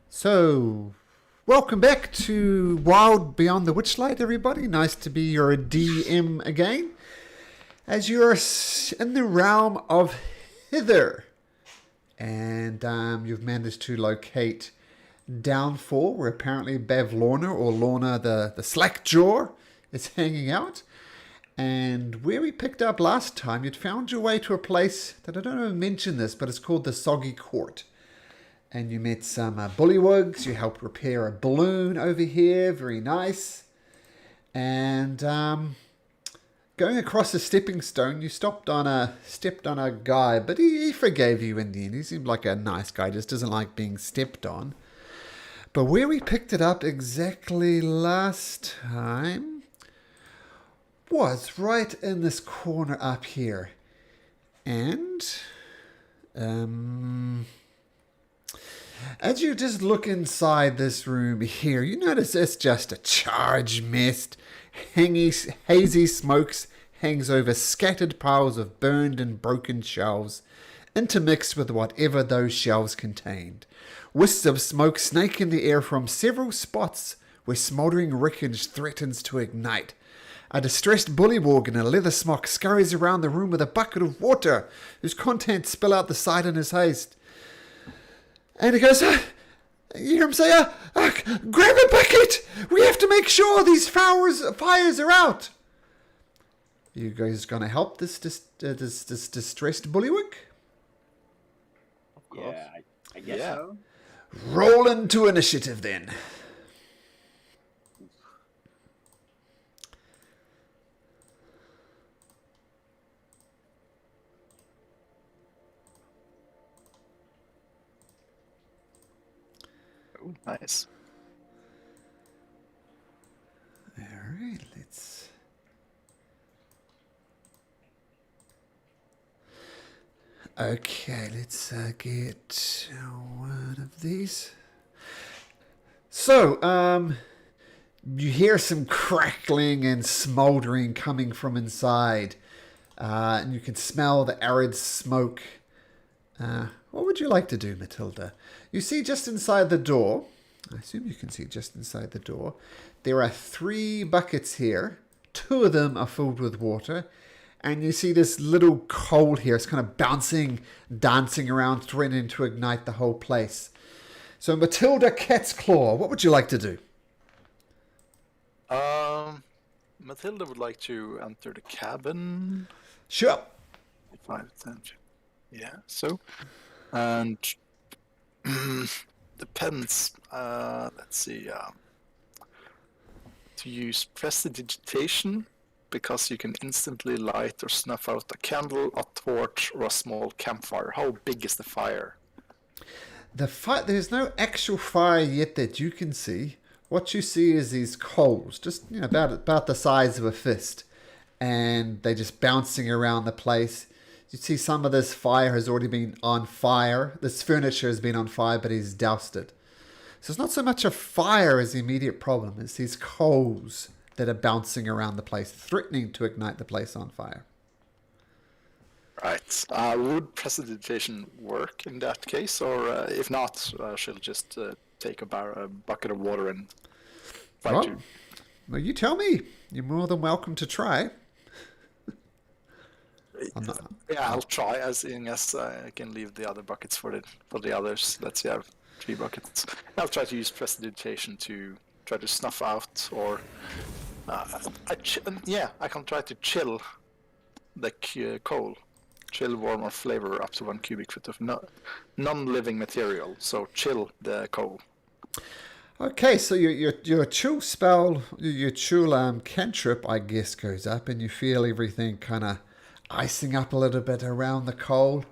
So, welcome back to Wild Beyond the Witchlight, everybody. Nice to be your DM again. As you're in the realm of Hither, and you've managed to locate Downfall, where apparently Bev Lorna, or Lorna the Slackjaw, is hanging out. And where we picked up last time, you'd found your way to a place that I don't know if I mentioned this, but it's called the Soggy Court. And you met some bullywugs. You helped repair a balloon over here. Very nice. And going across a stepping stone, you stepped on a guy, but he forgave you in the end. He seemed like a nice guy, just doesn't like being stepped on. But where we picked it up exactly last time was right in this corner up here. And as you just look inside this room here, you notice it's just a charged mist. Hazy smokes hangs over scattered piles of burned and broken shelves, intermixed with whatever those shelves contained. Wisps of smoke snake in the air from several spots where smouldering wreckage threatens to ignite. A distressed bullywug in a leather smock scurries around the room with a bucket of water, whose contents spill out the side in his haste. And he goes, you hear him say, grab a bucket! We have to make sure these fires are out! You guys gonna help this distressed bullywug? Yeah, I guess so. Roll into initiative then. Oh, nice. Alright, let's... Okay, let's get one of these. So, you hear some crackling and smouldering coming from inside. And you can smell the arid smoke. What would you like to do, Matilda? You see just inside the door, I assume you can see just inside the door, there are 3 buckets here. 2 of them are filled with water. And you see this little coal here. It's kind of bouncing, dancing around, threatening to ignite the whole place. So Matilda Catsclaw, what would you like to do? Matilda would like to enter the cabin. Sure. 5, 10. Yeah, so. And depends. Let's see. To use prestidigitation, because you can instantly light or snuff out a candle, a torch, or a small campfire. How big is the fire? There's no actual fire yet that you can see. What you see is these coals, just about the size of a fist, and they're just bouncing around the place. You see some of this fire has already been on fire. This furniture has been on fire, but he's doused it. So it's not so much a fire as the immediate problem. It's these coals that are bouncing around the place, threatening to ignite the place on fire. Right. Would prestidigitation work in that case? Or if not, she'll just take a bucket of water and try to... Well, you tell me. You're more than welcome to try. I'll try, as I can leave the other buckets for the others. Let's say I have 3 buckets. I'll try to use prestidigitation to try to snuff out, or I can try to chill the coal. Chill, warm, or flavor up to 1 cubic foot of non-living material. So chill the coal. Okay, so your chill spell, your chill cantrip, I guess, goes up, and you feel everything kind of icing up a little bit around the coal.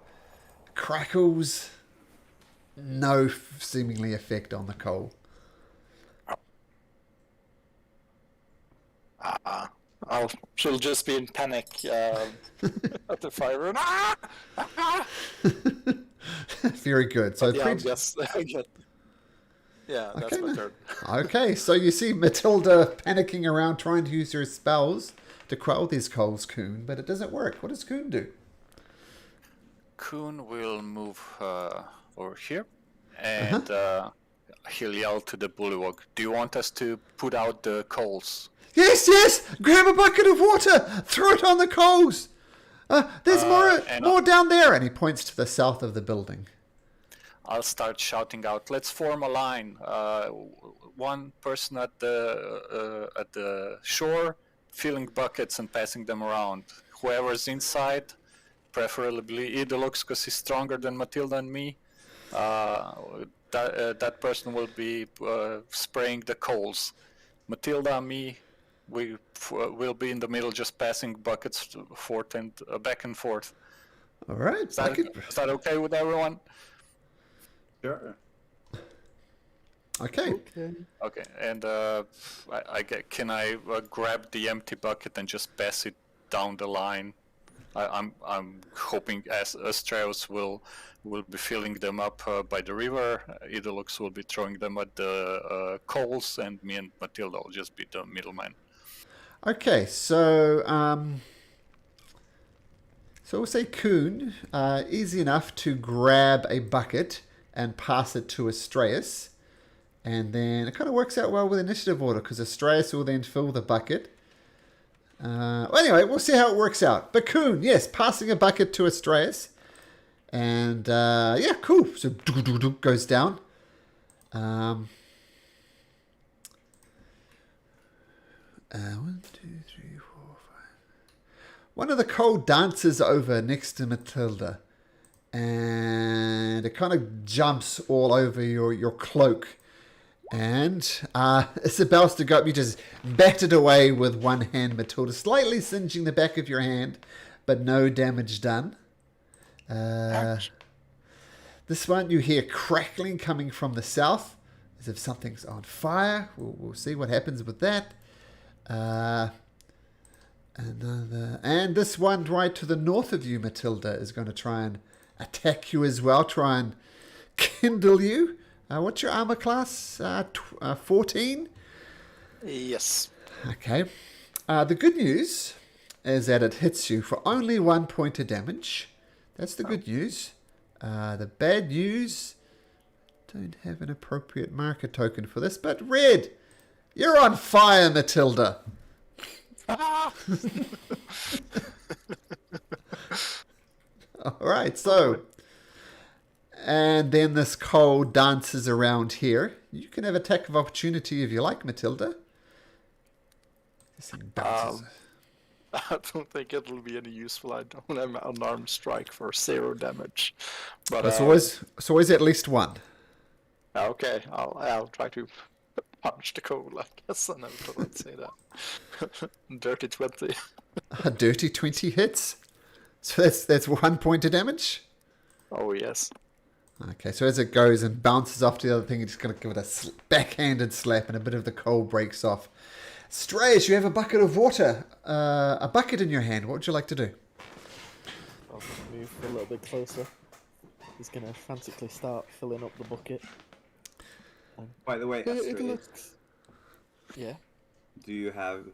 Crackles. No seemingly effect on the coal. She'll just be in panic at the fire. Very good. So that's okay, my turn. Okay, so you see Matilda panicking around trying to use her spells to quell these coals, Coon, but it doesn't work. What does Coon do? Coon will move over here and he'll yell to the bullywug, "Do you want us to put out the coals?" Yes, yes! Grab a bucket of water! Throw it on the coals! There's more down there! And he points to the south of the building. I'll start shouting out, "Let's form a line. One person at the shore, filling buckets and passing them around. Whoever's inside, preferably Idolux, because he's stronger than Matilda and me. That person will be spraying the coals. Matilda and me, we will be in the middle, just passing buckets forth and back and forth." All right. Is that okay with everyone? Sure. Okay. Okay, and can I grab the empty bucket and just pass it down the line? I'm hoping as Strauss will be filling them up by the river. Idolux will be throwing them at the coals, and me and Matilda will just be the middleman. Okay, so we'll say Kuhn, easy enough to grab a bucket and pass it to Astraeus. And then it kind of works out well with initiative order because Astraeus will then fill the bucket. Well, anyway, we'll see how it works out. But Kuhn, yes, passing a bucket to Astraeus. And yeah, cool. So goes down. 1, 2, 3, 4, 5. One of the coal dances over next to Matilda. And it kind of jumps all over your cloak. And Isabel's to go up. You just bat it away with one hand, Matilda, slightly singeing the back of your hand, but no damage done. This one you hear crackling coming from the south, as if something's on fire. We'll see what happens with that. And this one right to the north of you, Matilda, is going to try and attack you as well. Try and kindle you. What's your armor class? 14? Yes. Okay. The good news is that it hits you for only 1 point of damage. That's the good news. The bad news, don't have an appropriate marker token for this, but Red, you're on fire, Matilda. All right, so... And then this coal dances around here. You can have attack of opportunity if you like, Matilda. This thing bounces. I don't think it'll be any useful. I don't have an unarmed strike for 0 damage. But it's always at least 1. Okay, I'll try to punch the coal, I guess. I never thought I'd say that. Dirty 20. A dirty 20 hits. So that's 1 point of damage. Oh yes. Okay, so as it goes and bounces off to the other thing, you're just going to give it a backhanded slap and a bit of the coal breaks off. Strays, you have a bucket of water. A bucket in your hand. What would you like to do? I'll just move a little bit closer. He's going to frantically start filling up the bucket. By the way, It Astrid, looks... Yeah? do you have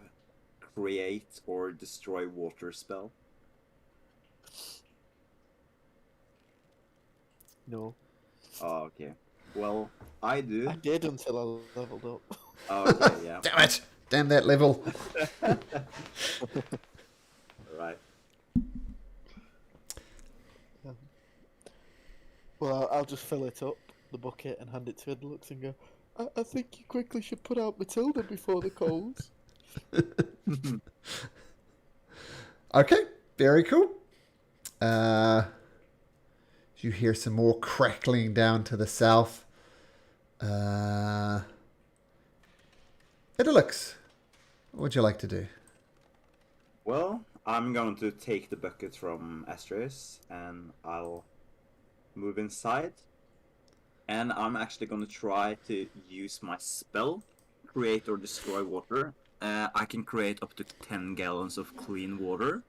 create or destroy water spell? No. Oh, okay. Well, I do. I did until I leveled up. Oh, okay, yeah. Damn it! Damn that level. Right. Well, I'll just fill it up, the bucket, and hand it to Idlux and go, I think you quickly should put out Matilda before the coals. Okay, very cool. You hear some more crackling down to the south. Idolix, what would you like to do? Well, I'm going to take the bucket from Astraeus and I'll move inside. And I'm actually going to try to use my spell, create or destroy water. I can create up to 10 gallons of clean water.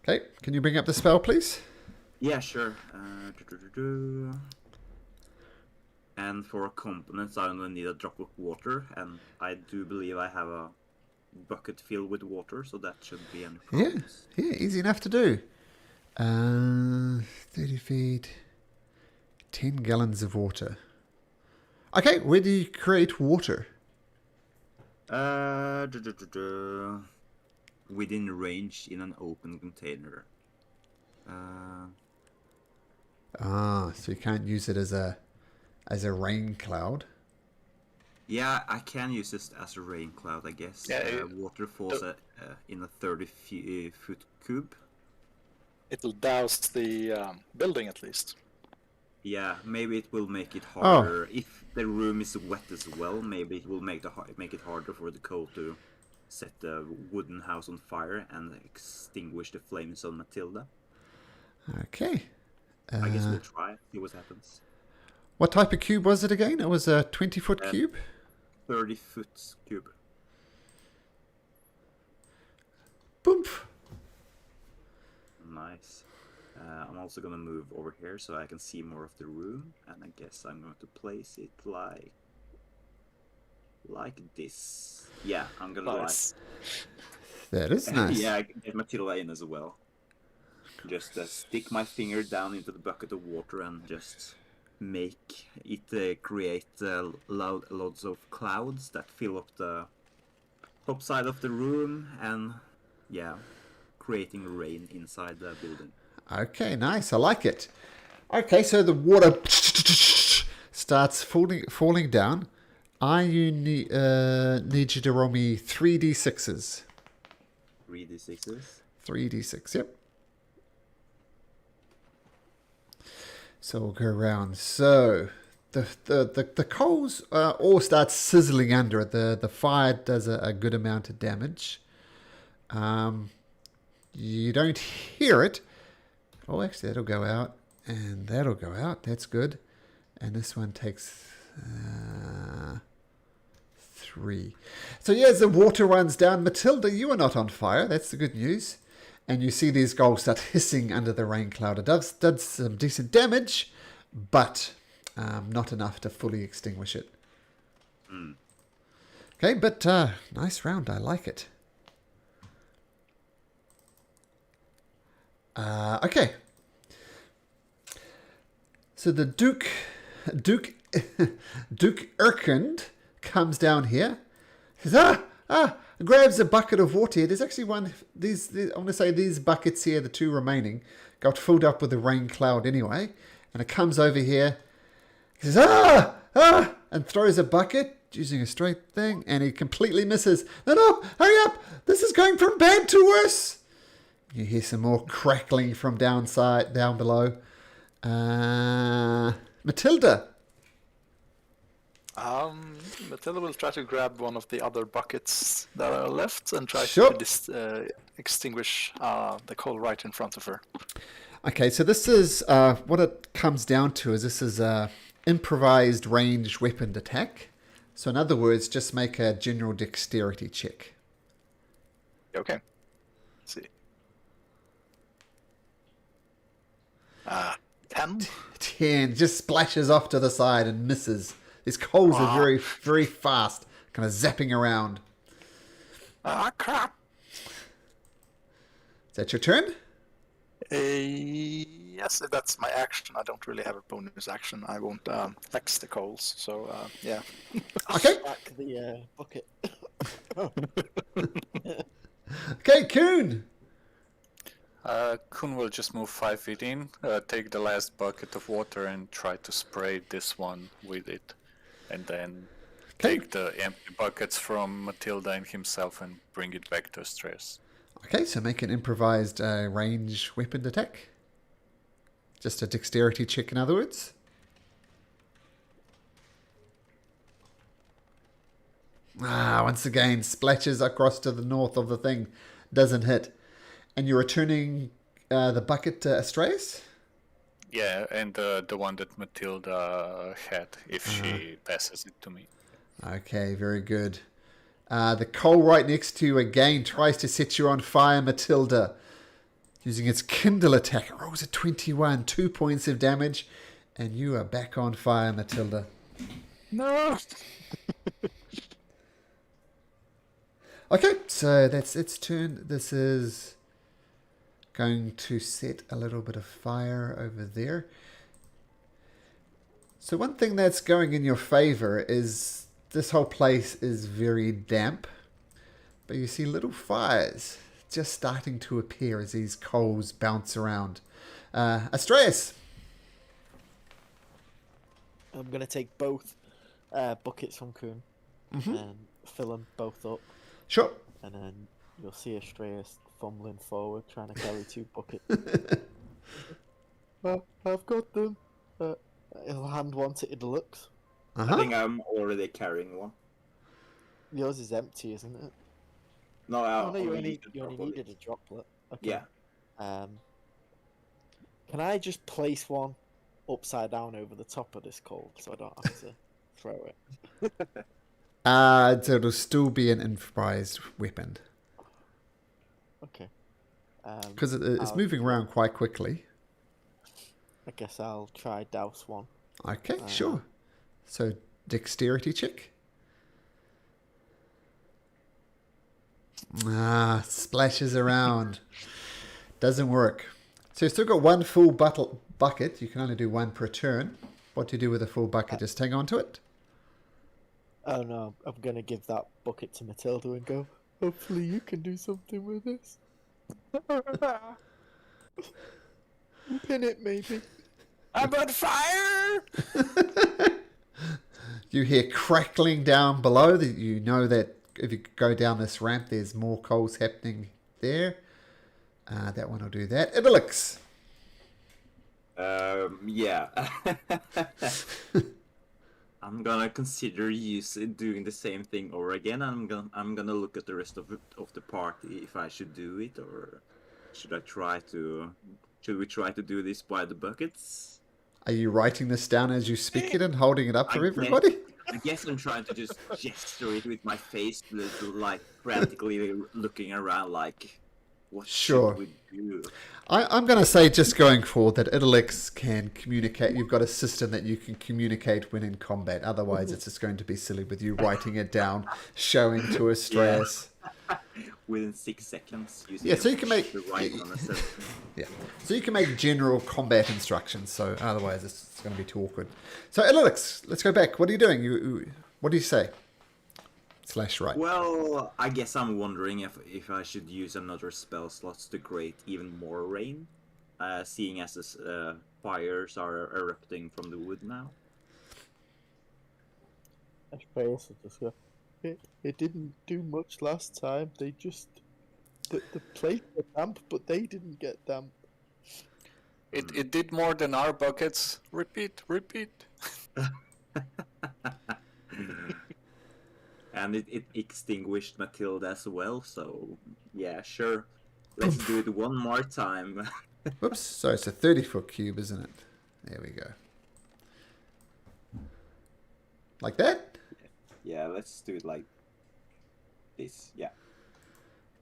Okay, can you bring up the spell, please? Yeah, sure. And for components, I only need a drop of water, and I do believe I have a bucket filled with water, so that should be any problems. Yeah, easy enough to do. 30 feet, 10 gallons of water. Okay, where do you create water? Within range in an open container. So you can't use it as a rain cloud. Yeah, I can use this as a rain cloud, I guess. Yeah, water falls in a 30-foot cube. It'll douse the building at least. Yeah, maybe it will make it harder. If the room is wet as well, maybe it will make it harder for the cold to set the wooden house on fire and extinguish the flames on Matilda. Okay. I guess we'll try, see what happens. What type of cube was it again? It was a 20-foot cube? 30-foot cube. Boom. Nice. I'm also gonna move over here so I can see more of the room, and I guess I'm going to place it like this. Yeah, I'm gonna Nice. That is nice. yeah, get Matilda in as well. Just stick my finger down into the bucket of water and just make it create loads of clouds that fill up the top side of the room, and yeah, creating rain inside the building. Okay, nice. I like it. Okay, so the water starts falling down. I need you to roll me 3d6s. 3d6s? 3d6, yep. So we'll go around. So the coals all start sizzling under it. The fire does a good amount of damage. You don't hear it. Oh, actually, that'll go out. And that'll go out. That's good. And this one takes 3. So yeah, as the water runs down, Matilda, you are not on fire. That's the good news. And you see these goals start hissing under the rain cloud. It does some decent damage, but not enough to fully extinguish it. Okay, but nice round. I like it. Okay. So the Duke Erkund comes down here. He says, grabs a bucket of water. There's actually one. These I want to say these buckets here, the 2 remaining, got filled up with the rain cloud anyway. And it comes over here. He says, and throws a bucket using a straight thing, and he completely misses. No, hurry up! This is going from bad to worse. You hear some more crackling from down below. Matilda. Matilda will try to grab one of the other buckets that are left and try Sure. to extinguish the coal right in front of her. Okay, so this is what it comes down to is this is a improvised ranged weapon attack. So in other words, just make a general dexterity check. Okay. Let's see. 10. 10 just splashes off to the side and misses. These coals are very, very fast, kind of zapping around. Crap. Is that your turn? Yes, that's my action. I don't really have a bonus action. I won't flex the coals, so yeah. Okay. Back the bucket. Okay, Kuhn. Kun will just move 5 feet in, take the last bucket of water and try to spray this one with it. And then Okay. take the empty buckets from Matilda and himself and bring it back to Stress. Okay, so make an improvised range weapon attack. Just a dexterity check, in other words. Once again, splashes across to the north of the thing. Doesn't hit. And you're returning the bucket to Astraeus? Yeah, and the one that Matilda had, if she passes it to me. Okay, very good. The coal right next to you again tries to set you on fire, Matilda. Using its Kindle attack. It rolls a 21, 2 points of damage. And you are back on fire, Matilda. No. Okay, so that's its turn. This is going to set a little bit of fire over there. So one thing that's going in your favor is this whole place is very damp, but you see little fires just starting to appear as these coals bounce around. Astraeus! I'm going to take both buckets from Kuhn and fill them both up. Sure. And then you'll see Astraeus fumbling forward, trying to carry 2 buckets. I've got them. He'll hand one to Idalux. I think I'm already carrying one. Yours is empty, isn't it? No, I Oh, no, you only droplet. needed a droplet. Okay. Yeah. Can I just place one upside down over the top of this coal so I don't have to throw it? So it'll still be an improvised weapon. Okay. Because it's moving around quite quickly. I guess I'll try douse one. Okay, sure. So, dexterity check. Splashes around. Doesn't work. So you've still got one full bucket. You can only do one per turn. What do you do with a full bucket? Just hang on to it? Oh no, I'm going to give that bucket to Matilda and go, hopefully you can do something with this. Pin it, maybe. I'm on fire! You hear crackling down below. You know that if you go down this ramp, there's more coals happening there. That one will do that. Idalix. Yeah. I'm gonna consider doing the same thing over again. I'm gonna look at the rest of the party if I should do it, or should we try to do this by the buckets? Are you writing this down as you speak it and holding it up for everybody? I guess I'm trying to just gesture it with my face, like frantically looking around, like, what Sure. should we do? I'm going to say, just going forward, that Idalix can communicate. You've got a system that you can communicate when in combat. Otherwise, it's just going to be silly with you writing it down, showing to Astraeus. Within 6 seconds. Yeah, so you can make the right on a system. Yeah, so you can make general combat instructions. So otherwise, it's going to be too awkward. So Idalix, let's go back. What are you doing? What do you say? / right. Well, I guess I'm wondering if I should use another spell slots to create even more rain, seeing as the fires are erupting from the wood now. Astraeus will just go, it didn't do much last time. They just... The place was damp, but they didn't get damp. It did more than our buckets. Repeat. And it extinguished Matilda as well, so yeah, sure. Let's do it one more time. Whoops, so it's a 30-foot cube, isn't it? There we go. Like that? Yeah, let's do it like this, yeah.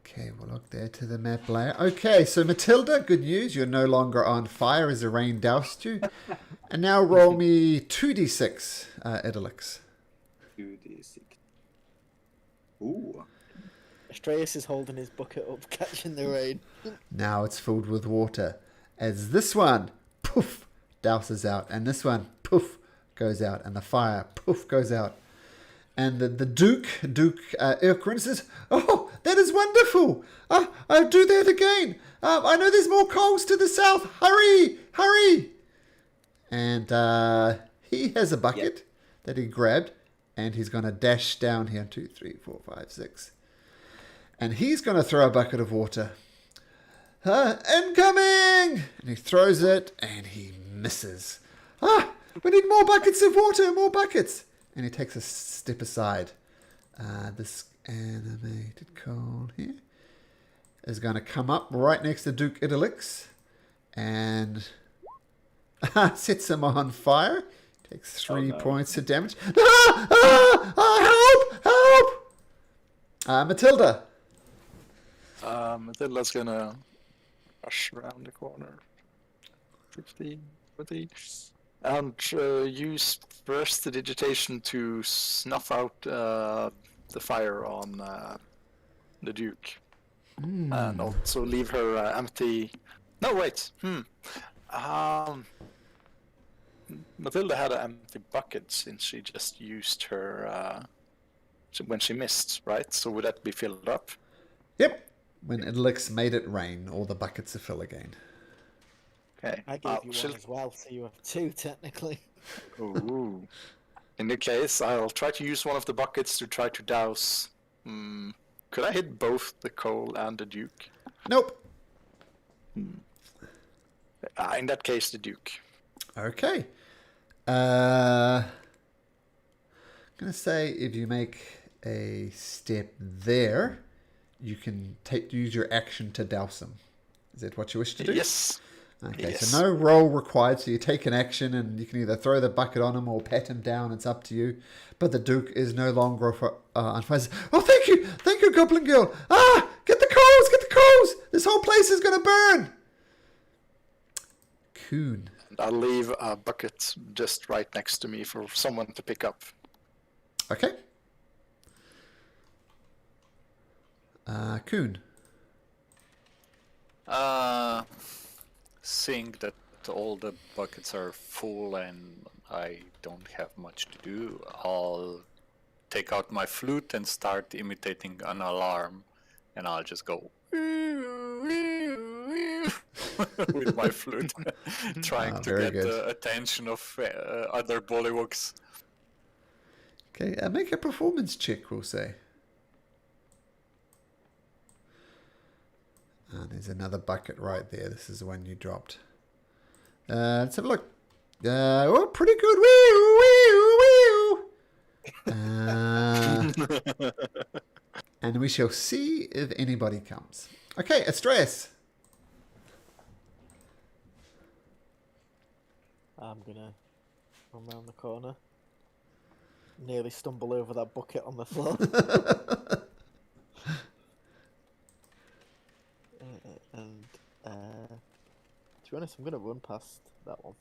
Okay, we'll look there to the map layer. Okay, so Matilda, good news. You're no longer on fire as the rain doused you. And now roll me 2d6, Idalix. 2d6. Ooh. Astraeus is holding his bucket up, catching the rain. Now it's filled with water. As this one, poof, douses out. And this one, poof, goes out. And the fire, poof, goes out. And the Duke Erkrin says, "Oh, that is wonderful. I'll do that again. I know there's more coals to the south. Hurry. And he has a bucket that he grabbed. And he's going to dash down here. 2, 3, 4, 5, 6. And he's going to throw a bucket of water. Incoming! And he throws it and he misses. We need more buckets of water, more buckets. And he takes a step aside. This animated coal here is going to come up right next to Duke Idalix and sets him on fire. Takes 3 points of damage. Help! Matilda. Matilda's gonna rush around the corner. 15, 20. And use prestidigitation to snuff out the fire on the Duke. And also leave her empty... No, wait. Matilda had an empty bucket since she just used her when she missed, right? So would that be filled up? Yep. When Idlix made it rain, all the buckets are full again. Okay. I gave you one as well, so you have two technically. Ooh. In the case, I'll try to use one of the buckets to try to douse. Could I hit both the Cole and the Duke? Nope. In that case, the Duke. Okay. I'm going to say if you make a step there, you can use your action to douse him. Is that what you wish to do? Yes. Okay, Yes. so no roll required. So you take an action and you can either throw the bucket on him or pat him down. It's up to you. But the Duke is no longer on fire. Oh, thank you, Goblin Girl. Ah, get the coals. This whole place is going to burn. Coon. I'll leave a bucket just right next to me for someone to pick up. Okay. Coon. Seeing that all the buckets are full and I don't have much to do, I'll take out my flute and start imitating an alarm, and I'll just go with my flute, trying to very get good. the attention of other bullywugs. Okay, make a performance check, we'll say. There's another bucket right there. This is the one you dropped. Let's have a look. Oh, pretty good. Woo, woo, woo. And we shall see if anybody comes. Okay, Astraeus. I'm gonna run around the corner. Nearly stumble over that bucket on the floor. To be honest, I'm gonna run past that one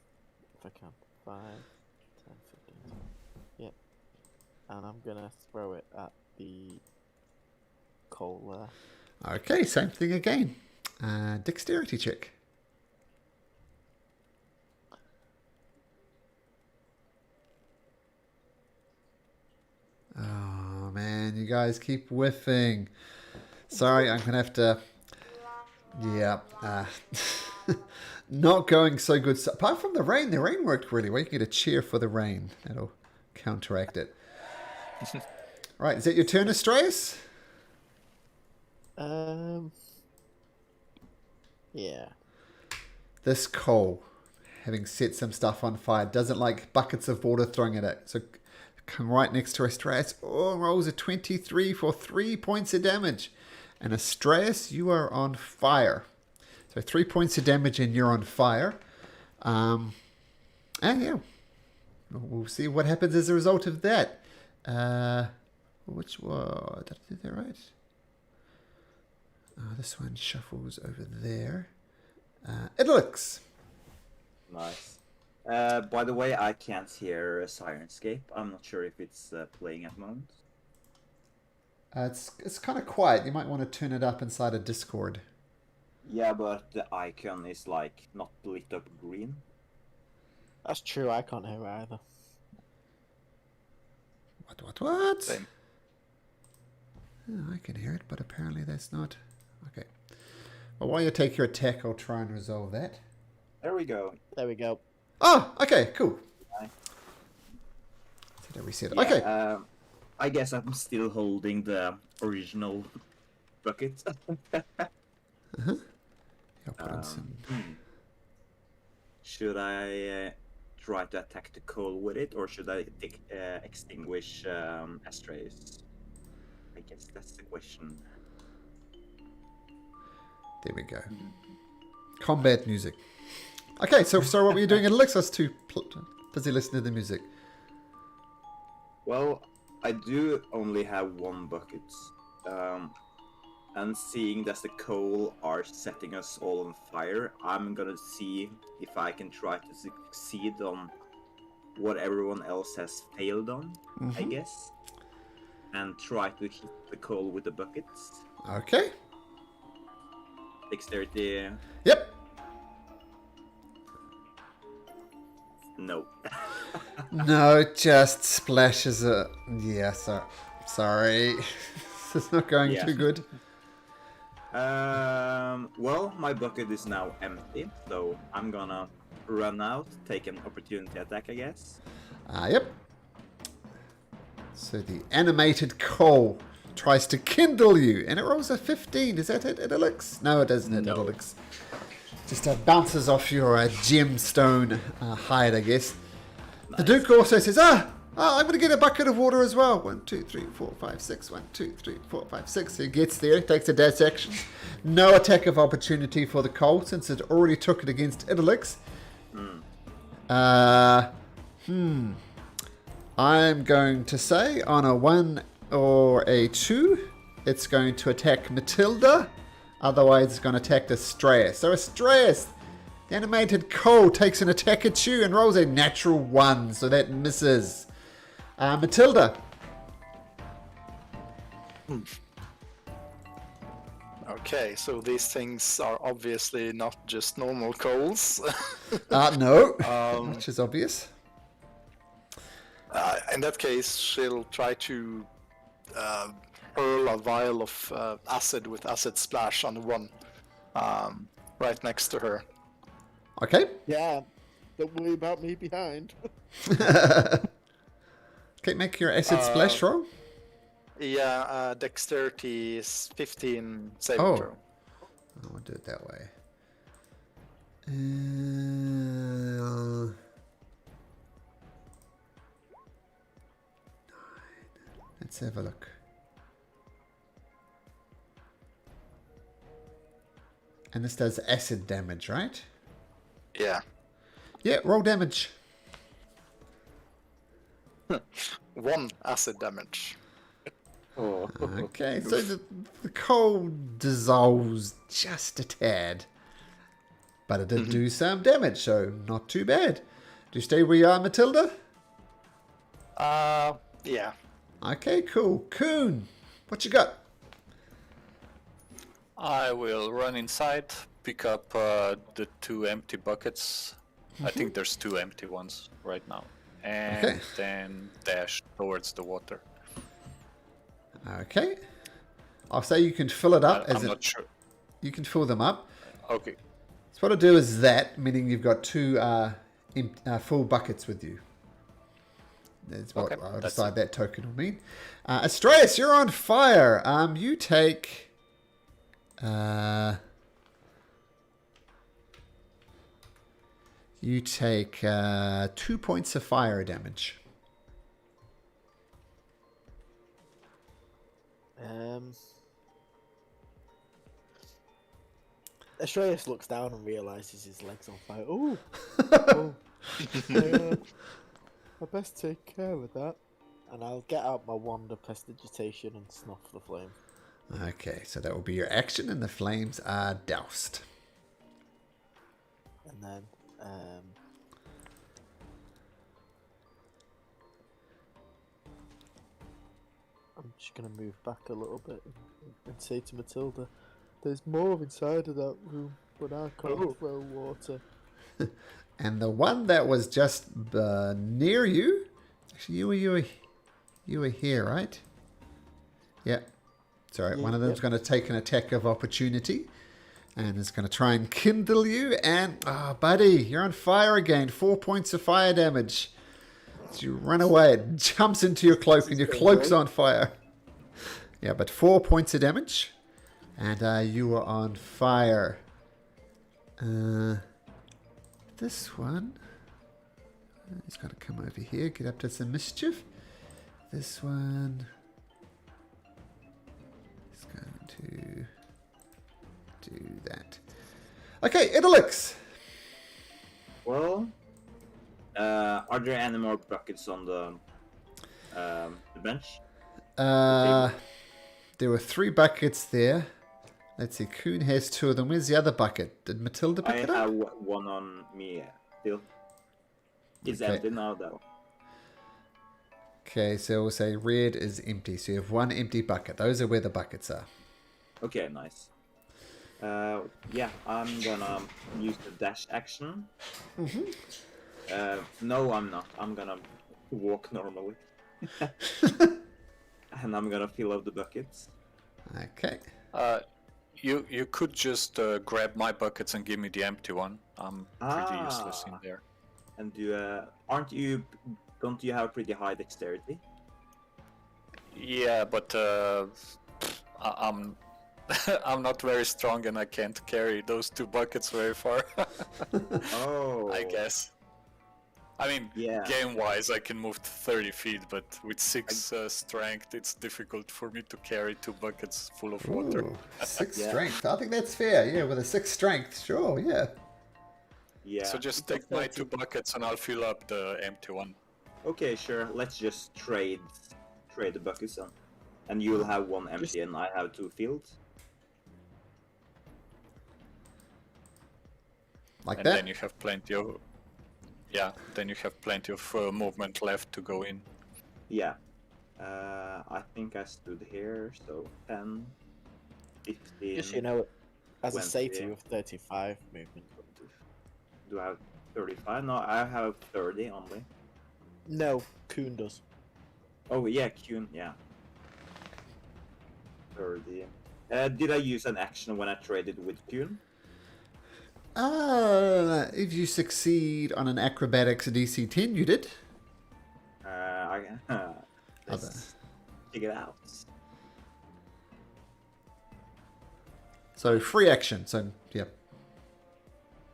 if I can. 5, 10, 15. Yep. And I'm gonna throw it at the coal there. Okay, same thing again. Dexterity check. Oh man, you guys keep whiffing. Sorry, I'm gonna have to. Yeah, not going so good. So, apart from the rain worked really well. You can get a cheer for the rain. That'll counteract it. Right, is that your turn, Astraeus? Yeah. This coal, having set some stuff on fire, doesn't like buckets of water thrown at it. So come right next to Astraeus. Oh, rolls a 23 for 3 points of damage. And Astraeus, you are on fire. So 3 points of damage and you're on fire. And yeah, we'll see what happens as a result of that. Which one? Did I do that right? This one shuffles over there. It looks. Nice. By the way, I can't hear Sirenscape. I'm not sure if it's playing at the moment. It's kind of quiet. You might want to turn it up inside a Discord. Yeah, but the icon is like not lit up green. That's true, I can't hear it either. What? Same. Oh, I can hear it, but apparently that's not. Okay. Well, while you take your attack, I'll try and resolve that. There we go. There we go. Oh, okay, cool. Nice. Did I reset it? Yeah, Okay. I guess I'm still holding the original bucket. I'll put in some. Should I try to attack the coal with it, or should I extinguish Astraeus? I guess that's the question. There we go. Combat music. Okay, so what were you doing? It looks us too busy listening to the music. Well, I do only have one bucket. And seeing that the coal are setting us all on fire, I'm gonna see if I can try to succeed on what everyone else has failed on, I guess. And try to hit the coal with the buckets. Okay. Dexterity Yep. No. No, it just splashes it. Yeah, sorry. This is not going Yeah. too good. Well, my bucket is now empty, so I'm gonna run out, take an opportunity attack, I guess. Yep. So the animated coal tries to kindle you, and it rolls a 15. Is that it, Idylix? No, it doesn't hit No. Idylix. Just bounces off your gemstone hide, I guess. The Duke also says, I'm going to get a bucket of water as well. 1, 2, 3, 4, 5, 6. 1, 2, 3, 4, 5, 6. He gets there, takes a dash action. No attack of opportunity for the coal, since it already took it against Idylix. I'm going to say on a 1 or a 2, it's going to attack Matilda. Otherwise, it's going to attack Astraeus. So Astraeus, the animated coal, takes an attack at you and rolls a natural 1. So that misses. Matilda. Okay, so these things are obviously not just normal coals. No, which is obvious. In that case, she'll try to hurl a vial of acid with acid splash on the one right next to her. Okay. Yeah, don't worry about me behind. Okay, make your acid splash roll. Yeah, dexterity is 15 saving Oh. throw. I'll do it that way. Let's have a look. And this does acid damage, right? Yeah. Yeah, roll damage. 1 acid damage. Oh. Okay, so the coal dissolves just a tad. But it did do some damage, so not too bad. Do you stay where you are, Matilda? Yeah. Okay, cool. Coon, what you got? I will run inside, pick up the 2 empty buckets. I think there's 2 empty ones right now. And Okay. then dash towards the water. Okay. I'll say you can fill it up. I'm not sure. You can fill them up. Okay. So what I'll do is that, meaning you've got 2 full buckets with you. That's what Okay, I'll that's decide that token will mean. Astraeus, you're on fire. You take... you take 2 points of fire damage. Astraeus looks down and realizes his leg's on fire. Ooh! Oh. I best take care of that. And I'll get out my wand of prestidigitation and snuff the flame. Okay, so that will be your action, and the flames are doused. And then, I'm just gonna move back a little bit and say to Matilda, "There's more inside of that room, but I can't throw water." And the one that was just near you, actually, you were here, right? Yeah. Sorry, one of them's going to take an attack of opportunity, and is going to try and kindle you. And buddy, you're on fire again. 4 points of fire damage. As you run away, it jumps into your cloak, and your cloak's on fire. Yeah, but 4 points of damage, and you are on fire. This one, he's got to come over here, get up to some mischief. This one is going to do that. Okay, Idylix. Well, are there any more buckets on the bench? There were 3 buckets there. Let's see, Kuhn has 2 of them. Where's the other bucket? Did Matilda pick I it have up? one on me still. It's Okay. empty now, though. Okay, so we'll say red is empty. So you have 1 empty bucket. Those are where the buckets are. Okay, nice. Yeah, I'm gonna use the dash action. No, I'm not. I'm gonna walk normally. And I'm gonna fill up the buckets. Okay. You could just grab my buckets and give me the empty one. I'm pretty useless in there. And don't you have pretty high dexterity? Yeah, but I'm I'm not very strong and I can't carry those 2 buckets very far. Oh. I guess. I mean, Yeah. game-wise, I can move to 30 feet, but with 6 strength, it's difficult for me to carry 2 buckets full of water. Ooh, 6 Yeah. strength. I think that's fair. Yeah, with a 6 strength, sure. Yeah. Yeah. So just take my 2 buckets and I'll fill up the empty one. Okay, sure. Let's just trade the buckets then. And you'll have 1 empty and I have 2 filled. Like And that. then you have plenty of... Yeah, then you have plenty of movement left to go in. Yeah. I think I stood here, so 10, 15... Just so you know, as a 20. safety with 35 movement. Do I have 35? No, I have 30 only. No, Kuhn does. Oh, yeah, Kuhn, yeah. 30. Did I use an action when I traded with Kuhn? If you succeed on an acrobatics DC 10, you did. Let's check it out. So free action. So yeah.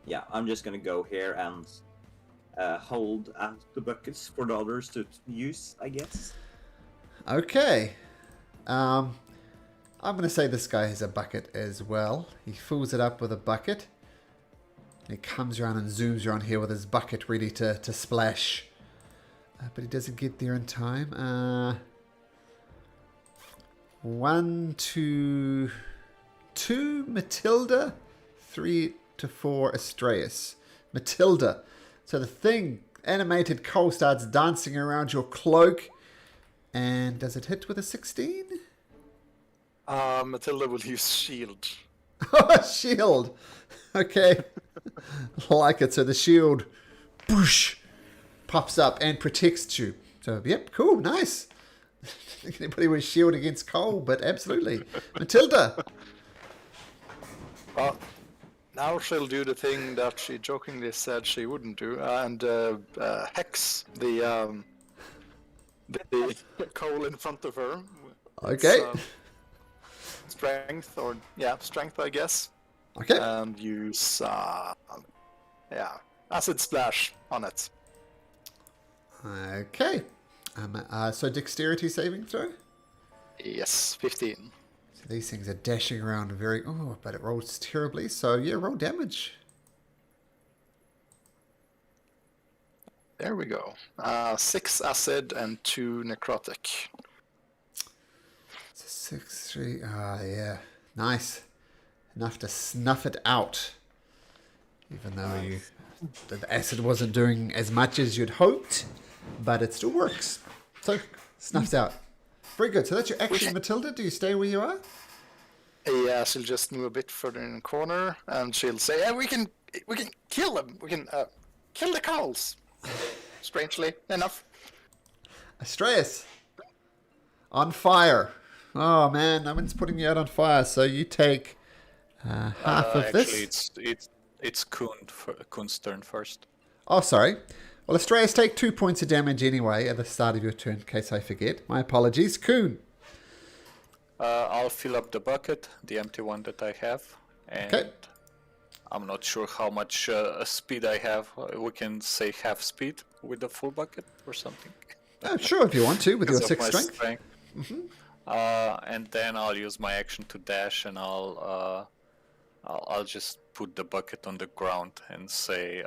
Yeah, I'm just gonna go here and hold out the buckets for the others to use, I guess. Okay. I'm gonna say this guy has a bucket as well. He fills it up with a bucket. He comes around and zooms around here with his bucket ready to splash. But he doesn't get there in time. 1 to 2 Matilda, 3 to 4 Astraeus. Matilda. So the thing, animated coal, starts dancing around your cloak. And does it hit with a 16? Matilda will use shield. Shield. Okay. Like it. So the shield boosh, pops up and protects you. So, yep, cool, nice. Anybody with shield against coal, but absolutely. Matilda. Well, now she'll do the thing that she jokingly said she wouldn't do, and hex the coal in front of her. Okay. Strength, strength, I guess. Okay. And use acid splash on it. Okay. So dexterity saving throw? Yes, 15. So these things are dashing around very... Oh, but it rolls terribly. So, yeah, roll damage. There we go. 6 acid and 2 necrotic. So 6, 3... yeah. Nice. Enough to snuff it out. Even though the acid wasn't doing as much as you'd hoped. But it still works. So, snuffs out. Very good. So that's your action, Matilda. Do you stay where you are? Yeah, she'll just move a bit further in the corner, and she'll say, "Yeah, we can kill them. We can kill the cows." Strangely enough. Astraeus. On fire. Oh, man. No one's putting you out on fire. So you take half of Actually, this. it's Kuhn's turn first. Oh, sorry. Well, Astraeus, take 2 points of damage anyway at the start of your turn, in case I forget. My apologies. Kuhn. I'll fill up the bucket, the empty one that I have, and Okay. I'm not sure how much speed I have. We can say half speed with the full bucket or something. Oh, sure, if you want to, with your Because of 6 my strength. And then I'll use my action to dash, and I'll just put the bucket on the ground and say,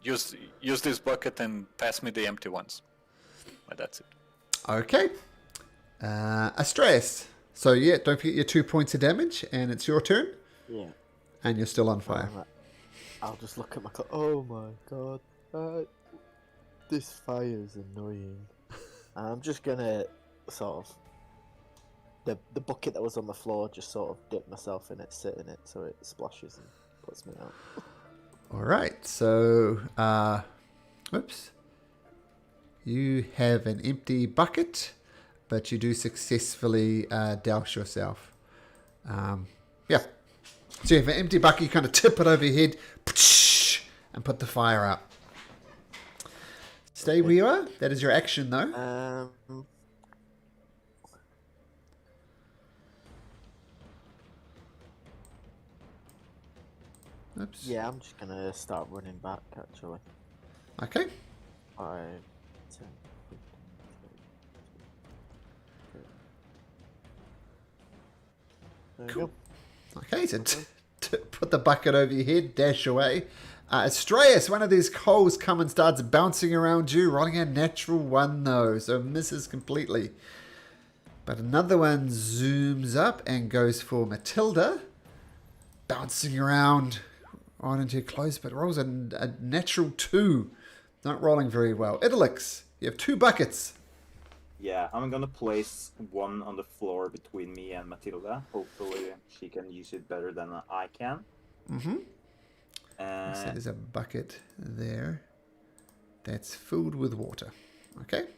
use this bucket and pass me the empty ones. But that's it. Okay. Astraeus. So, yeah, don't forget your 2 points of damage, and it's your turn, Yeah. and you're still on fire. I'll just look at my clock. Oh my god. This fire is annoying. And I'm just gonna sort of the bucket that was on the floor, just sort of dip myself in it, sit in it, so it splashes and puts me out. All right, so, oops. You have an empty bucket, but you do successfully douse yourself. Yeah. So you have an empty bucket, you kind of tip it over your head, and put the fire out. Stay where you are. That is your action, though. Oops. Yeah, I'm just gonna start running back actually. Okay. 5, 10, 15, 20. There Cool. you Okay, so put the bucket over your head, dash away. Astraeus, one of these coals come and starts bouncing around you, rolling a natural 1 though, so misses completely. But another one zooms up and goes for Matilda, bouncing around on into your clothes, but rolls a natural 2. Not rolling very well. Idolix, you have 2 buckets. Yeah, I'm gonna place one on the floor between me and Matilda. Hopefully she can use it better than I can. Mm-hmm. So And there's a bucket there that's filled with water. Okay.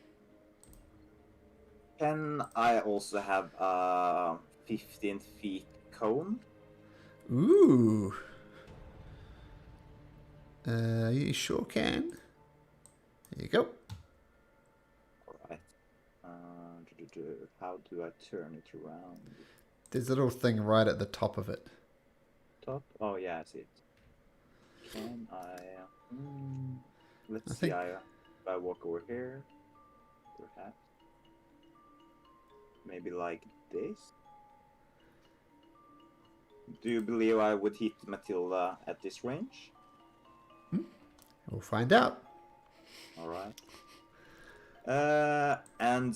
can I also have a 15 feet cone? Ooh. You sure can. There you go. Alright. How do I turn it around? There's a little thing right at the top of it. Top? Oh yeah, I see it. Can I... let's I see, think- if I walk over here, perhaps. Maybe like this? Do you believe I would hit Matilda at this range? We'll find out. Alright. And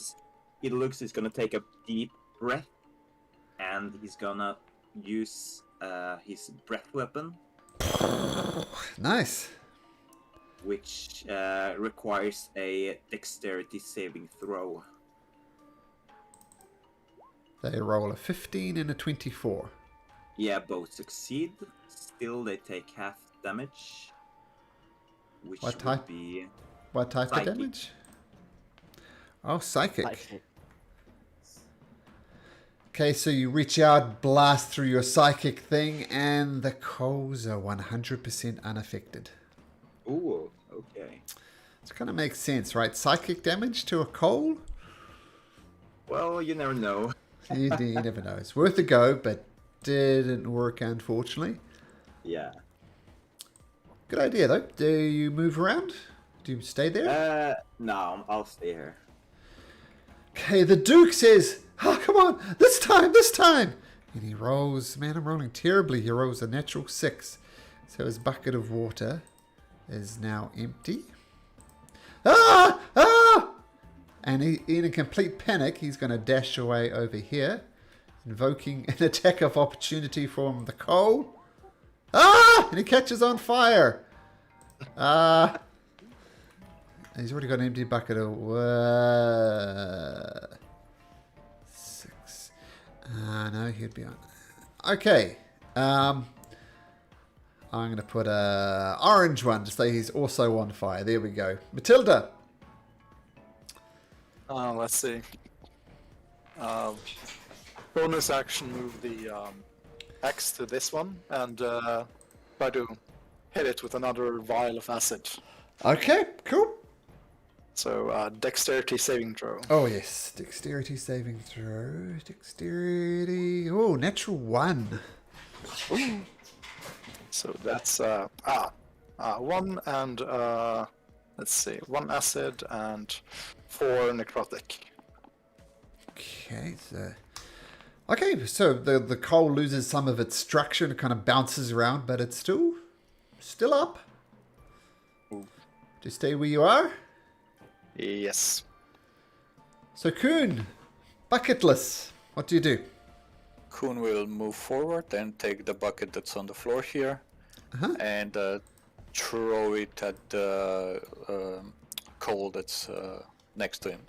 it looks he's gonna take a deep breath, and he's gonna use his breath weapon, Nice. which requires a dexterity saving throw. They roll a 15 and a 24. Yeah, both succeed. Still, they take half damage, which What would type? be What type Psychic. of damage? Oh, psychic. Psychic. Okay, so you reach out, blast through your psychic thing, and the coals are 100% unaffected. ooh, okay. It kind of makes sense, right? Psychic damage to a coal? Well, you never know. You never know. It's worth a go, but didn't work, unfortunately. Yeah. Good idea, though. Do you move around? Do you stay there? No, I'll stay here. Okay, the Duke says, oh, come on, this time. And he rolls, man, I'm rolling terribly. He rolls a natural 6. So his bucket of water is now empty. Ah! And in a complete panic, he's going to dash away over here, invoking an attack of opportunity from the coal. Ah! And he catches on fire. He's already got an empty bucket of 6. No, he'd be on. Okay. I'm going to put a orange one to say he's also on fire. There we go. Matilda. Let's see. Bonus action, move the X to this one and try to hit it with another vial of acid. Okay, cool. So dexterity saving throw. Oh, yes. Dexterity saving throw. Dexterity. Oh, natural 1. So that's 1 and let's see, 1 acid and 4 necrotic. Okay, so the coal loses some of its structure and it kind of bounces around, but it's still up. Just stay where you are. Yes. So Kuhn, bucketless. What do you do? Kuhn will move forward and take the bucket that's on the floor here and throw it at the coal that's next to him.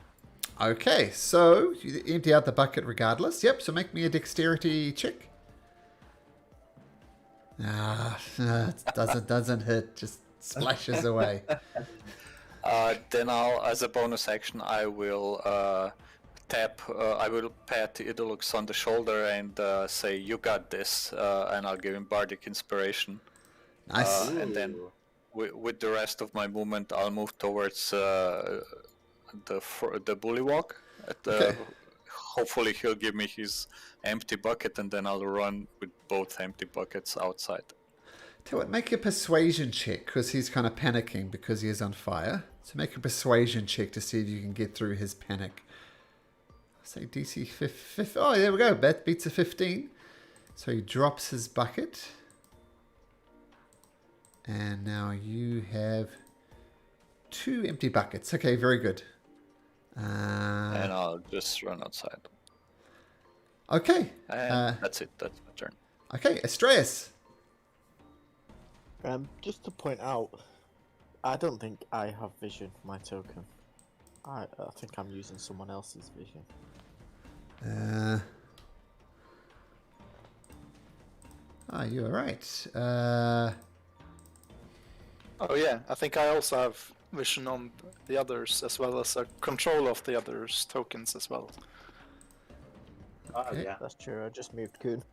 Okay, so you empty out the bucket regardless. Yep, so make me a dexterity check. It doesn't hit. Just splashes away. Then I'll, as a bonus action, I will tap. I will pat Idolux on the shoulder and say, "You got this," and I'll give him bardic inspiration. Nice. And then, with the rest of my movement, I'll move towards the bullywog. Okay. Hopefully, he'll give me his empty bucket, and then I'll run with both empty buckets outside. Tell what, make a persuasion check, because he's kind of panicking because he is on fire. So make a persuasion check to see if you can get through his panic. Say DC 5. Oh, there we go. That beats a 15. So he drops his bucket. And now you have 2 empty buckets. Okay, very good. And I'll just run outside. Okay. And that's it. That's my turn. Okay, Astreus. Just to point out, I don't think I have vision, my token. I think I'm using someone else's vision. You're right. Oh yeah, I think I also have vision on the others as well as a control of the others' tokens as well. Okay. Yeah. That's true, I just moved Kuhn.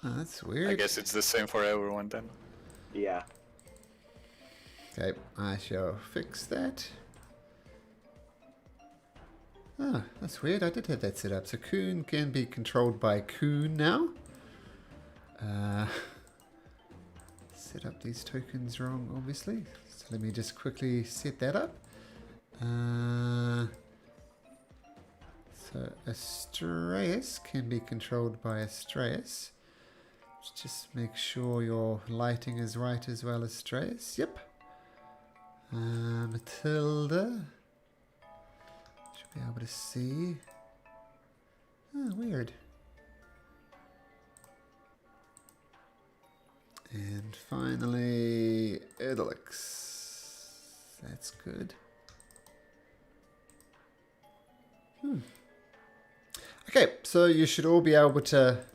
Oh, that's weird. I guess it's the same for everyone then. Yeah. Okay, I shall fix that. Oh, that's weird. I did have that set up. So Kuhn can be controlled by Kuhn now. Set up these tokens wrong, obviously. So let me just quickly set that up. So Astreus can be controlled by Astreus. Just make sure your lighting is right as well as Astreus. Yep. Matilda. Should be able to see. Oh, weird. And finally, Idolix. That's good. Okay, so you should all be able to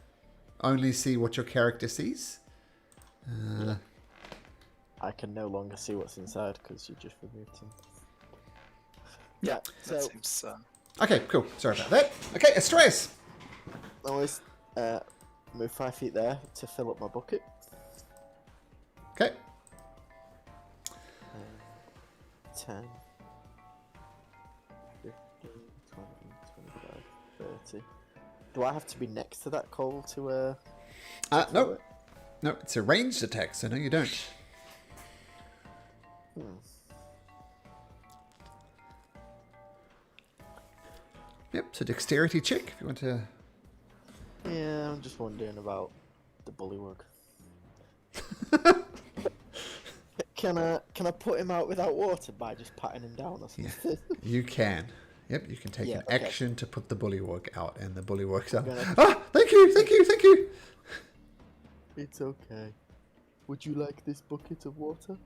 only see what your character sees. I can no longer see what's inside because you just removed him. Yeah, so- that seems. Okay, cool. Sorry about that. Okay, Astreus. I always move 5 feet there to fill up my bucket. Okay. 10, 15, 20, 25, 30. Do I have to be next to that coal to throw No. it? No, it's a ranged attack, so no, you don't. Yep, so dexterity check if you want to. Yeah, I'm just wondering about the bullywug. Can I put him out without water by just patting him down or something? Yeah, you can. Yep, you can take Yeah, an okay. action to put the bullywug out, and the bullywug's out. gonna- Ah, thank you, thank you, thank you. It's okay. Would you like this bucket of water?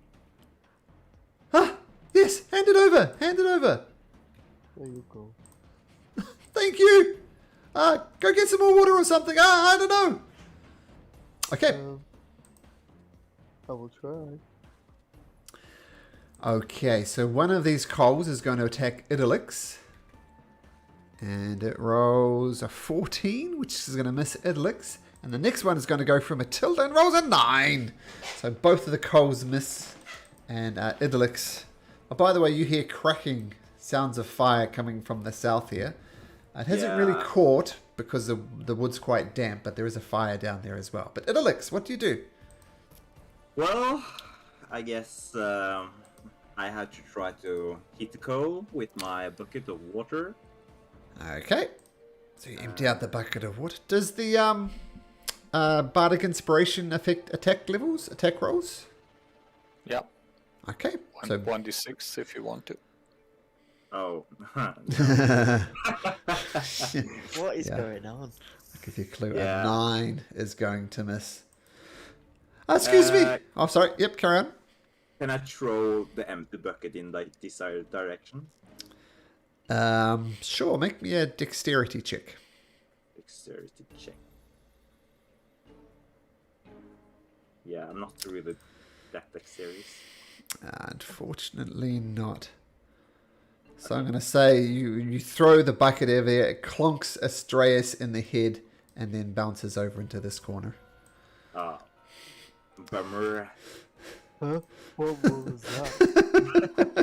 Ah, yes, hand it over, hand it over. There you go. Thank you. Go get some more water or something. I don't know. Okay. I will try. Okay, so one of these coals is going to attack Idolix. And it rolls a 14, which is going to miss Idolix. And the next one is going to go for Matilda and rolls a 9. So both of the coals miss. And Idolix. Oh, by the way, you hear cracking sounds of fire coming from the south here. It hasn't really Yeah. caught because the wood's quite damp, but there is a fire down there as well. But Idolix, what do you do? Well, I guess I had to try to heat the coal with my bucket of water. Okay. So you empty out the bucket of water. Does the Bardic Inspiration affect attack levels, attack rolls? Yeah. Okay. 1d6 if you want to. Oh. What is Yeah. going on? I'll give you a clue. Yeah. A 9 is going to miss. Excuse me. Oh, sorry. Yep, carry on. Can I throw the empty bucket in the desired direction? Sure, make me a dexterity check. Dexterity check. Yeah, I'm not really that dexterous. Unfortunately not. So I'm going to say you throw the bucket over there, it clonks Astraeus in the head, and then bounces over into this corner. Ah, bummer. Huh? What was that?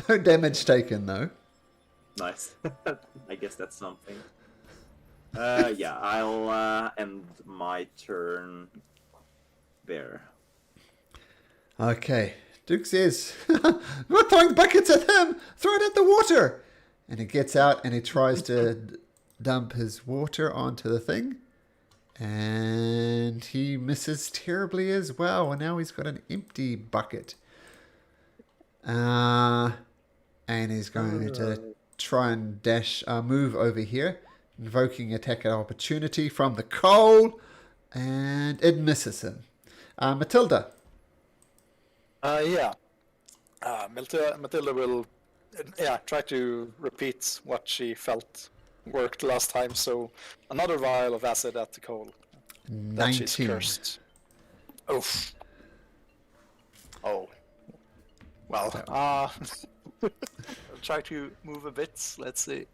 No damage taken, though. Nice. I guess that's something. Yeah, I'll end my turn there. Okay. Duke says, we're throwing buckets at him! Throw it at the water! And he gets out and he tries to dump his water onto the thing. And he misses terribly as well. And now he's got an empty bucket. And he's going to try and move over here. Invoking attack of opportunity from the coal. And it misses him. Matilda. Yeah. Matilda will try to repeat what she felt worked last time. So another vial of acid at the coal. That she's 19. cursed. Oof. Oh. Well, I'll try to move a bit. Let's see.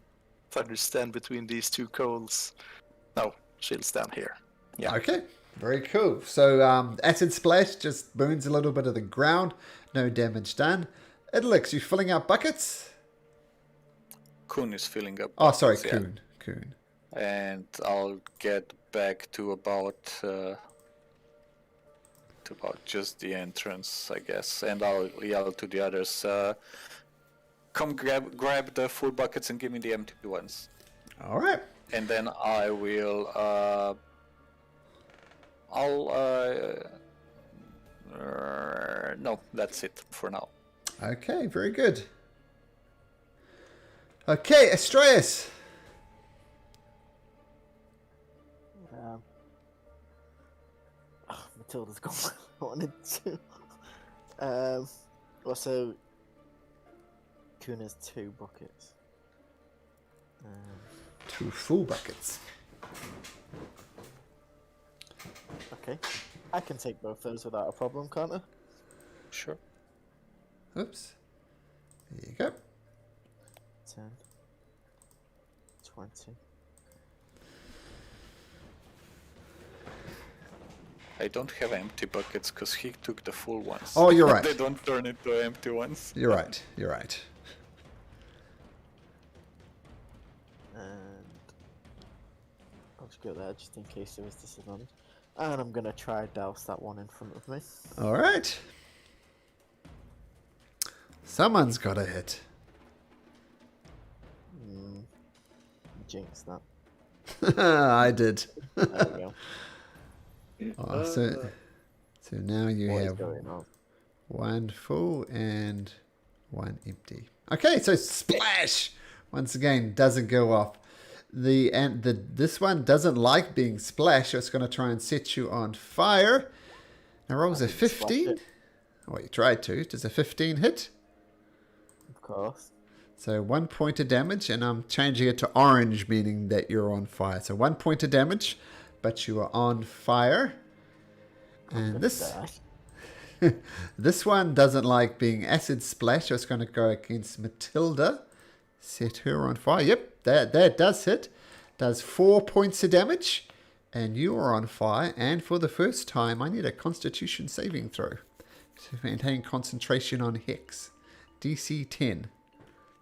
Try to stand between these two coals. No, she'll stand here. Yeah. Okay, very cool. So acid splash just burns a little bit of the ground. No damage done. Idlix, you filling up buckets? Kun is filling up. Oh, sorry, buckets, yeah. Coon. And I'll get back to about just the entrance, I guess, and I'll yell to the others, come grab the full buckets and give me the empty ones. All right. And then I will no, that's it for now. Okay, very good. Okay, Astraeus. Matilda's gone where I wanted to. Also, Kun has 2 buckets. 2 full buckets. Okay. I can take both those without a problem, can't I? Sure. Oops. There you go. 10, 20. I don't have empty buckets because he took the full ones. Oh, you're right. They don't turn into empty ones. You're right. And I'll just go there just in case there is disadvantage. And I'm gonna try douse that one in front of me. All right. Someone's got a hit. Jinx that. I did. There we go. Oh, so now you What is have going on? 1 full and 1 empty. Okay, so splash once again doesn't go off. This one doesn't like being splashed, so it's going to try and set you on fire. Now rolls a 15. Oh, you tried to. Does a 15 hit? Of course. So 1 point of damage, and I'm changing it to orange, meaning that you're on fire. So 1 point of damage, but you are on fire. And this one doesn't like being acid splash, so it's going to go against Matilda. Set her on fire. Yep, that does hit. Does 4 points of damage, and you are on fire. And for the first time, I need a Constitution saving throw to maintain concentration on Hex. DC 10.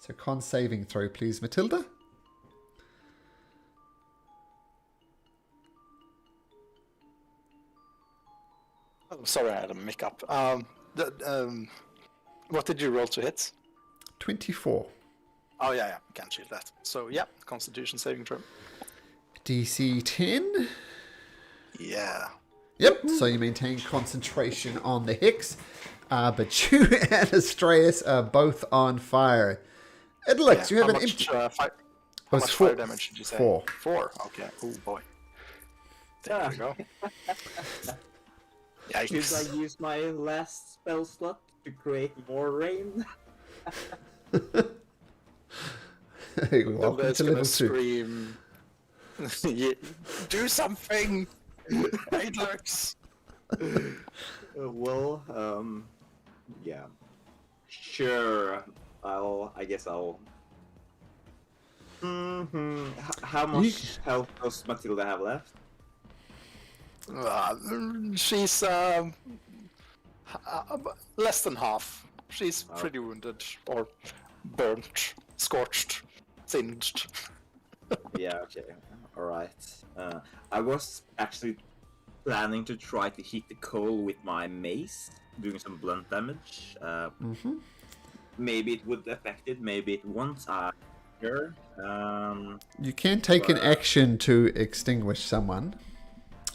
So con saving throw, please, Matilda. Oh, sorry, I had a mix-up. What did you roll to hit? 24. Oh, yeah, can't shield that. So, yeah, Constitution saving throw. DC 10. Yeah. Yep, so you maintain concentration on the Hex. But you and Astraeus are both on fire. Idlix, you have an empty... How much fire damage did you say? 4. 4? Okay. Oh, boy. There we go. Yikes. Should I use my last spell slot to create more rain? Welcome to level 2. Scream. Yeah, do something! It lurks! Well, yeah. Sure. I guess I'll. How much health does Matilda have left? She's less than half. She's Oh. pretty wounded, or burnt, scorched, singed. Yeah. Okay. All right. I was actually planning to try to hit the coal with my mace, doing some blunt damage. Maybe it would affect it. Maybe it won't. Sure. You can take an But- action to extinguish someone.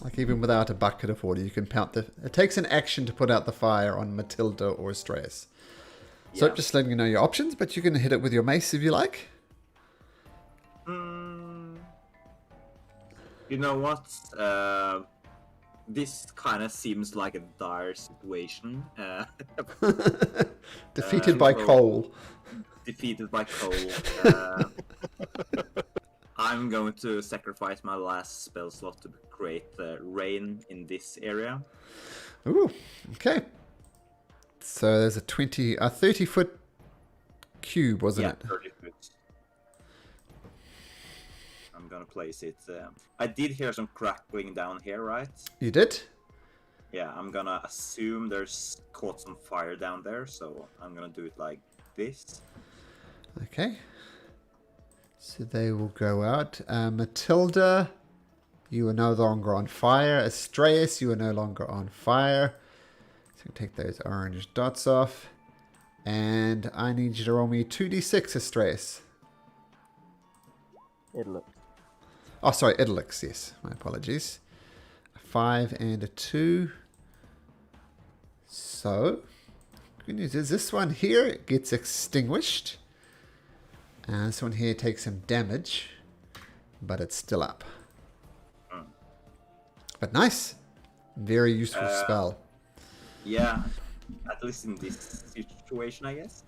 Like even without a bucket of water, you can pout the... It takes an action to put out the fire on Matilda or Stress. So Yeah. just letting you know your options, but you can hit it with your mace if you like. You know what? This kind of seems like a dire situation. Defeated by so- coal. Defeated by coal. I'm going to sacrifice my last spell slot to create rain in this area. Ooh, okay. So there's a 30-foot cube, wasn't Yeah, it? 30 foot. I'm gonna place it. I did hear some crackling down here, right? You did? Yeah, I'm gonna assume there's caught some fire down there, so I'm gonna do it like this. Okay. So they will go out. Matilda, you are no longer on fire. Astraeus, you are no longer on fire. So take those orange dots off. And I need you to roll me 2d6, Astraeus. It looks. Oh, sorry, Idlix, yes. My apologies. A 5 and a 2. So, good news is this one here gets extinguished. And this one here takes some damage, but it's still up. But nice. Very useful spell. Yeah, at least in this situation, I guess.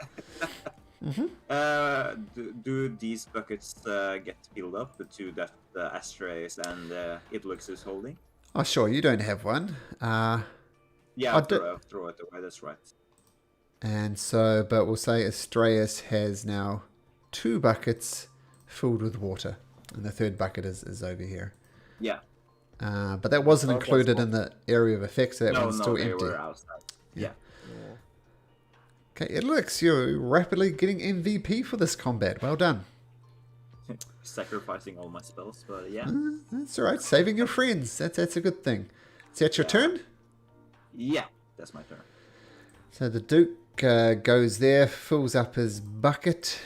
Do these buckets get filled up? The two that Astraeus and Idlix is holding? Oh, sure, you don't have one. Yeah, I throw it away. That's right. And so, but we'll say Astraeus has now 2 buckets filled with water. And the third bucket is over here. Yeah. But that wasn't Okay, included cool. in the area of effect, so that No, one's still they empty. were outside. Yeah. Yeah. Okay, it looks you're rapidly getting MVP for this combat. Well done. Sacrificing all my spells, but yeah. That's all right. Saving your friends. That's a good thing. Is that your turn? Yeah, that's my turn. So the Duke goes there, fills up his bucket,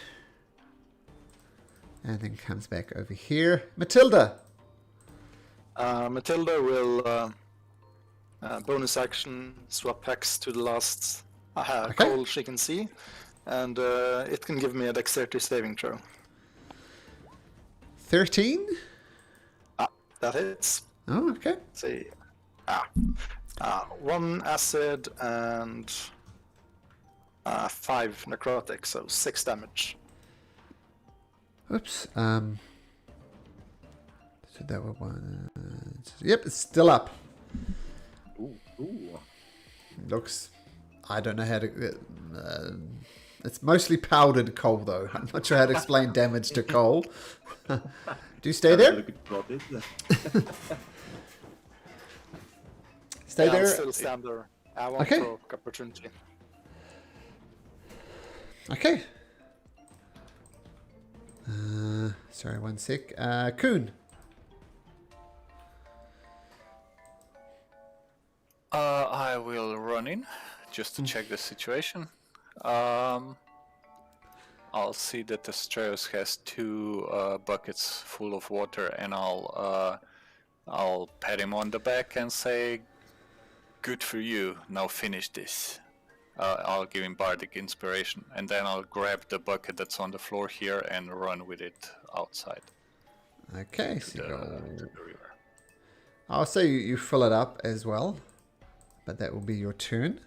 and then comes back over here. Matilda. Matilda will bonus action swap hex to the last Okay. coal she can see, and it can give me a dexterity saving throw. 13. That hits. Oh, okay. Let's see. 1 acid and 5 necrotic, so 6 damage. Oops. So that was one. Yep, it's still up. Ooh. Looks. I don't know how to. It's mostly powdered coal, though. I'm not sure how to explain damage to coal. Do you stay there? Look at what it is. Stay I'll there. still stand there. I won't Okay. provoke opportunity. Okay. Sorry, one sec. Kuhn. I will run in just to check the situation. I'll see that Astraeus has 2 buckets full of water, and I'll pat him on the back and say, "Good for you. Now finish this." I'll give him bardic inspiration, and then I'll grab the bucket that's on the floor here and run with it outside Okay. to So the, you go. to the river. I'll say you fill it up as well, but that will be your turn.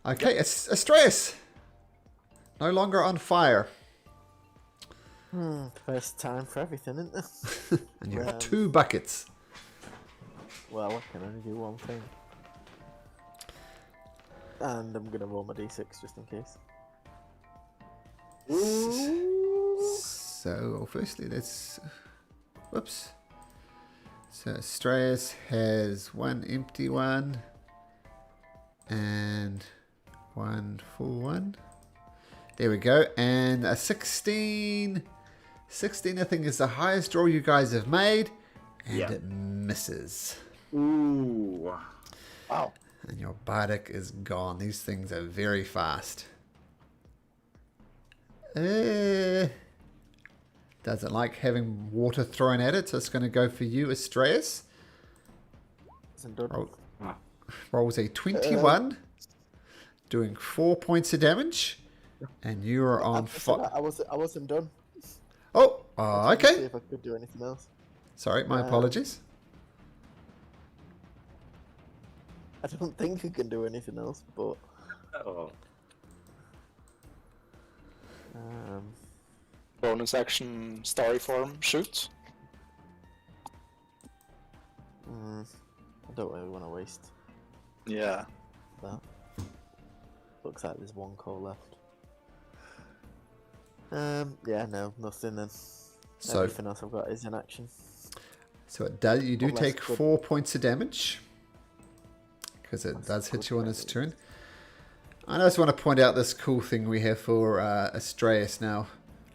Okay, Astraeus. No longer on fire. First time for everything, isn't it? And you have Um, 2 buckets. Well, I can only do one thing. And I'm gonna roll my d6 just in case. So, firstly, let's... Whoops. So, Strauss has 1 empty one. And 1 full one. There we go. And a 16. 16, I think, is the highest roll you guys have made. And it misses. Ooh. Wow. And your bardic is gone. These things are very fast. Doesn't like having water thrown at it, so it's going to go for you, Astraeus. Isn't done. Rolls a 21, doing 4 points of damage, and you are on fire. I wasn't done. Oh, I was trying to see okay. if I could do anything else. Sorry, my apologies. I don't think I can do anything else, but Oh. Bonus action, starry form, shoot. I don't really want to waste Yeah. that. Looks like there's 1 coal left. Yeah, no, nothing then. So, Everything else I've got is in action. so it does. You do Unless take good- 4 points of damage because it That's does hit good you on its damage. turn. I just want to point out this cool thing we have for Astraeus now.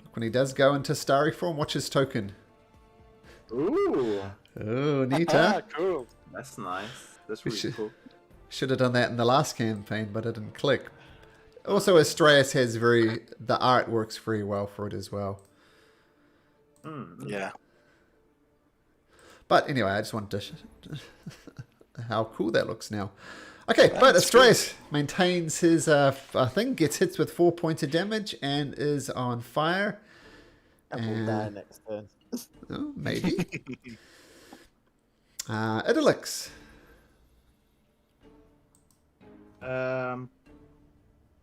Look, when he does go into starry form, watch his token. Ooh. Oh, neat, huh? Cool. That's nice. That's We really should- cool. Should have done that in the last campaign, but it didn't click. Also, Astraeus has the art works very well for it as well. Yeah. But anyway, I just wanted to how cool that looks now. Okay, but Astraeus maintains his thing, gets hits with 4 points of damage, and is on fire. And we'll die next turn. Oh, maybe. Idylix.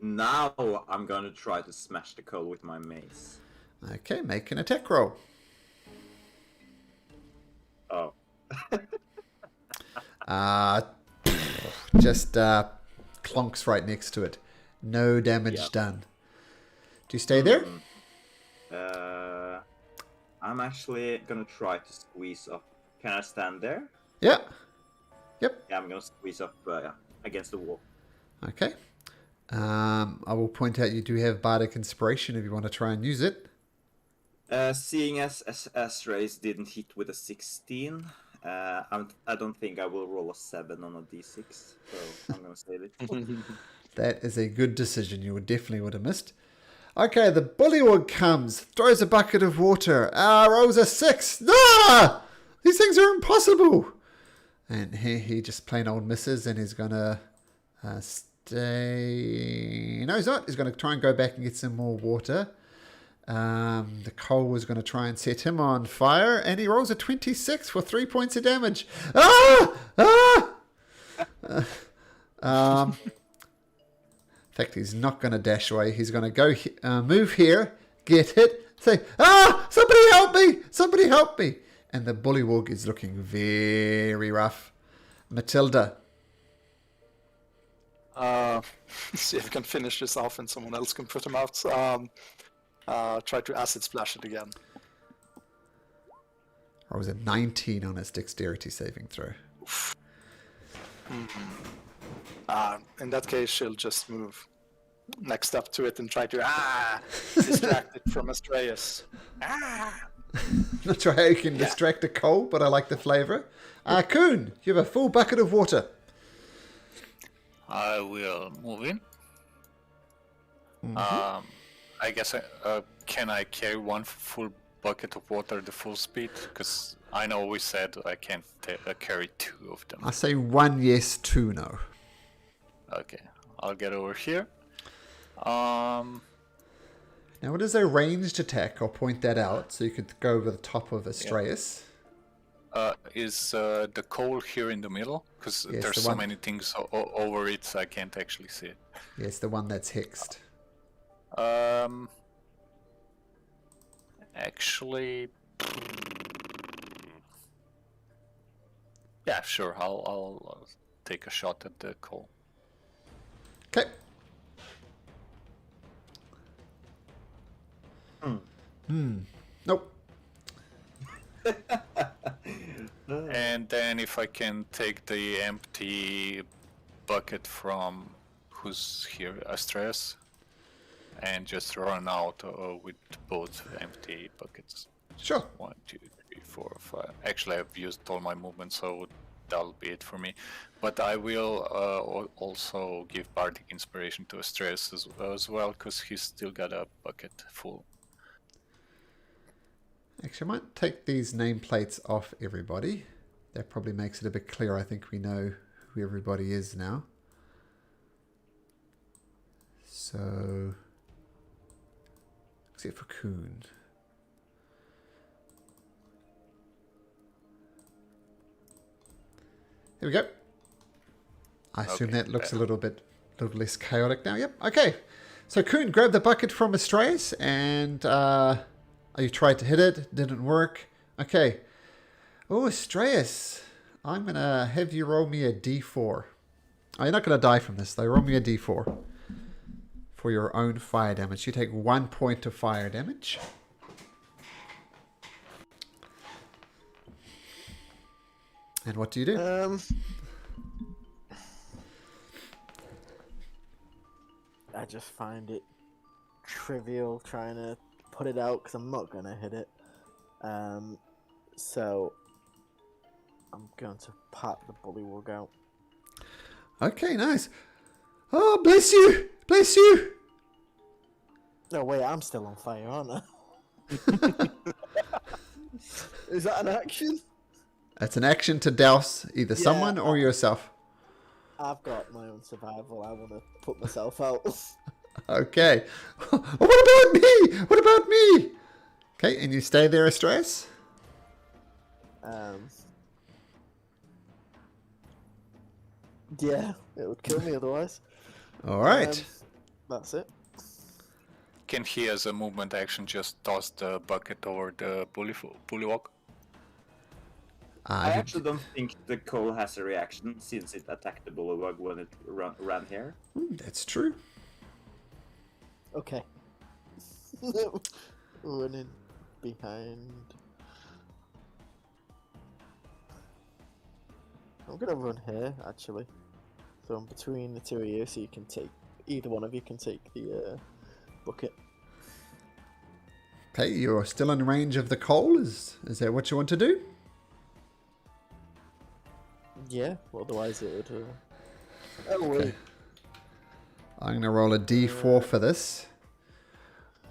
Now I'm gonna try to smash the coal with my mace. Okay, make an attack roll. Oh. Just clonks right next to it. No damage done. Do you stay there? I'm actually gonna try to squeeze up. Can I stand there? Yeah. Yep. Yeah, I'm gonna squeeze up against the wall. Okay. I will point out you do have Bardic Inspiration if you want to try and use it. Seeing as Race didn't hit with a 16, I don't think I will roll a 7 on a d6, so I'm gonna save it. That is a good decision. You definitely would have missed. Okay, the bullywug comes, throws a bucket of water. Rolls a 6. Ah! These things are impossible. And he just plain old misses, and he's gonna stay. No, he's not. He's gonna try and go back and get some more water. The coal was going to try and set him on fire, and he rolls a 26 for 3 points of damage. In fact, he's not going to dash away. He's going to go move here, get hit, say, somebody help me! Somebody help me! And the bullywug is looking very rough. Matilda. See if I can finish this off and someone else can put him out. Try to acid splash it again. Or was it 19 on his dexterity saving throw? In that case, she'll just move next up to it and try to distract it from Astraeus. Not sure how you can distract a coal, but I like the flavour. Coon, you have a full bucket of water. I will move in. I guess can I carry one full bucket of water at the full speed? Because I know we said I can't carry 2 of them. I say 1 yes, 2 no. Okay, I'll get over here. Now, what is a ranged attack? I'll point that out so you could go over the top of Astraeus. Is the coal here in the middle? Because Yes, there's the so one- many things over it, so I can't actually see it. Yes, the one that's hexed. Actually, yeah, sure. I'll take a shot at the coal. Okay. Nope. And then if I can take the empty bucket from who's here, Astras, and just run out with both empty buckets. Sure. 1, 2, 3, 4, 5. Actually, I've used all my movement, so that'll be it for me. But I will also give Bardic Inspiration to Astras as well, because he's still got a bucket full. Actually, I might take these nameplates off everybody. That probably makes it a bit clearer. I think we know who everybody is now. So, except for Kuhn. There we go. I assume Okay, that looks a better. little less chaotic now. Yep. Okay. So Kuhn grabbed the bucket from Astras and you tried to hit it. Didn't work. Okay. Oh, Astras. I'm going to have you roll me a d4. Oh, you're not going to die from this, though. Roll me a d4 for your own fire damage. You take 1 point of fire damage. And what do you do? I just find it trivial trying to put it out because I'm not going to hit it. So I'm going to pat the bullywug out. Okay, nice. Oh, bless you! Bless you! No, wait, I'm still on fire, aren't I? Is that an action? That's an action to douse either Yeah. someone or yourself. I've got my own survival. I want to put myself out. Okay. What about me? What about me? Okay, and you stay there, Astras? Yeah, it would kill me otherwise. All right. That's it. Can he, as a movement action, just toss the bucket over the bullywug? I actually don't think the coal has a reaction since it attacked the bullywug when it ran here. That's true. Okay. Running behind. I'm gonna run here, actually. So I'm between the two of you, so you can take, either one of you can take the bucket. Okay, you're still in range of the coal. Is that what you want to do? Yeah, otherwise it would. Oh wait. Okay. I'm going to roll a d4 for this.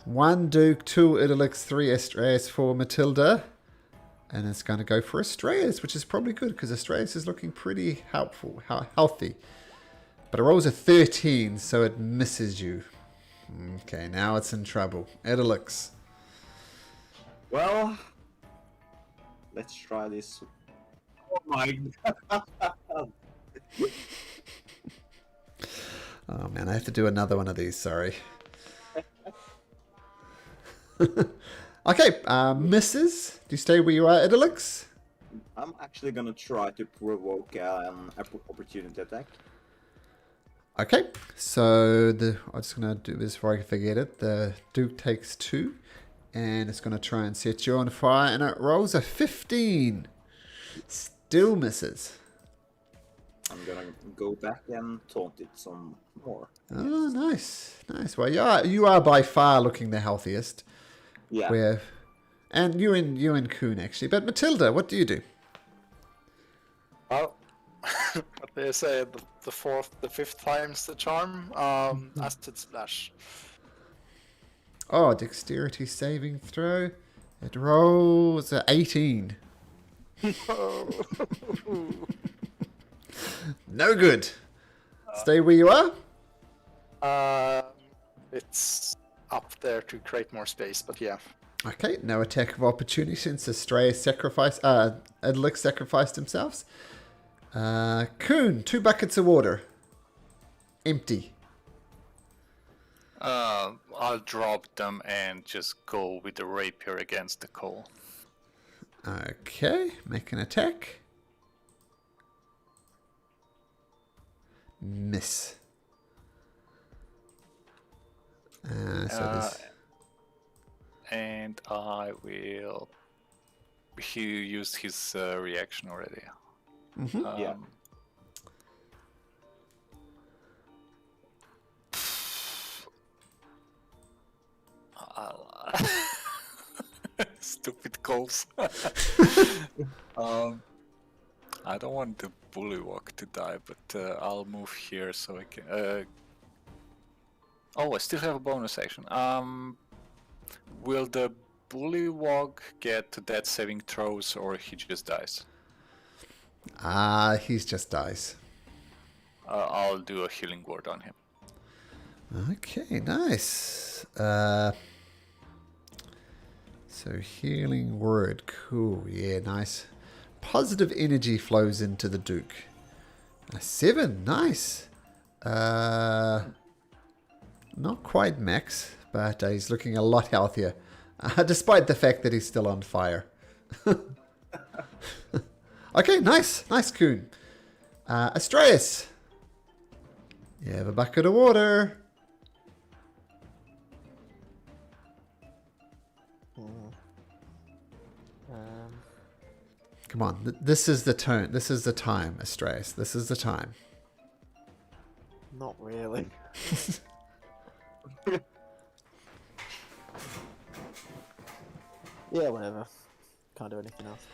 1 Duke, 2 Idolix, 3 Astras, 4 Matilda. And it's going to go for Astras, which is probably good because Astras is looking pretty healthy. But it rolls a 13, so it misses you. Okay, now it's in trouble. Idolix. Well, let's try this. Oh my god. Oh man, I have to do another one of these, sorry. Okay, misses. Do you stay where you are, Idolix? I'm actually gonna try to provoke an opportunity attack. Okay, so I'm just going to do this before I forget it. The Duke takes 2, and it's going to try and set you on fire, and it rolls a 15. Still misses. I'm gonna go back and taunt it some more. Oh, nice, nice. Well, you are by far looking the healthiest. Yeah. And you and Kuhn actually. But Matilda, what do you do? Well, what they say, the fifth time's the charm. Acid Splash. Oh, dexterity saving throw. It rolls a 18. No good. Stay where you are. It's up there to create more space, but yeah. Okay, no attack of opportunity since Astray Adlix sacrificed themselves. Kuhn, 2 buckets of water. Empty. I'll drop them and just go with the rapier against the coal. Okay, make an attack. Miss. And I will. He used his reaction already. Yeah. Stupid calls. I don't want the bullywog to die, but I'll move here so I can. Oh, I still have a bonus action. Will the bullywog get to death saving throws, or he just dies? He's just dies. I'll do a healing word on him. Okay, nice. So healing word, cool. Yeah, nice. Positive energy flows into the Duke. 7, nice. Not quite max, but he's looking a lot healthier, despite the fact that he's still on fire. Okay, nice, Coon. Astraeus, you have a bucket of water. Come on, this is the turn. This is the time, Astraeus. This is the time. Not really. Yeah, whatever. Can't do anything else.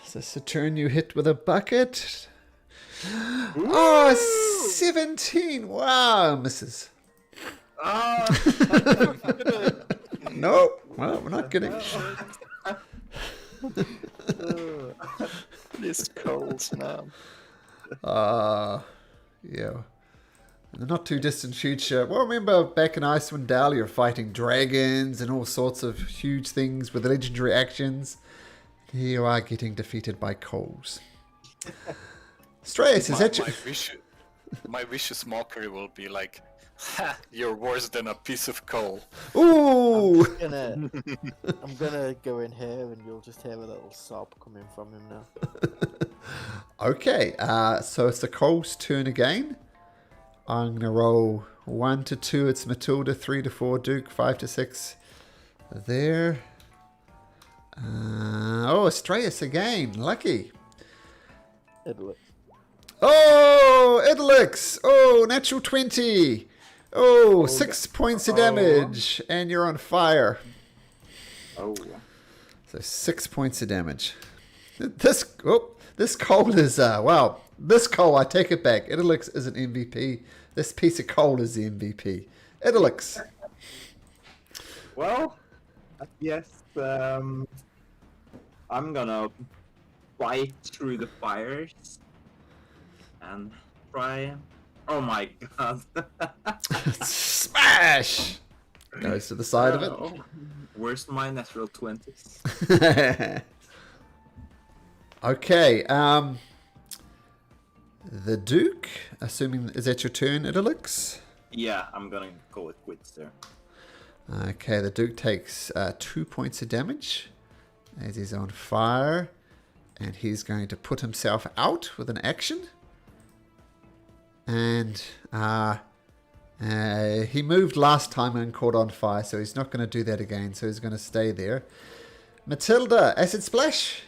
Is this a turn you hit with a bucket? Oh, 17! Wow, misses. No, well, we're not getting. These coals, man. Yeah. In the not too distant future. Well, remember back in Icewind Dale, you're fighting dragons and all sorts of huge things with legendary actions. Here you are getting defeated by coals. Stratus, is that your... My vicious mockery will be like, ha, you're worse than a piece of coal. Ooh! I'm gonna go in here and you'll just hear a little sob coming from him now. Okay, so it's the coal's turn again. I'm gonna roll 1 to 2. It's Matilda. 3 to 4. Duke. 5 to 6. There. Oh, Astraeus again. Lucky. Idlix. Oh, Idlix. Oh, natural 20. Oh, 6 points of damage, and you're on fire. Oh. So 6 points of damage. This coal is wow. This coal, I take it back. Idlix is an MVP. This piece of coal is the MVP. Idlix. Well, yes. I'm gonna bite through the fires and try. Oh my god! Smash! Goes to the side of it. Where's my natural 20s? Okay, the Duke, assuming, is that your turn, Idlix? Yeah, I'm gonna call it quits there. Okay, the Duke takes 2 points of damage as he's on fire, and he's going to put himself out with an action. And he moved last time and caught on fire, so he's not going to do that again, so he's going to stay there. Matilda, Acid Splash.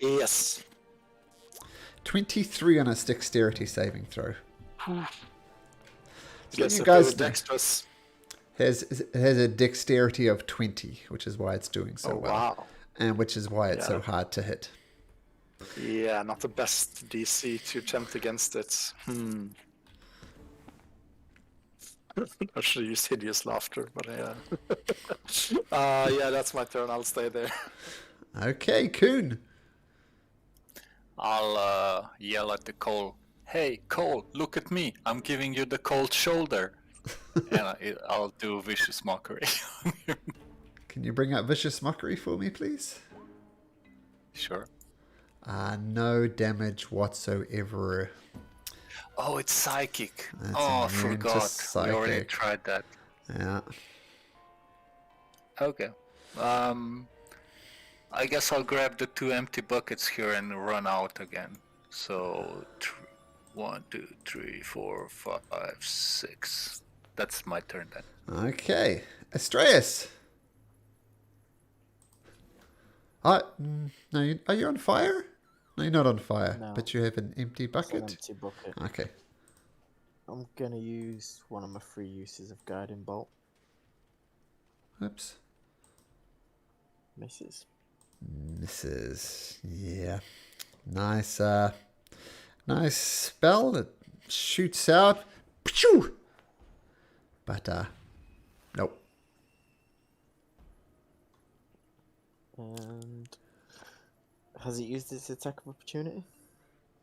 Yes. 23 on a dexterity saving throw. Yes, you guys dexterous. has a dexterity of 20, which is why it's doing so well. Wow. And which is why it's so hard to hit. Yeah, not the best DC to attempt against it. I should have used hideous laughter, but yeah. Yeah, that's my turn. I'll stay there. Okay, Coon. I'll yell at the coal. Hey, coal, look at me. I'm giving you the cold shoulder. And I'll do vicious mockery. Can you bring up Vicious Mockery for me, please? Sure. No damage whatsoever. Oh, it's psychic. That's I immune to forgot. We already psychic. tried that. Yeah. Okay. I guess I'll grab the 2 empty buckets here and run out again. So, 1, 2, 3, 4, 5, 6. That's my turn then. Okay. Astreus. No, are you on fire? No, you're not on fire. No. But you have an empty It's an bucket. empty bucket. Okay. I'm gonna use one of my 3 uses of Guiding Bolt. Oops. Misses. Misses. Yeah. Nice. Nice spell. It shoots out. Pshoo! But nope. And has it used its attack of opportunity?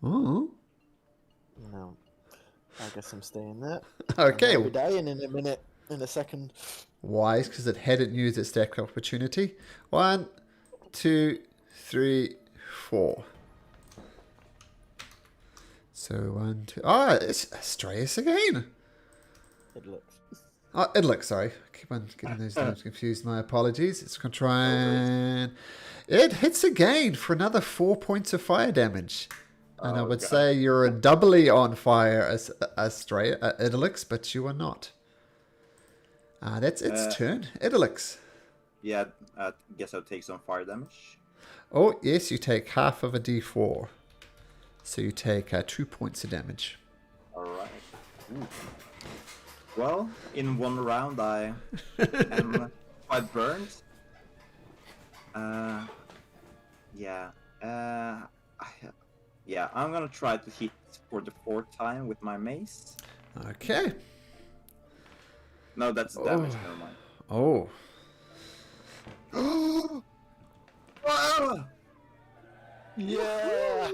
Oh. No. I guess I'm staying there. Okay. I'll be dying in a minute, in a second. Wise, because it hadn't used its attack of opportunity. 1, 2, 3, 4. So 1, 2. Oh, it's Astreus again. It looks. Oh, Idlick, sorry. I keep on getting those names confused. My apologies. It's going to try and... It hits again for another 4 points of fire damage. And I would say you're a doubly on fire as Idlix, but you are not. That's its turn. Idlix. Yeah, I guess I'll take some fire damage. Oh, yes, you take half of a d4. So you take 2 points of damage. Alright. Well, in one round I am quite burned. Yeah. Yeah, I'm gonna try to hit for the 4th time with my mace. Okay. No, that's damage, never mind. Oh. Ah! Yeah!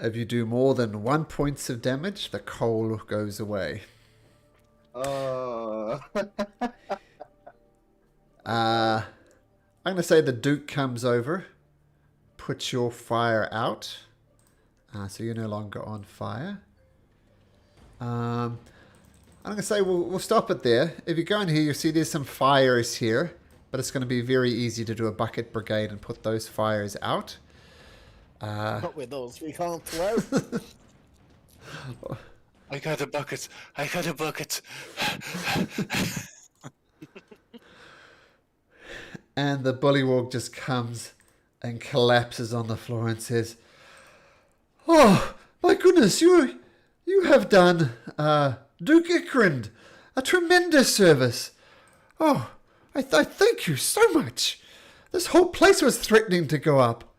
If you do more than 1 points of damage, the coal goes away. I'm going to say the Duke comes over, puts your fire out, so you're no longer on fire. I'm going to say we'll stop it there. If you go in here, you'll see there's some fires here, but it's going to be very easy to do a bucket brigade and put those fires out. Not with those, we can't float. I got a bucket. I got a bucket. And the bullywog just comes and collapses on the floor and says, "Oh, my goodness, you have done Duke Ikrind a tremendous service. Oh, I thank you so much. This whole place was threatening to go up."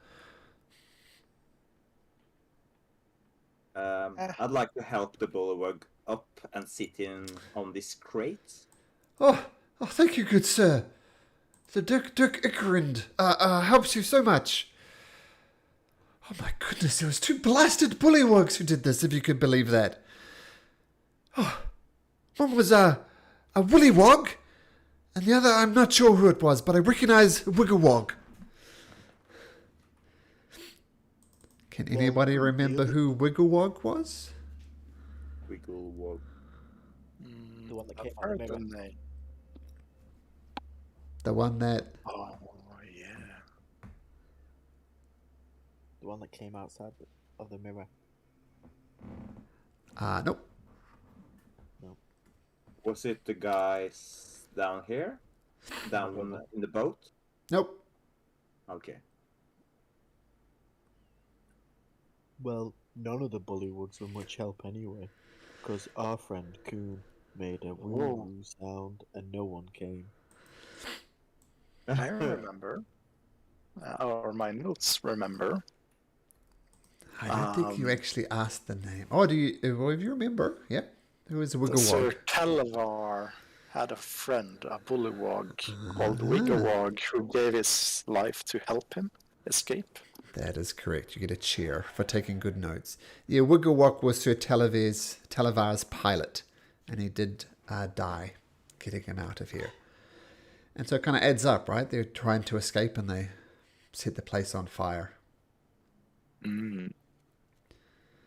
I'd like to help the bullywug up and sit in on this crate. Oh, thank you, good sir. The Duke Ikrind helps you so much. Oh my goodness, there was 2 blasted bullywugs who did this, if you could believe that. Oh, one was a woolywog, and the other, I'm not sure who it was, but I recognize Wigglewog. Can anybody remember who Wigglewog was? Wigglewog. The one that I've came out heard of the the mirror. name. The one that... Oh, yeah. The one that came outside of the mirror. Nope. Was it the guys down here? Down in the boat? Nope. Okay. Well, none of the bullywugs were much help anyway, because our friend Coon made a woo sound and no one came. I remember. Or my notes remember. I don't think you actually asked the name. Oh, do you remember? Yeah. It was Sir Wigglewog. Talavar had a friend, a bullywog called Wigglewog, who gave his life to help him escape. That is correct. You get a cheer for taking good notes. Yeah, Wigglewog was Sir Talavar's pilot, and he did die getting him out of here. And so it kind of adds up, right? They're trying to escape, and they set the place on fire. Mm.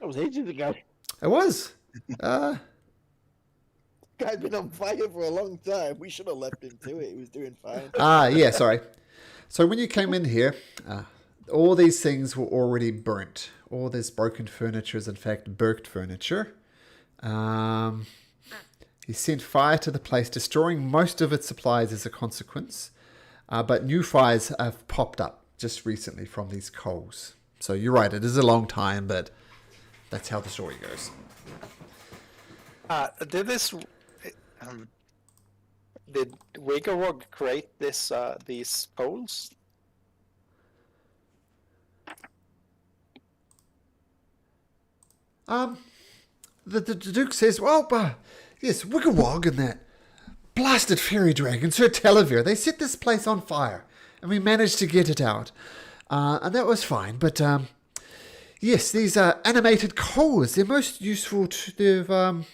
That was ages ago. It was. Guy'd been on fire for a long time. We should have left him to it. He was doing fine. Yeah, sorry. So when you came in here, all these things were already burnt. All this broken furniture is in fact burnt furniture. He sent fire to the place, destroying most of its supplies as a consequence. But new fires have popped up just recently from these coals. So you're right, it is a long time, but that's how the story goes. Did Wiggerwog create these poles? The Duke says, well, yes, Wiggerwog and that blasted fairy dragon, Sir Televere, they set this place on fire, and we managed to get it out. And that was fine, but yes, these animated coals, they're most useful to the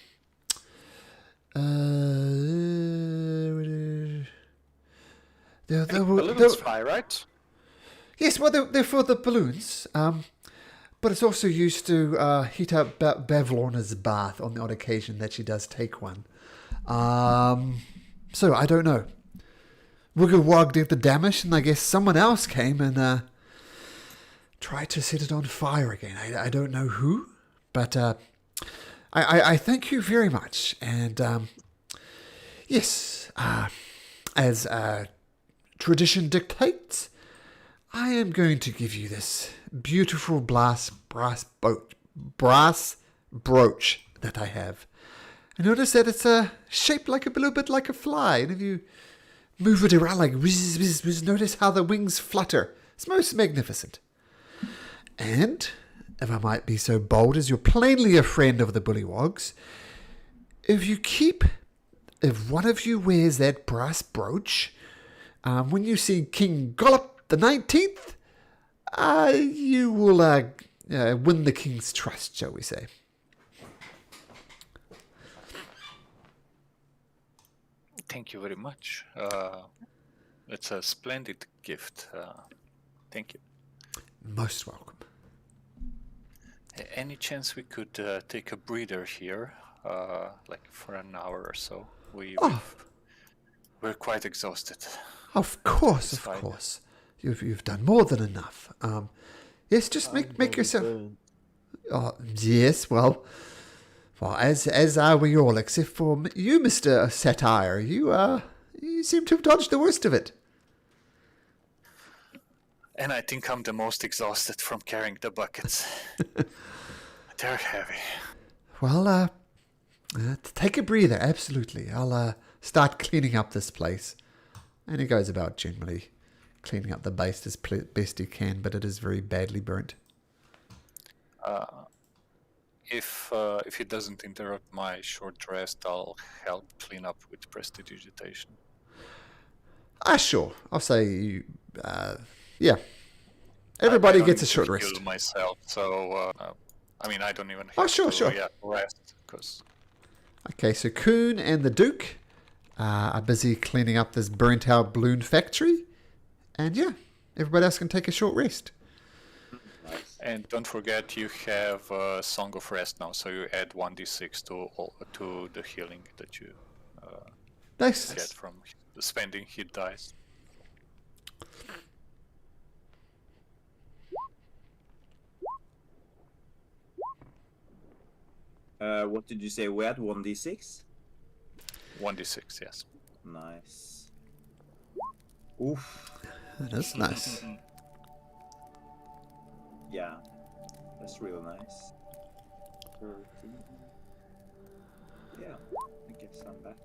Balloons fly, right? Yes, well, they're for the balloons, but it's also used to heat up Bevlorna's bath on the odd occasion that she does take one. So, I don't know. Wigglewog did the damage, and I guess someone else came and tried to set it on fire again. I don't know who, but I thank you very much. And yes, as tradition dictates, I am going to give you this beautiful brass brooch that I have. I notice that it's shaped like a little bit like a fly, and if you move it around like whiz, whiz, whiz, notice how the wings flutter. It's most magnificent. And, if I might be so bold, as you're plainly a friend of the Bullywogs, if one of you wears that brass brooch, when you see King Gollop the 19th, you will win the king's trust, shall we say. Thank you very much. It's a splendid gift. Thank you. Most welcome. Any chance we could take a breather here, like for an hour or so? We're quite exhausted. Of course, It's of fine. course. You've done more than enough. Yes, just make yourself. Yes, well, as are we all, except for you, Mr. Satire. You seem to have dodged the worst of it. And I think I'm the most exhausted from carrying the buckets. They're heavy. Well, take a breather, absolutely. I'll start cleaning up this place. And he goes about generally cleaning up the base as best he can, but it is very badly burnt. If it doesn't interrupt my short rest, I'll help clean up with prestidigitation. Sure. I'll say you, yeah. Everybody I gets a don't short need to rest. heal myself, so I don't even have Sure, to sure. rest, because Okay, so Kuhn and the Duke are busy cleaning up this burnt out balloon factory. And yeah, everybody else can take a short rest. Nice. And don't forget, you have a Song of Rest now, so you add 1d6 to the healing that you Nice. get from spending hit dice. What did you say? We had 1d6? 1d6, yes. Nice. Oof. That's nice. Yeah. That's real nice. 13. Yeah. I guess I'm back.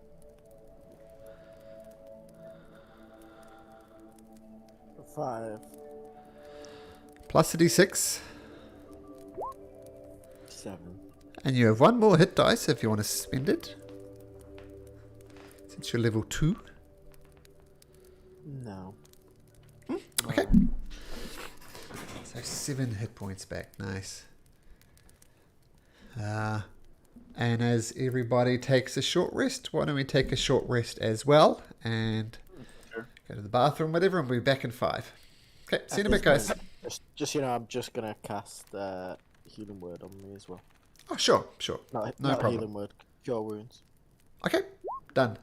Five. Plus a d6. 7. And you have one more hit dice if you want to spend it. Since you're level 2. No. Okay. So 7 hit points back. Nice. And as everybody takes a short rest, why don't we take a short rest as well and Sure. go to the bathroom, whatever, and we'll be back in 5. Okay, see you in a bit, guys. Just I'm just gonna cast healing word on me as well. Oh, sure, sure. Not No problem. healing word. Cure wounds. Okay, done.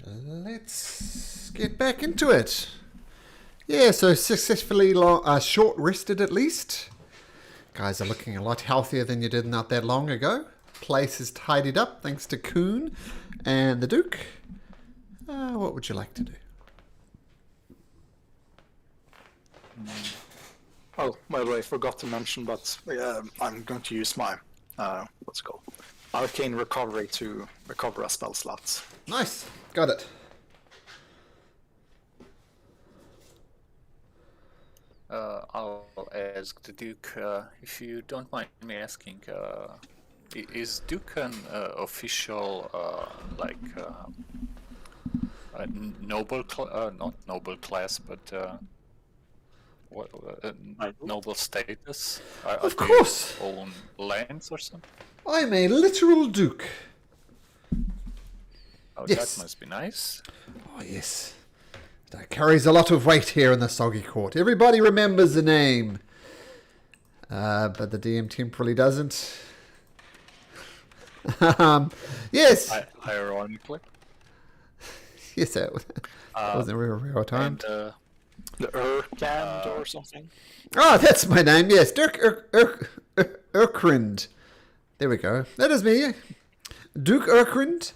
let's get back into it. Yeah, so successfully short-rested at least. Guys are looking a lot healthier than you did not that long ago. Place is tidied up thanks to Coon and the Duke. What would you like to do? Oh, by the way, I forgot to mention, but I'm going to use my what's it called, Arcane Recovery to recover a spell slot. Nice, got it. I'll ask the Duke, if you don't mind me asking, is Duke an official, noble, not noble class, but what, noble status? Of course. Do you own lands or something? I'm a literal Duke. Oh, Yes. that must be nice. Oh, yes. That carries a lot of weight here in the Soggy Court. Everybody remembers the name. But the DM temporarily doesn't. Yes. Ironically. Yes, that wasn't a real time. And, The Urkand or something? Oh, that's my name. Yes, Dirk Urkrind. There we go. That is me. Duke Urkrind.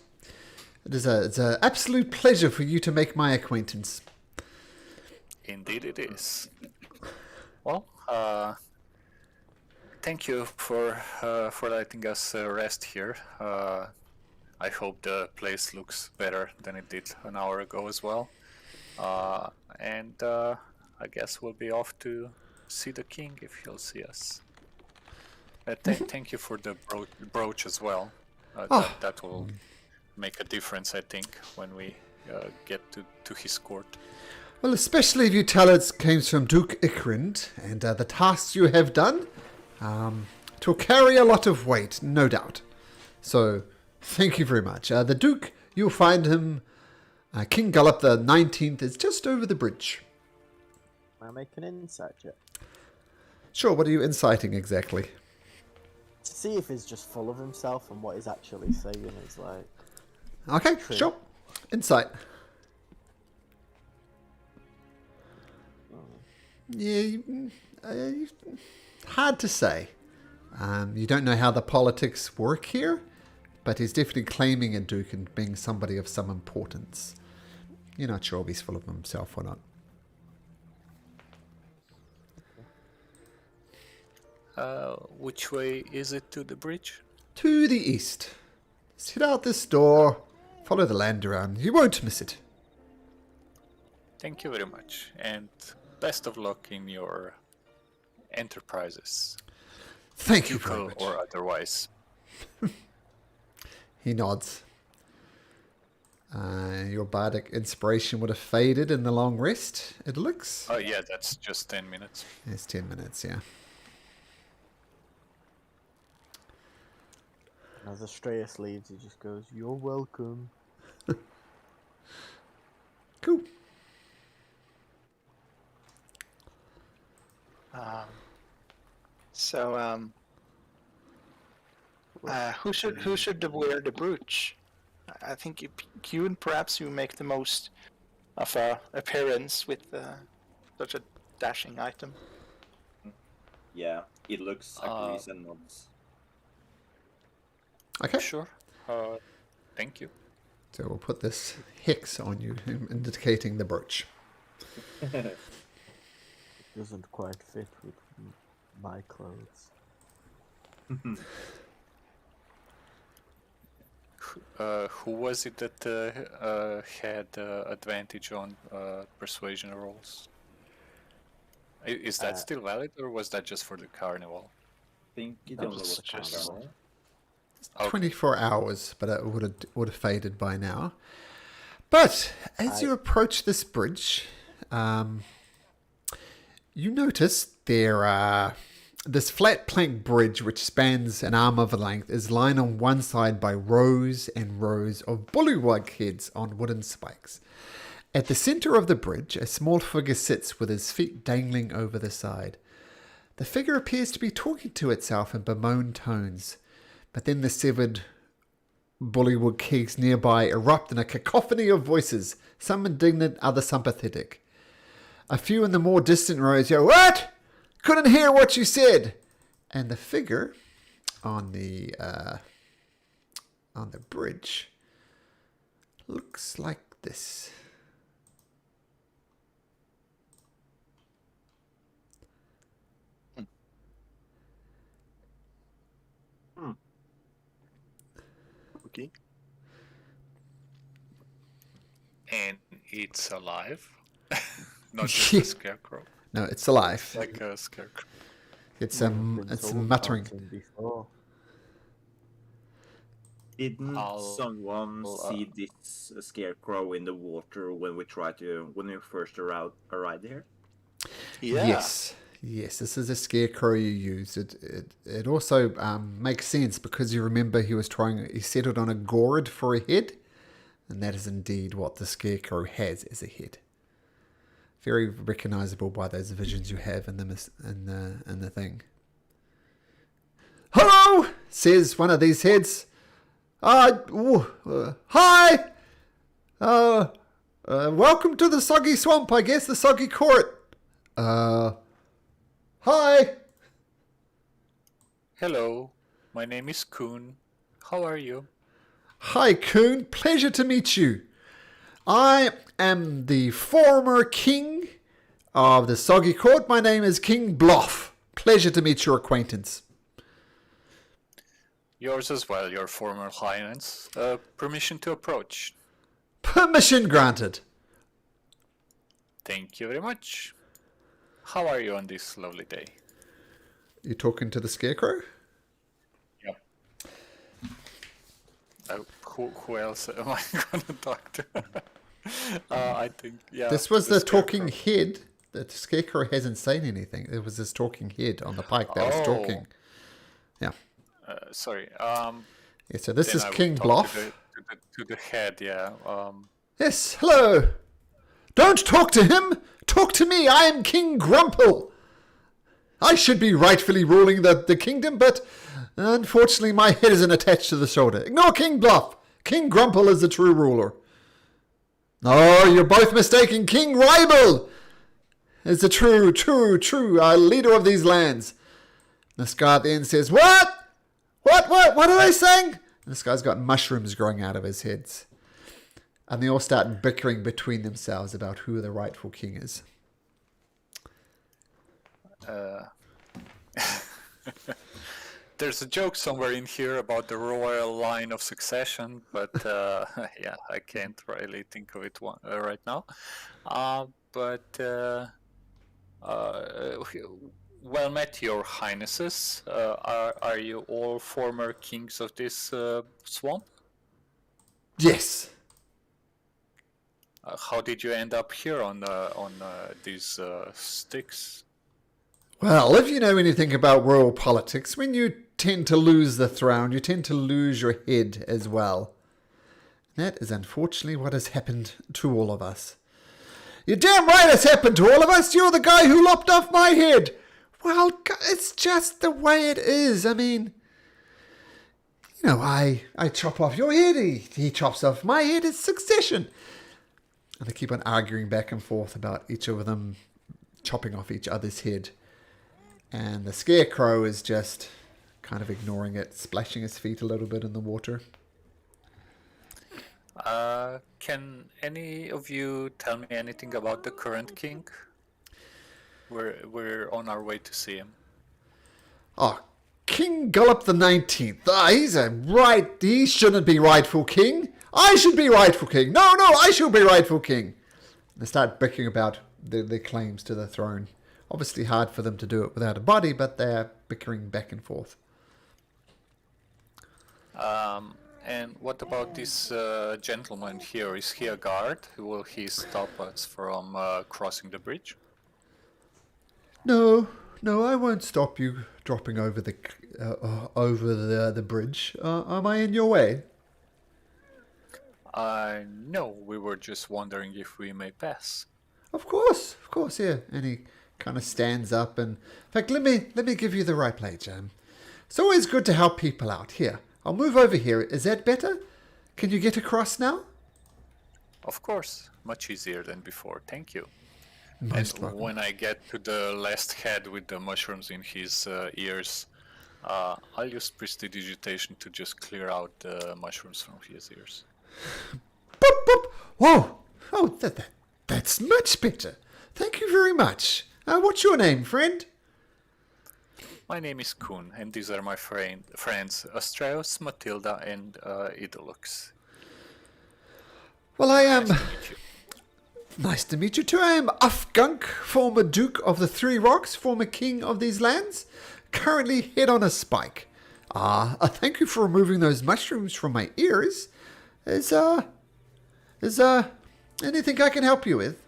It's an absolute pleasure for you to make my acquaintance. Indeed it is. Well, thank you for letting us rest here. I hope the place looks better than it did an hour ago as well. And I guess we'll be off to see the king if he'll see us. Thank you for the brooch as well. That will make a difference, I think, when we get to his court. Well, especially if you tell it came from Duke Ikrind, and the tasks you have done, it will carry a lot of weight, no doubt. So, thank you very much. The Duke, you'll find him, King Gullop the 19th is just over the bridge. Can I make an insight check? Sure, what are you inciting exactly? To see if he's just full of himself and what he's actually saying is like... Okay, True. sure. Insight. Yeah, hard to say. You don't know how the politics work here, but he's definitely claiming a duke and being somebody of some importance. You're not sure if he's full of himself or not. Which way is it to the bridge? To the east. Just head out this door, follow the land around. You won't miss it. Thank you very much, and best of luck in your enterprises, Thank you very ducal much. or otherwise. He nods. Your bardic inspiration would have faded in the long rest, it looks. Oh yeah, that's just 10 minutes. It's 10 minutes, yeah. As Astraeus leaves, he just goes, "You're welcome." Cool. Who should wear the brooch? I think you and perhaps you make the most of a appearance with such a dashing item. Yeah, it looks agrees and nods. Okay. Sure. Thank you. So we'll put this hex on you, indicating the brooch. It doesn't quite fit with my clothes. Who was it that had advantage on persuasion rolls? Is that still valid, or was that just for the carnival? I think it That only was was the just carnival. Okay. 24 hours, but it would have faded by now. But as you approach this bridge, you notice this flat plank bridge, which spans an arm of a length, is lined on one side by rows and rows of bullywug heads on wooden spikes. At the center of the bridge, a small figure sits with his feet dangling over the side. The figure appears to be talking to itself in bemoaned tones, but then the severed bullywug kegs nearby erupt in a cacophony of voices, some indignant, others sympathetic. A few in the more distant rows yell, "What? Couldn't hear what you said." And the figure on the bridge looks like this. Okay. And it's alive. Not just a scarecrow. No, it's alive. Like a scarecrow. It's Been it's told muttering. about him before. Didn't I'll- someone see this scarecrow in the water when we first arrived here? Yeah. Yes, this is a scarecrow you used. It also makes sense because you remember he settled on a gourd for a head, and that is indeed what the scarecrow has as a head. Very recognizable by those visions you have in the thing. "Hello," says one of these heads. Hi. Welcome to the Soggy Swamp, I guess, the Soggy Court. Hi. Hello, my name is Kuhn. How are you? Hi, Coon. Pleasure to meet you. I am the former king of the Soggy Court. My name is King Bluff. Pleasure to meet your acquaintance. Yours as well, your former highness. Permission to approach. Permission granted. Thank you very much. How are you on this lovely day? You talking to the Scarecrow? Yep. Who else am I going to talk to? I think, yeah. This was the talking Scarecrow. head. The Scarecrow hasn't seen anything. It was this talking head on the pike that was Oh. talking. Yeah. Sorry. Yeah, so this Then is I will King talk Bluff. To the head, yeah. Yes, hello. Don't talk to him. Talk to me. I am King Grumple. I should be rightfully ruling the kingdom, but unfortunately my head isn't attached to the shoulder. Ignore King Bluff. King Grumple is the true ruler. No, you're both mistaken. King Rybel is the true leader of these lands. This guy at the end says, What are they saying? And this guy's got mushrooms growing out of his heads. And they all start bickering between themselves about who the rightful king is. There's a joke somewhere in here about the royal line of succession, but yeah, I can't really think of it right now. Well met, your highnesses. Are you all former kings of this swamp? Yes. How did you end up here on these sticks? Well, if you know anything about royal politics, when you tend to lose the throne, you tend to lose your head as well. That is unfortunately what has happened to all of us. You're damn right it's happened to all of us. You're the guy who lopped off my head. Well, it's just the way it is. I mean, you know, I chop off your head, he chops off my head. It's succession. And they keep on arguing back and forth about each of them chopping off each other's head. And the Scarecrow is just kind of ignoring it, splashing his feet a little bit in the water. Can any of you tell me anything about the current king? We're on our way to see him. Oh, King Gullop the 19th. He shouldn't be rightful king. I should be rightful king. No, I should be rightful king. They start bickering about their claims to the throne. Obviously hard for them to do it without a body, but they're bickering back and forth. And what about this gentleman here? Is he a guard? Will he stop us from crossing the bridge? No, I won't stop you dropping over the bridge. Am I in your way? No, we were just wondering if we may pass. Of course, yeah. And he kind of stands up and, in fact, let me give you the right play, Jam. It's always good to help people out. Here, I'll move over here. Is that better? Can you get across now? Of course, much easier than before. Thank you. Most And welcome. when I get to the last head with the mushrooms in his ears, I'll use prestidigitation to just clear out the mushrooms from his ears. Boop, boop. Whoa! Oh, that's much better. Thank you very much. What's your name, friend? My name is Kuhn, and these are my friends Astraeus, Matilda, and Idolux. Well, I am... Nice to meet you. Nice to meet you too. I am Ufgunk, former Duke of the Three Rocks, former King of these lands, currently head on a spike. Thank you for removing those mushrooms from my ears. Is anything I can help you with?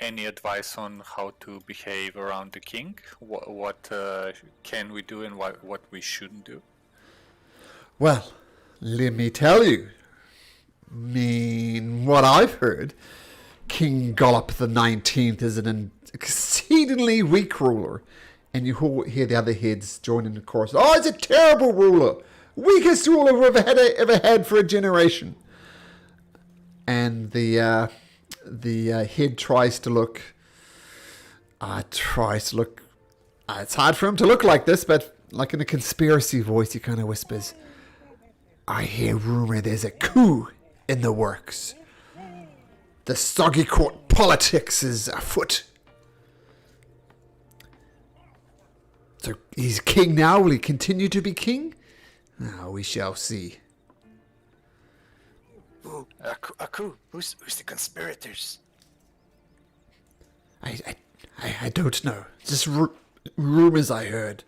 Any advice on how to behave around the king? What can we do and what we shouldn't do? Well, let me tell you. What I've heard, King Gollop the 19th is an exceedingly weak ruler. And you hear the other heads join in the chorus. Oh, he's a terrible ruler. Weakest ruler we've ever had for a generation. And the head tries to look... it's hard for him to look like this, but like in a conspiracy voice, he kind of whispers, I hear rumor there's a coup in the works. The soggy court politics is afoot. So he's king now. Will he continue to be king? We shall see. Ooh, a coup. Who's the conspirators? I don't know. Just rumors I heard.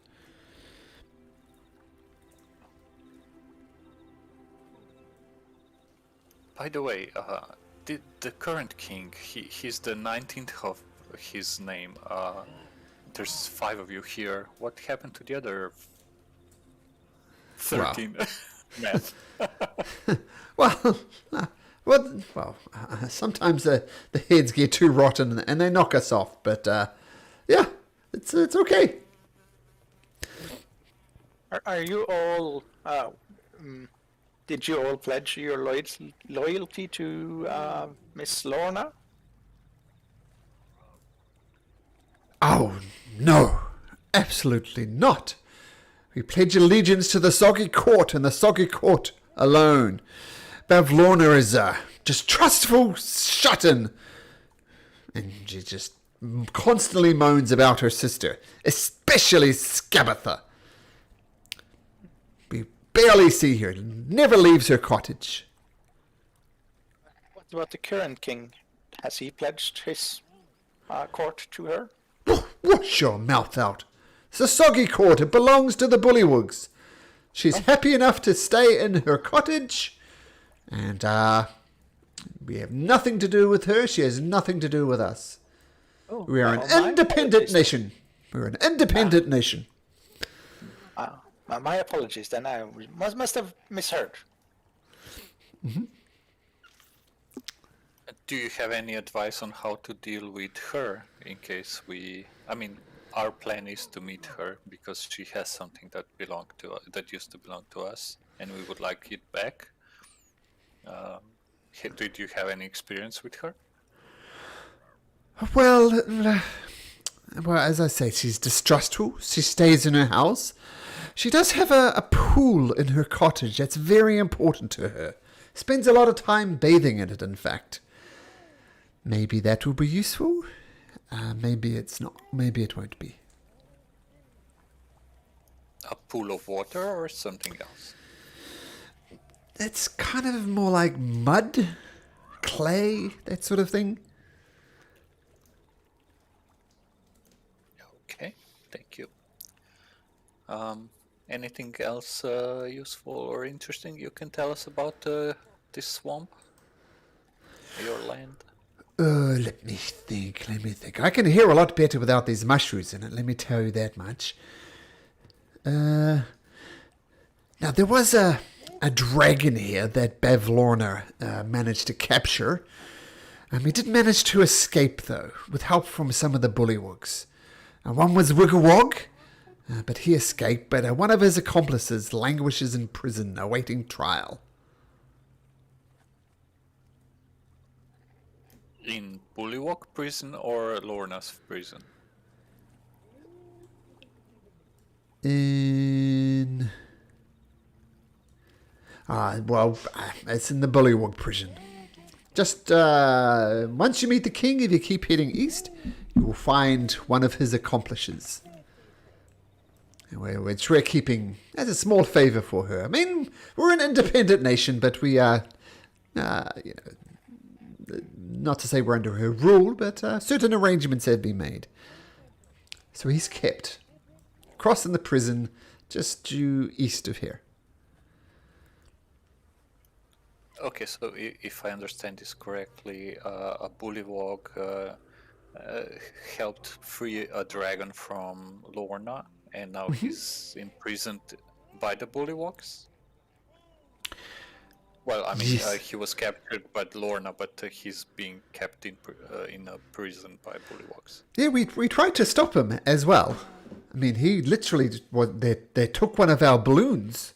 By the way, the current king, he's the 19th of his name. There's 5 of you here. What happened to the other 13 men? Sometimes the heads get too rotten and they knock us off. But yeah, it's okay. Are you all? Did you all pledge your loyalty to Miss Lorna? Oh no, absolutely not. We pledge allegiance to the Soggy Court and the Soggy Court alone. Bavlorna is a distrustful shut-in. And she just constantly moans about her sister, especially Scabatha. We barely see her, never leaves her cottage. What about the current king? Has he pledged his court to her? Wash your mouth out. It's a Soggy Court. It belongs to the Bullywugs. She's happy enough to stay in her cottage. And we have nothing to do with her. She has nothing to do with us. We are an independent nation. We're an independent nation. My apologies, then I must have misheard. Mm-hmm. Do you have any advice on how to deal with her in case our plan is to meet her because she has something that used to belong to us, and we would like it back. Did you have any experience with her? Well, as I say, she's distrustful. She stays in her house. She does have a pool in her cottage. That's very important to her. Spends a lot of time bathing in it, in fact. Maybe that will be useful. Maybe it's not. Maybe it won't be. A pool of water or something else? It's kind of more like mud, clay, that sort of thing. Okay, thank you. Anything else useful or interesting you can tell us about this swamp? Your land? Let me think. I can hear a lot better without these mushrooms in it, let me tell you that much. Now, there was a dragon here that Bavlorna managed to capture. He did manage to escape, though, with help from some of the Bullywugs. One was Wigglewog, But he escaped, but one of his accomplices languishes in prison, awaiting trial. In Bullywog prison or Lorna's prison? It's in the Bullywog prison. Just once you meet the king, if you keep heading east, you will find one of his accomplices. Which we're keeping as a small favor for her. I mean, we're an independent nation, but we are, not to say we're under her rule, but certain arrangements have been made. So he's kept crossing the prison just due east of here. Okay, so if I understand this correctly, a Bullywog helped free a dragon from Lorna, and now he's imprisoned by the Bullywogs? Well, I mean, Yes. he was captured by Lorna, but he's being kept in a prison by Bullywogs. Yeah, we tried to stop him as well. I mean, he literally they took one of our balloons,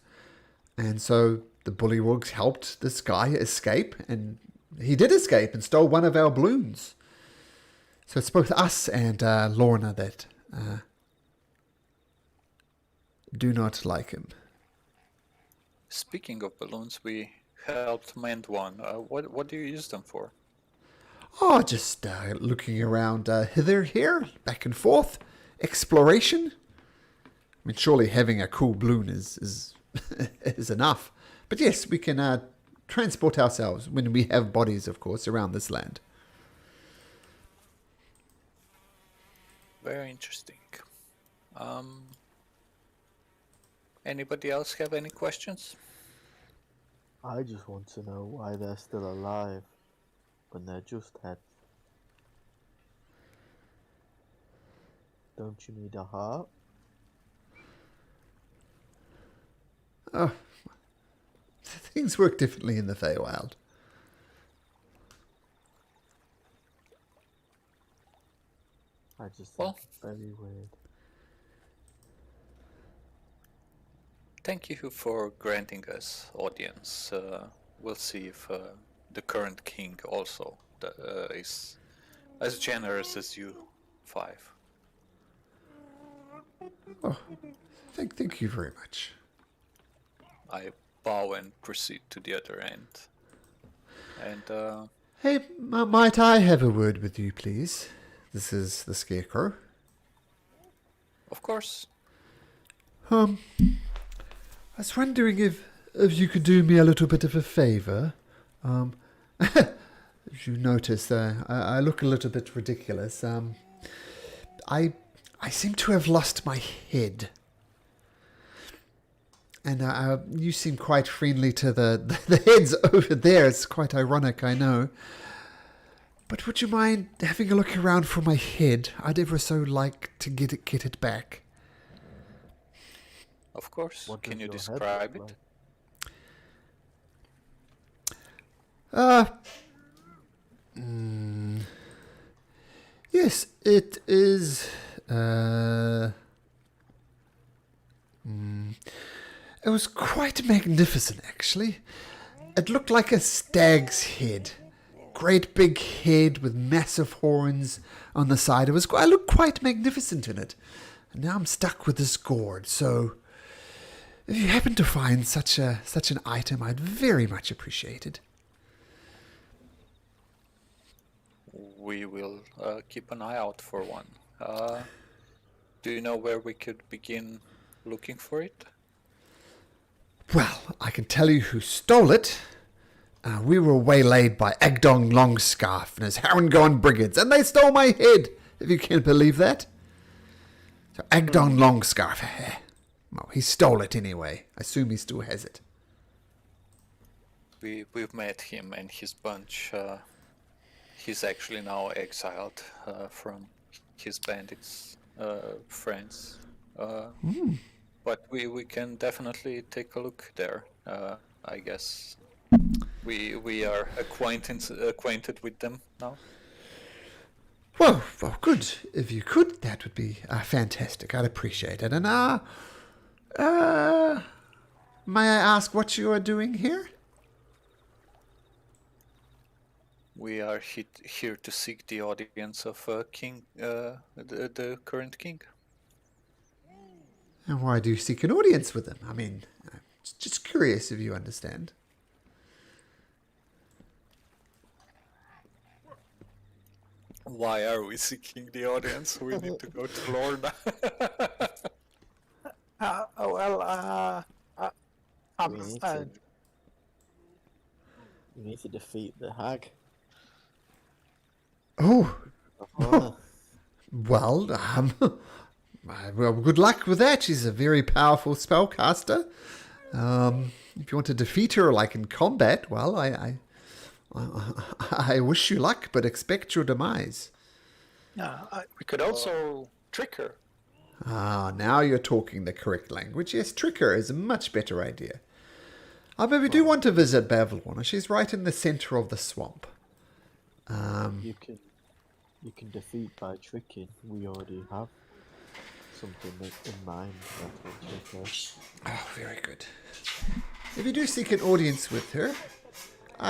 and so the Bullywogs helped this guy escape, and he did escape and stole one of our balloons. So it's both us and Lorna that do not like him. Speaking of balloons, we helped mend one. What do you use them for? Oh, just looking around hither, here, back and forth. Exploration. I mean, surely having a cool balloon is is enough. But yes, we can transport ourselves when we have bodies, of course, around this land. Very interesting. Anybody else have any questions? I just want to know why they're still alive when they're just heads. Don't you need a heart? Oh, things work differently in the Feywild. I just Well- think it's very weird. Thank you for granting us audience. We'll see if the current king also is as generous as you five. Oh, thank you very much. I bow and proceed to the other end. And Hey, might I have a word with you, please? This is the Scarecrow. of course, I was wondering if you could do me a little bit of a favour. As you notice, I look a little bit ridiculous. I seem to have lost my head. And you seem quite friendly to the heads over there. It's quite ironic, I know. But would you mind having a look around for my head? I'd ever so like to get it back. of course. What Can does you your head describe look it? like? Yes, it is. It was quite magnificent, actually. It looked like a stag's head. Great big head with massive horns on the side. I looked quite magnificent in it. And now I'm stuck with this gourd, so if you happen to find such an item, I'd very much appreciate it. We will keep an eye out for one. Do you know where we could begin looking for it? Well, I can tell you who stole it. We were waylaid by Agdong Longscarf and his Harangon Brigands, and they stole my head, if you can believe that. So Agdong Longscarf, well, he stole it anyway. I assume he still has it. We've met him and his bunch. He's actually now exiled from his bandits friends. But we can definitely take a look there. I guess we are acquainted with them now. Well, good. If you could, that would be fantastic. I'd appreciate it. And may I ask what you are doing here? We are here to seek the audience of King, the current king. And why do you seek an audience with him? I mean, just curious if you understand. Why are we seeking the audience? We need to go to Lorna. We need to, we need to defeat the hag. Oh, Oh, well, well, good luck with that. She's a very powerful spellcaster. If you want to defeat her, like in combat, well, I wish you luck, but expect your demise. We could also trick her. Ah, now you're talking the correct language. Yes, trick her is a much better idea. But we do want to visit Bavlorna. She's right in the center of the swamp. you can defeat by tricking. We already have something in mind that will trick her. Oh, very good. If you do seek an audience with her,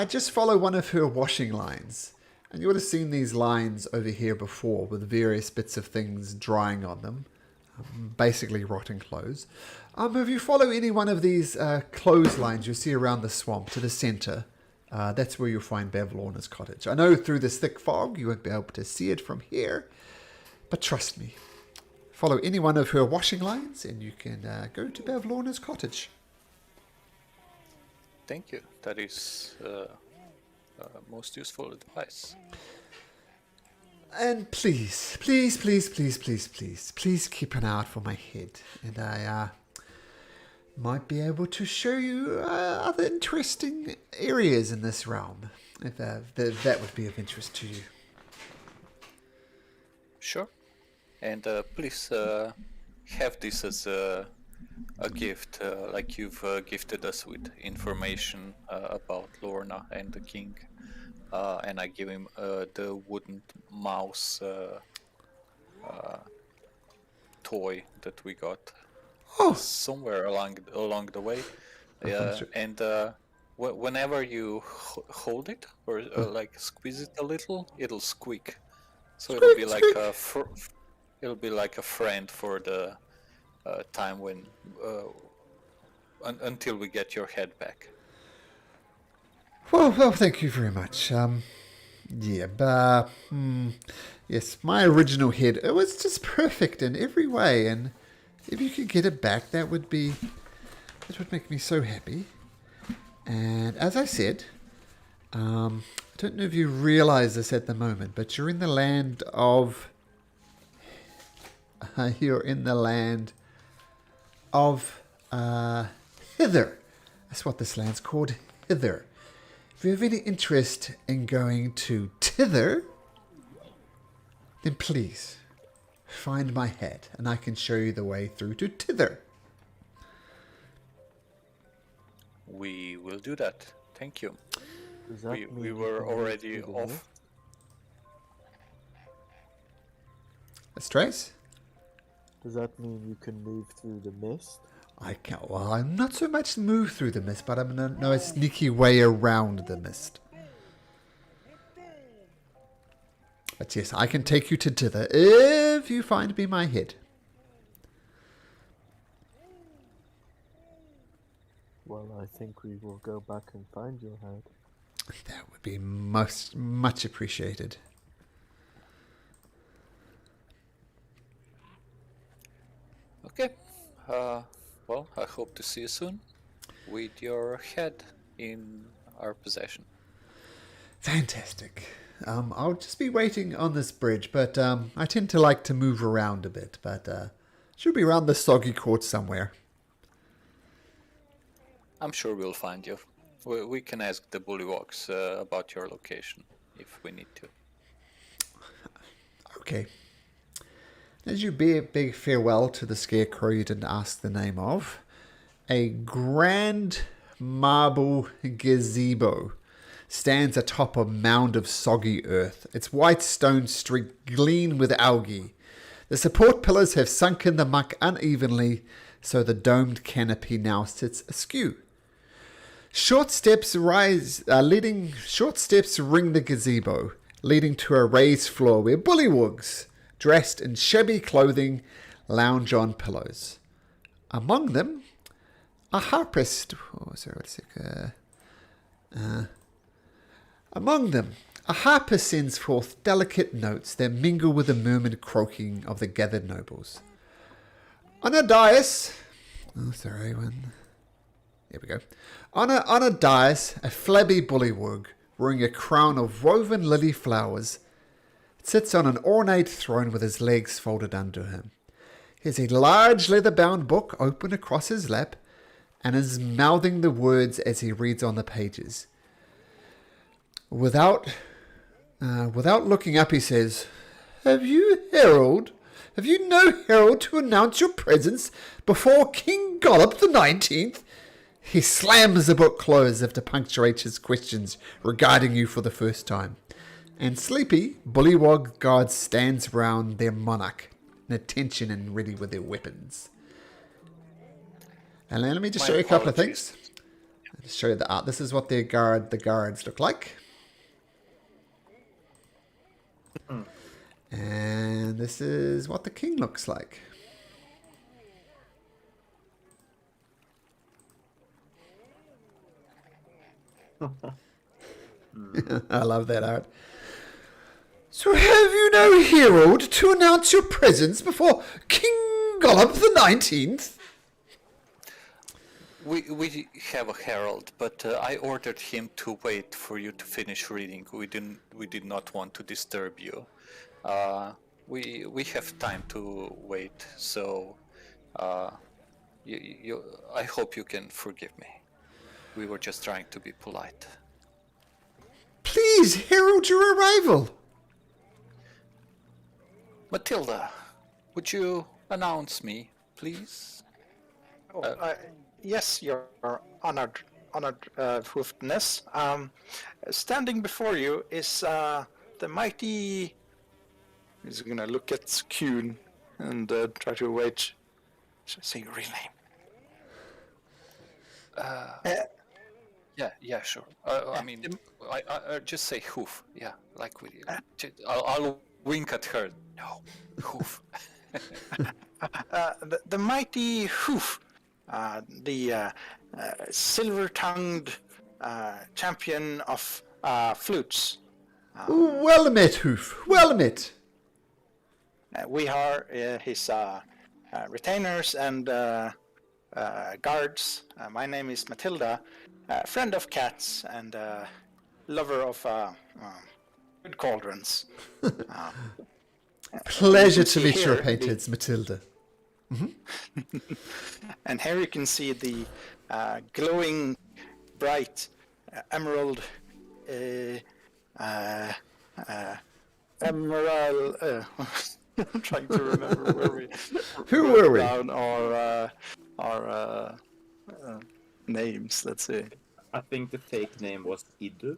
just follow one of her washing lines. And you would have seen these lines over here before with various bits of things drying on them. Basically rotten clothes. If you follow any one of these clotheslines you see around the swamp to the center, that's where you'll find Bavlorna's cottage. I know through this thick fog you won't be able to see it from here, but trust me. Follow any one of her washing lines and you can go to Bavlorna's cottage. Thank you. That is most useful advice. And please keep an eye out for my head. And I might be able to show you other interesting areas in this realm, if that would be of interest to you. Sure. And please have this as a gift, like you've gifted us with information about Lorna and the king. And I give him the wooden mouse toy that we got somewhere along the way. And whenever you hold it or like squeeze it a little, it'll squeak. So it'll be like it'll be like a friend for the time when until we get your head back. Well, thank you very much. Yes, my original head, it was just perfect in every way, and if you could get it back, that would make me so happy. And as I said, I don't know if you realize this at the moment, but you're in the land of Hither. That's what this land's called, Hither. If you have any interest in going to Tither, then please find my head and I can show you the way through to Tither. We will do that. Thank you. Does that mean We you were can move already through the off. mist? Strays? Does that mean you can move through the mist? I can't. Well, I'm not so much move through the mist, but I'm gonna know a sneaky way around the mist. But yes, I can take you to Tither if you find me my head. Well, I think we will go back and find your head. That would be much appreciated. Okay. Well, I hope to see you soon with your head in our possession. Fantastic. I'll just be waiting on this bridge, but I tend to like to move around a bit, but should be around the soggy court somewhere. I'm sure we'll find you. We can ask the bullywugs about your location if we need to. Okay. As you bid farewell to the Scarecrow you didn't ask the name of, a grand marble gazebo stands atop a mound of soggy earth, its white stone streaked clean with algae. The support pillars have sunk in the muck unevenly, so the domed canopy now sits askew. Short steps ring the gazebo, leading to a raised floor where bullywugs, dressed in shabby clothing, lounge on pillows. Among them, a harpist. Among them, a harpist sends forth delicate notes that mingle with the murmured croaking of the gathered nobles. On a dais, there we go. On a dais, a flabby bullywug, wearing a crown of woven lily flowers, sits on an ornate throne with his legs folded under him. He has a large leather-bound book open across his lap, and is mouthing the words as he reads on the pages. Without looking up, he says, Have you no herald to announce your presence before King Gollop the 19th? He slams the book closed as if to punctuate his questions regarding you for the first time. And sleepy, bullywug guards stands round their monarch, in attention and ready with their weapons. And let me just show you a couple of things. I'll just show you the art. This is what the guards look like. And this is what the king looks like. I love that art. So have you no herald to announce your presence before King Gollop the 19th? We have a herald, but I ordered him to wait for you to finish reading. We did not want to disturb you. We have time to wait, so I hope you can forgive me. We were just trying to be polite. Please herald your arrival. Matilda, would you announce me, please? Yes, Your honored swiftness. Standing before you is the mighty. He's gonna look at Kuhn and try to wait. Should I say your real name? Yeah, sure. I mean, I just say hoof. Yeah, like we. I'll wink at her. No, hoof. The mighty hoof. The silver-tongued champion of flutes. Well met, Hoof. Well met. We are his retainers and guards. My name is Matilda, friend of cats and lover of good cauldrons. Pleasure to meet your acquaintance, Matilda. Mm-hmm. And here you can see the glowing, bright emerald. Emerald. I'm trying to remember where we. Who were we? Down our names. Let's see. I think the fake name was Idu.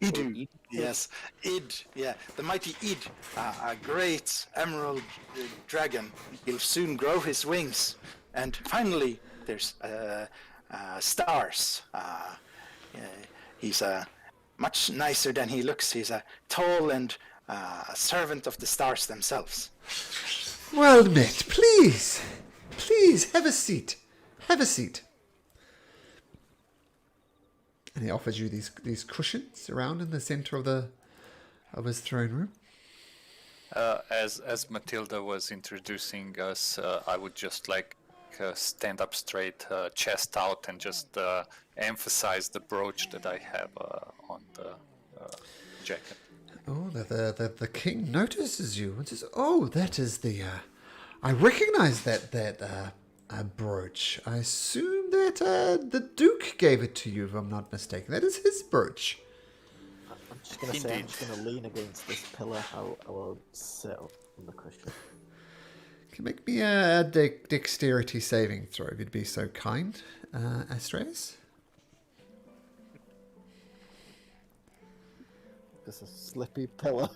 Idu. Yes, Id. Yeah, the mighty Id, a great emerald dragon. He'll soon grow his wings, and finally, there's stars. He's much nicer than he looks. He's a tall and servant of the stars themselves. Well met. Please, have a seat. Have a seat. And he offers you these cushions around in the center of his throne room. As Matilda was introducing us, I would just stand up straight, chest out, and just emphasize the brooch that I have on the jacket. Oh, the king notices you and says, "Oh, that is the. I recognize that brooch. I assume that the Duke gave it to you, if I'm not mistaken. That is his brooch." I'm just going to say, I'm just going to lean against this pillar. I will sit up on the cushion. Can you make me a dexterity saving throw, if you'd be so kind, Astras? There's a slippy pillar.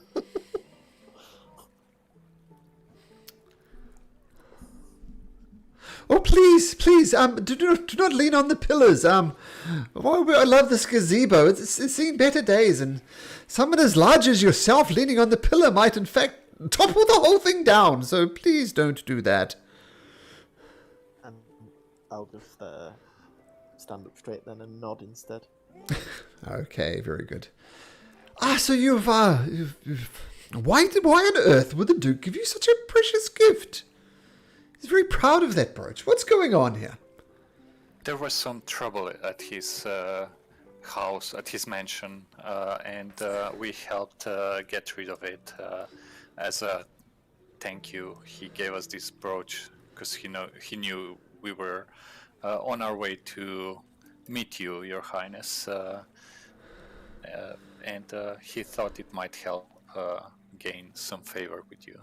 Oh, please, please, do not lean on the pillars. I love this gazebo. It's seen better days, and someone as large as yourself leaning on the pillar might, in fact, topple the whole thing down. So please don't do that. And I'll just stand up straight then and nod instead. Okay, very good. So you've why on earth would the Duke give you such a precious gift? He's very proud of that brooch. What's going on here? There was some trouble at his house, at his mansion, and we helped get rid of it. As a thank you, he gave us this brooch because he knew we were on our way to meet you, Your Highness, and he thought it might help gain some favor with you.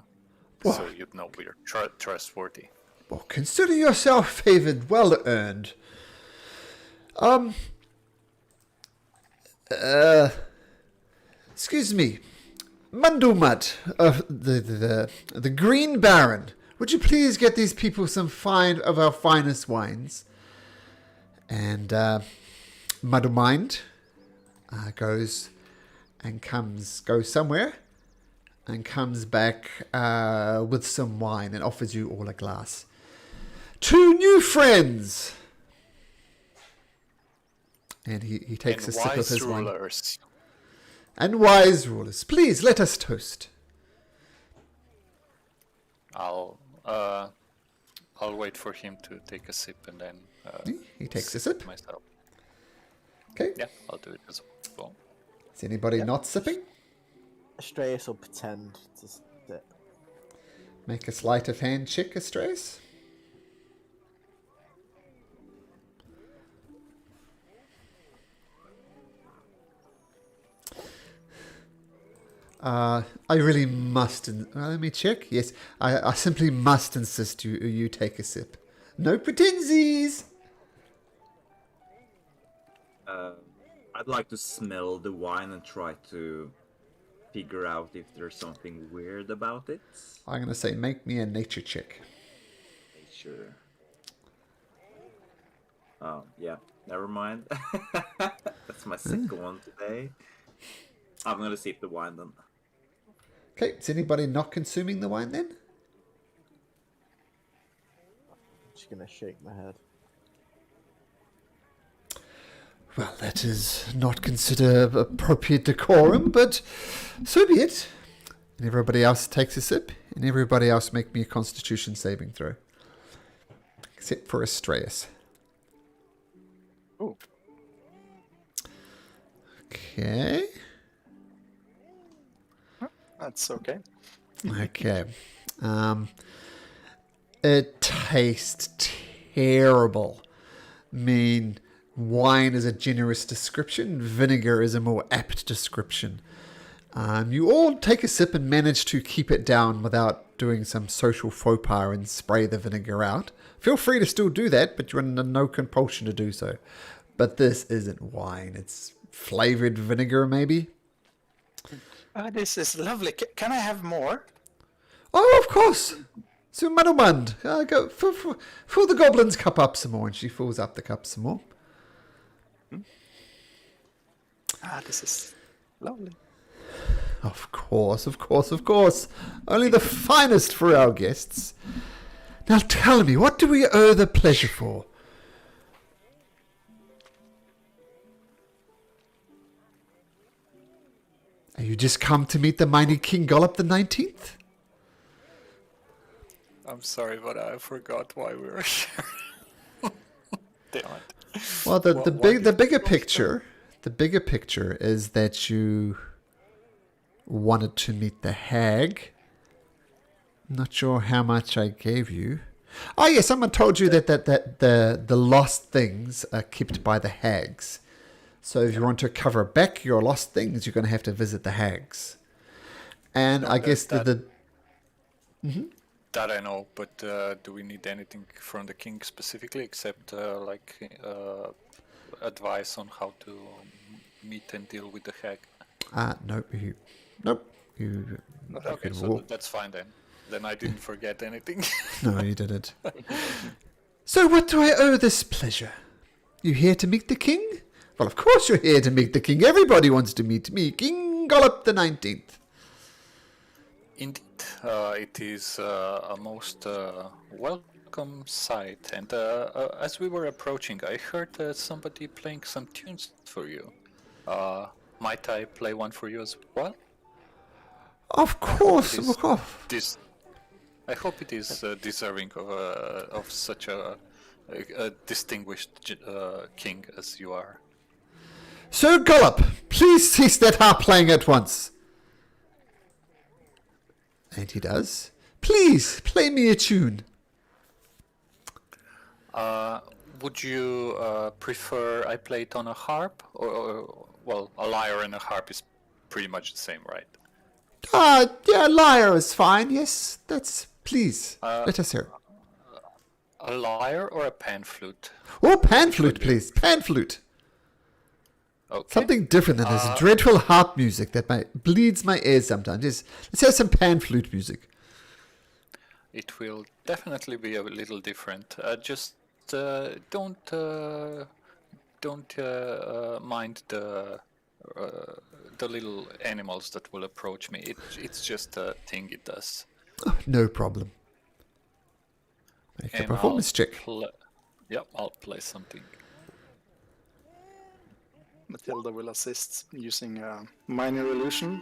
What? So you'd know we're trustworthy. Well, consider yourself favored, well earned. Excuse me, Mundumut, the Green Baron. Would you please get these people some of our finest wines? And Muddlemind goes somewhere and comes back with some wine and offers you all a glass. 2 new friends! And he takes a sip of his wine. And wise rulers. Please, let us toast. I'll wait for him to take a sip and then He takes a sip. myself. Okay. Yeah, I'll do it as well. Is anybody not sipping? Astraeus will pretend to sip. Make a sleight of hand check, Astraeus. I really must. Let me check. Yes, I simply must insist you take a sip. No pretensies. I'd like to smell the wine and try to figure out if there's something weird about it. I'm gonna say, make me a nature check. Nature. Oh yeah, never mind. That's my second one today. I'm gonna sip the wine then. Okay, is anybody not consuming the wine then? I'm just gonna shake my head. Well, that is not considered appropriate decorum, but so be it. And everybody else takes a sip, and everybody else make me a Constitution saving throw. Except for Astraeus. Oh. Okay. That's okay. Okay. It tastes terrible. I mean, wine is a generous description. Vinegar is a more apt description. You all take a sip and manage to keep it down without doing some social faux pas and spray the vinegar out. Feel free to still do that, but you're under no compulsion to do so. But this isn't wine. It's flavored vinegar, maybe. This is lovely. Can I have more? Oh, of course. So, Muddlemund, go fill the goblin's cup up some more. And she fills up the cup some more. This is lovely. Of course, of course, of course. Only the finest for our guests. Now tell me, what do we owe the pleasure for? Are you just come to meet the mighty King Gollop the 19th? I'm sorry, but I forgot why we were here. Damn it. Well, the bigger picture is that you wanted to meet the hag. Not sure how much I gave you. Oh yes, someone told you that the lost things are kept by the hags. So if you want to cover back your lost things, you're going to have to visit the hags. And I guess that I know, but do we need anything from the king specifically, except advice on how to meet and deal with the hag? Nope. Nope. You Okay, can so roll. that's fine then. Then I didn't forget anything. No, you didn't. So what do I owe this pleasure? You here to meet the king? Well, of course you're here to meet the king. Everybody wants to meet me, King Gollop the 19th. Indeed, it is a most welcome sight. And as we were approaching, I heard somebody playing some tunes for you. Might I play one for you as well? Of course, It is of course. I hope it is deserving of such a distinguished king as you are. Sir Gollop, please cease that harp playing at once. And he does. Please, play me a tune. Would you prefer I play it on a harp? Well, a lyre and a harp is pretty much the same, right? Yeah, lyre is fine. Yes, please, let us hear. A lyre or a pan flute? Oh, pan flute, please. Pan flute. Okay. Something different than this dreadful harp music that bleeds my ears sometimes. Yes, let's have some pan flute music. It will definitely be a little different. Just don't mind the little animals that will approach me. It's just a thing it does. Oh, no problem. Make a performance check. Yep, I'll play something. Matilda will assist using minor illusion,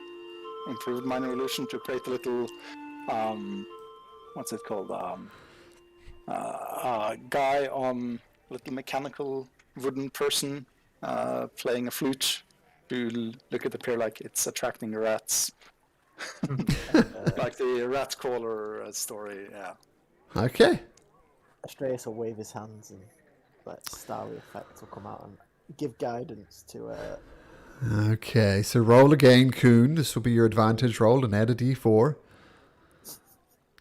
improved minor illusion, to create a little, what's it called? Guy on a little mechanical wooden person playing a flute to look at the pair like it's attracting rats. Like the rat caller story, yeah. Okay. Astreus will wave his hands and starry effect will come out and give guidance to Okay, so roll again, Coon. This will be your advantage roll and add a d4.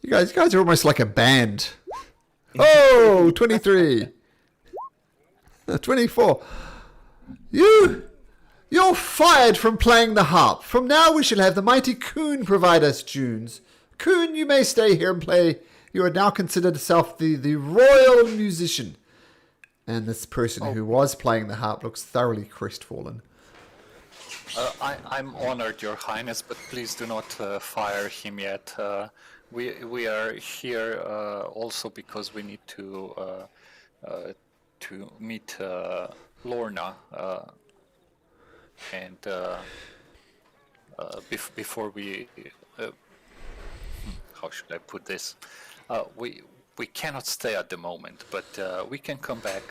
You guys are almost like a band. Oh, 23. 24. You're fired from playing the harp. From now we shall have the mighty Coon provide us tunes. Coon, you may stay here and play. You are now considered self the royal musician. And this person who was playing the harp looks thoroughly crestfallen. I'm honored, Your Highness, but please do not fire him yet. We are here also because we need to meet Lorna, and before we how should I put this? We cannot stay at the moment, but we can come back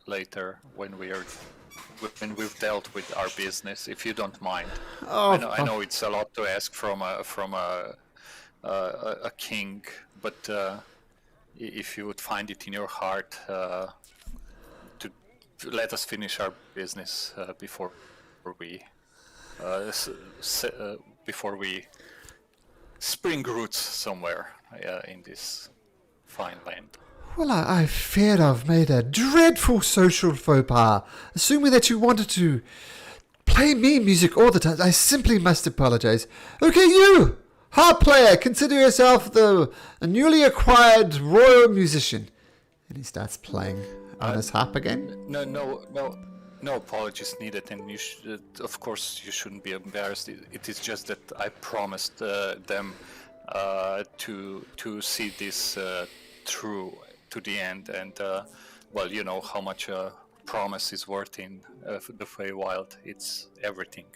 later when we've dealt with our business, if you don't mind. I know it's a lot to ask from a king, but if you would find it in your heart to let us finish our business before we spring roots somewhere in this fine land. Well, I fear I've made a dreadful social faux pas, assuming that you wanted to play me music all the time. I simply must apologize. Okay, you, harp player, consider yourself a newly acquired royal musician. And he starts playing on his harp again. No apologies needed, and of course you shouldn't be embarrassed. It is just that I promised them to see this through to the end, and well, you know how much a promise is worth in the Feywild. It's everything.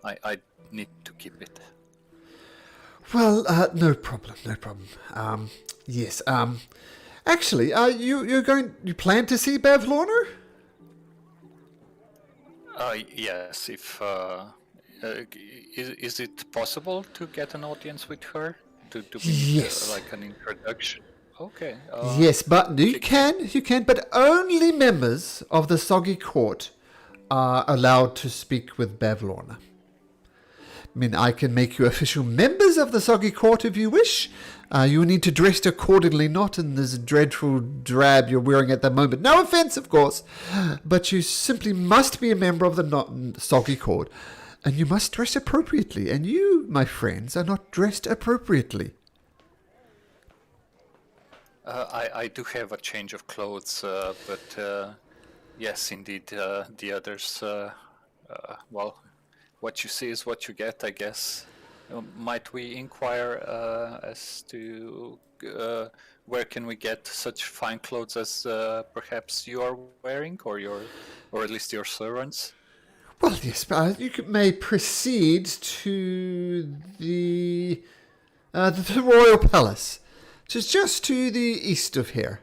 I need to keep it. Well, no problem. Yes. Actually, you plan to see Bev Lorna? Yes. If is it possible to get an audience with her to be Yes. like an introduction? Okay. Yes, but you can, but only members of the Soggy Court are allowed to speak with Bev Lorna. I mean, I can make you official members of the Soggy Court if you wish. You need to dress accordingly, not in this dreadful drab you're wearing at the moment. No offense, of course, but you simply must be a member of the Soggy Court. And you must dress appropriately. And you, my friends, are not dressed appropriately. I do have a change of clothes, but yes, indeed, the others, well, what you see is what you get, I guess. Might we inquire as to where can we get such fine clothes as perhaps you are wearing, or at least your servants? Well, yes, you may proceed to the royal palace, which is just to the east of here.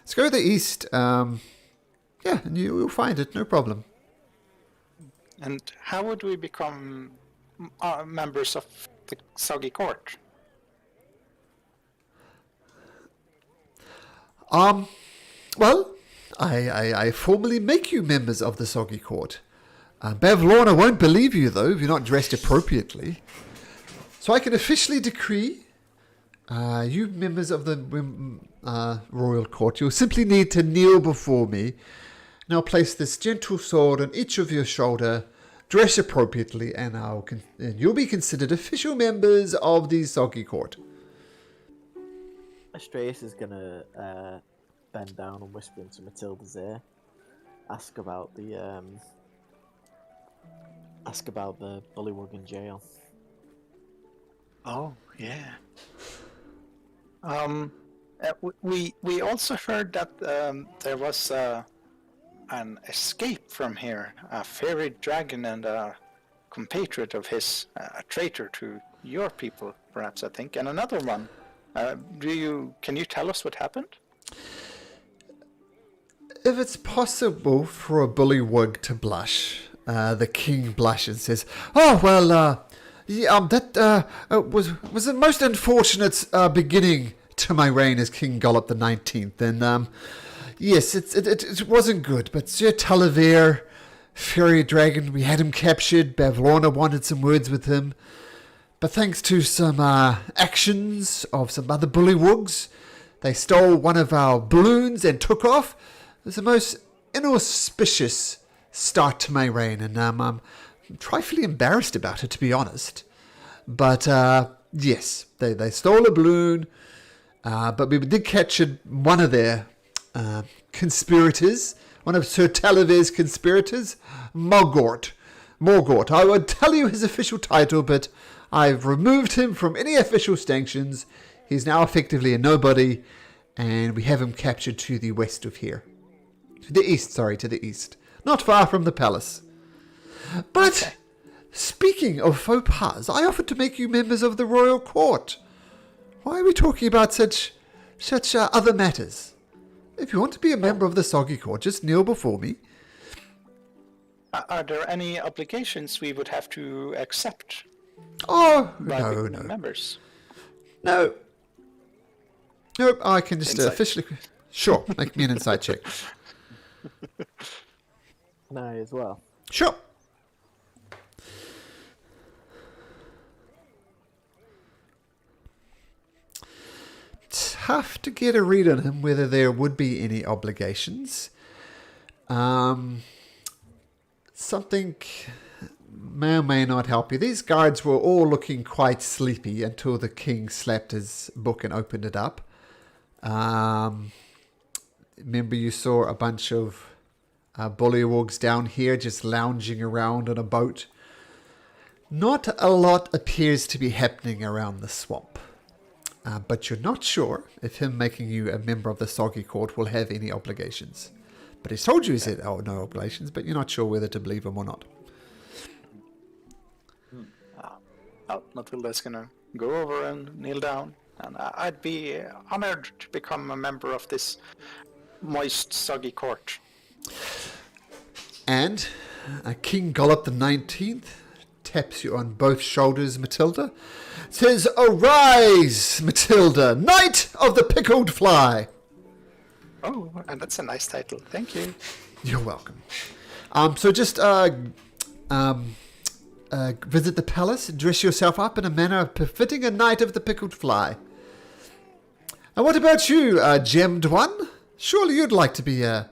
Let's go to the east. Yeah, and you'll find it, no problem. And how would we become members of the Soggy Court? Well, I formally make you members of the Soggy Court. Bavlorna won't believe you, though, if you're not dressed appropriately. So I can officially decree you members of the royal court, you'll simply need to kneel before me. Now place this gentle sword on each of your shoulder, dress appropriately, and you'll be considered official members of the Soggy Court. Astreus is gonna bend down and whisper into Matilda's ear. Ask about the bullywug in jail. Oh, yeah. We also heard that there was an escape from here. A fairy dragon and a compatriot of his, a traitor to your people, perhaps, I think, and another one. Can you tell us what happened? If it's possible for a bullywug to blush, the king blushes and says, "Oh well, that was a most unfortunate beginning to my reign as King Gollop the 19th, and yes, it wasn't good. But Sir Talavere, fairy dragon, we had him captured. Bavlorna wanted some words with him, but thanks to some actions of some other bullywugs, they stole one of our balloons and took off. It was the most inauspicious start to my reign, and I'm trifling embarrassed about it, to be honest. But yes, they stole a balloon, but we did catch one of their conspirators, one of Sir Talavere's conspirators, Morgort. I would tell you his official title, but I've removed him from any official sanctions. He's now effectively a nobody, and we have him captured to the west of here. To the east. Not far from the palace. But, speaking of faux pas, I offered to make you members of the royal court. Why are we talking about such other matters? If you want to be a member of the Soggy Court, just kneel before me. Are there any obligations we would have to accept? Oh, by no. becoming members? No. Nope, I can just Insight. officially... Sure, make me an insight check. Can I as well? Sure. Tough to get a read on him whether there would be any obligations. Something may or may not help you. These guards were all looking quite sleepy until the king slapped his book and opened it up. Remember you saw a bunch of bullywugs down here just lounging around on a boat. Not a lot appears to be happening around the swamp. But you're not sure if him making you a member of the Soggy Court will have any obligations. But he's told you he said, oh, no obligations, but you're not sure whether to believe him or not. Matilda's gonna go over and kneel down, and I'd be honored to become a member of this moist, soggy court. And King Gollop the 19th taps you on both shoulders, Matilda. Says, "Arise, Matilda, Knight of the Pickled Fly." Oh, and that's a nice title. Thank you. You're welcome. So just visit the palace and dress yourself up in a manner befitting a Knight of the Pickled Fly. And what about you, gemmed one? Surely you'd like to be a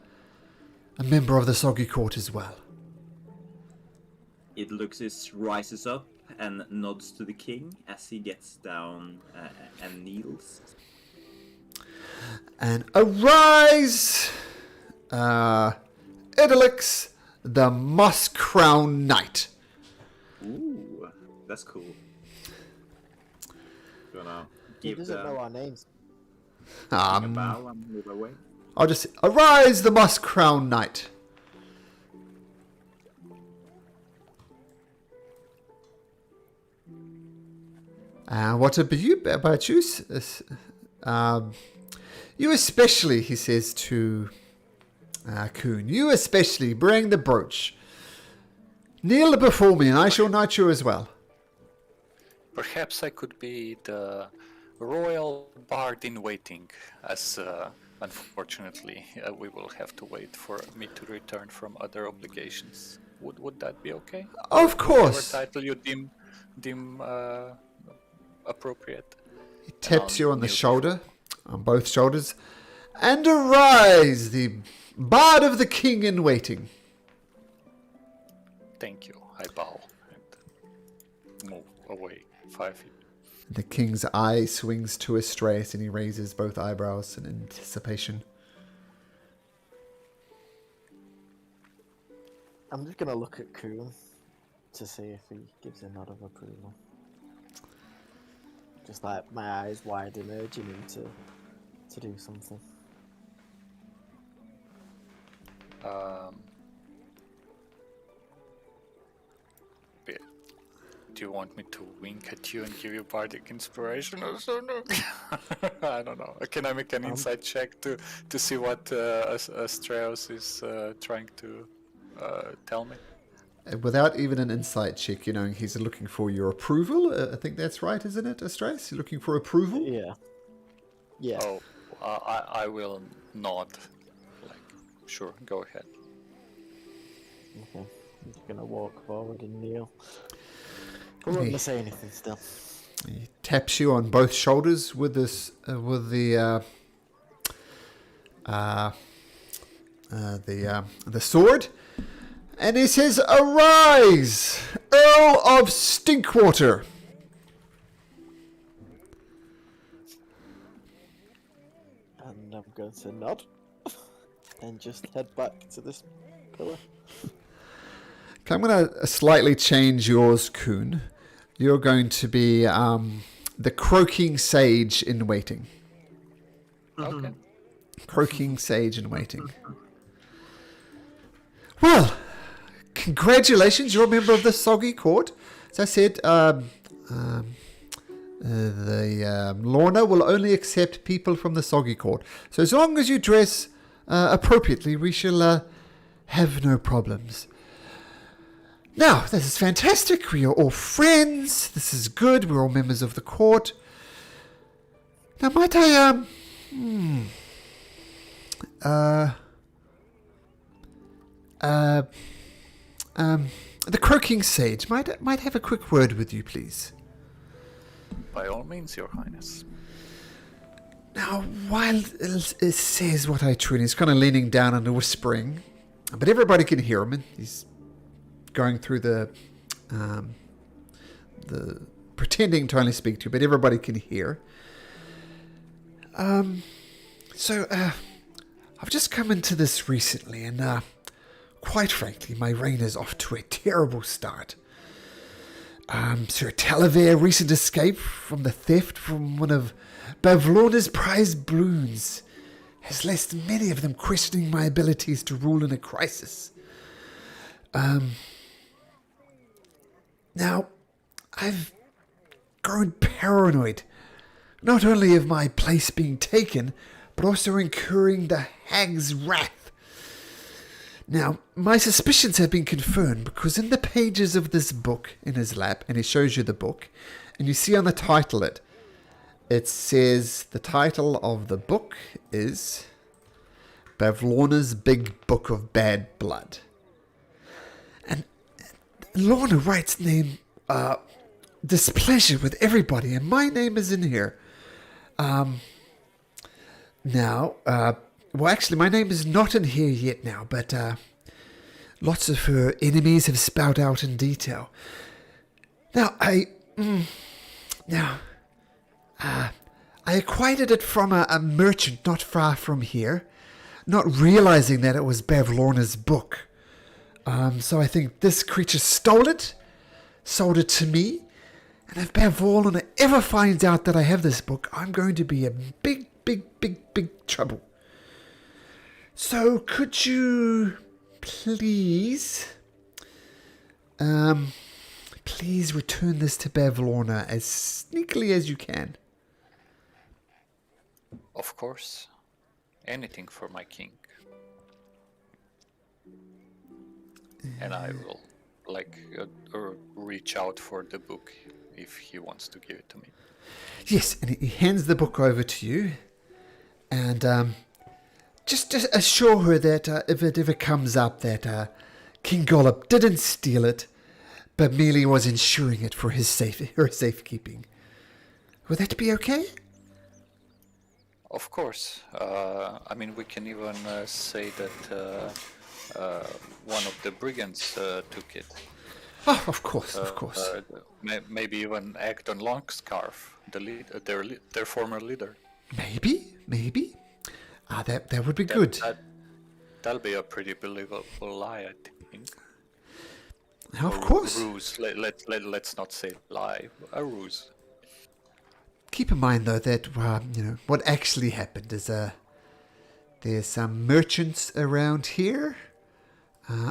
member of the Soggy Court as well. it looks rises up and nods to the king as he gets down and kneels. And arise, Idolix, the Moss-Crowned Knight. Ooh, that's cool. Gonna He give doesn't know the our names. a bow and move away. I'll just arise, the Moss-Crowned Knight. What about you? You especially, he says to Coon, you especially bring the brooch. Kneel before me, and I shall knight you as well. Perhaps I could be the royal bard in waiting, as unfortunately we will have to wait for me to return from other obligations. Would that be okay? Of course. Whatever title you deem appropriate. He taps you on the shoulder, on both shoulders, and arise, the bard of the king in waiting. Thank you. I bow and move away 5 feet. The king's eye swings to Astraeus, and he raises both eyebrows in anticipation. I'm just gonna look at Coon to see if he gives a nod of approval. Just like my eyes wide and urging him to do something. Do you want me to wink at you and give you bardic inspiration or something? I don't know. Can I make an insight check to see what Astraeus is trying to tell me? Without even an insight check, you know, he's looking for your approval. I think that's right, isn't it, Astraeus? You're looking for approval? Yeah. Yeah. Oh, I will nod. Like, sure, go ahead. Okay. I'm just gonna walk forward and kneel. I'm not gonna say anything still. He taps you on both shoulders with this, with the sword, and he says, "Arise, Earl of Stinkwater." And I'm going to nod and just head back to this pillar. Okay, I'm going to slightly change yours, Coon. You're going to be the croaking sage in waiting. Okay. Croaking sage in waiting. Well, congratulations, you're a member of the Soggy Court. As I said, Lorna will only accept people from the Soggy Court. So as long as you dress appropriately, we shall have no problems. Now, this is fantastic. We are all friends. This is good. We're all members of the court. Now, might I, the croaking sage might have a quick word with you, please. By all means, Your Highness. Now, while it says what I truly, he's kind of leaning down and whispering, but everybody can hear him, and he's going through the pretending to only speak to you, but everybody can hear. So I've just come into this recently, and quite frankly, my reign is off to a terrible start. Sir Talavere, recent escape from the theft from one of Bavlona's prized balloons, has left many of them questioning my abilities to rule in a crisis. Now, I've grown paranoid, not only of my place being taken, but also incurring the hag's wrath. Now, my suspicions have been confirmed because in the pages of this book in his lap, and he shows you the book, and you see on the title it says the title of the book is Bavlona's Big Book of Bad Blood. And Lorna writes name displeasure with everybody, and my name is in here. Now, well, actually, my name is not in here yet now, but Lots of her enemies have spout out in detail. Now, I acquired it from a merchant not far from here, not realizing that it was Bavlorna's book. So I think this creature stole it, sold it to me, and if Bavlorna ever finds out that I have this book, I'm going to be in big trouble. So could you please return this to Bavlorna as sneakily as you can? Of course. Anything for my king. And I will, reach out for the book if he wants to give it to me. Yes, and he hands the book over to you, and just assure her that if it ever comes up that King Gollop didn't steal it, but merely was insuring it for her safekeeping. Would that be okay? Of course. I mean, we can even say that one of the brigands took it. Oh, of course. Maybe even Agdon Longscarf, their former leader. Maybe. That would be good. That'll be a pretty believable lie, I think. Of Or course. Ruse. Let's not say lie. A ruse. Keep in mind, though, that what actually happened is there's some merchants around here,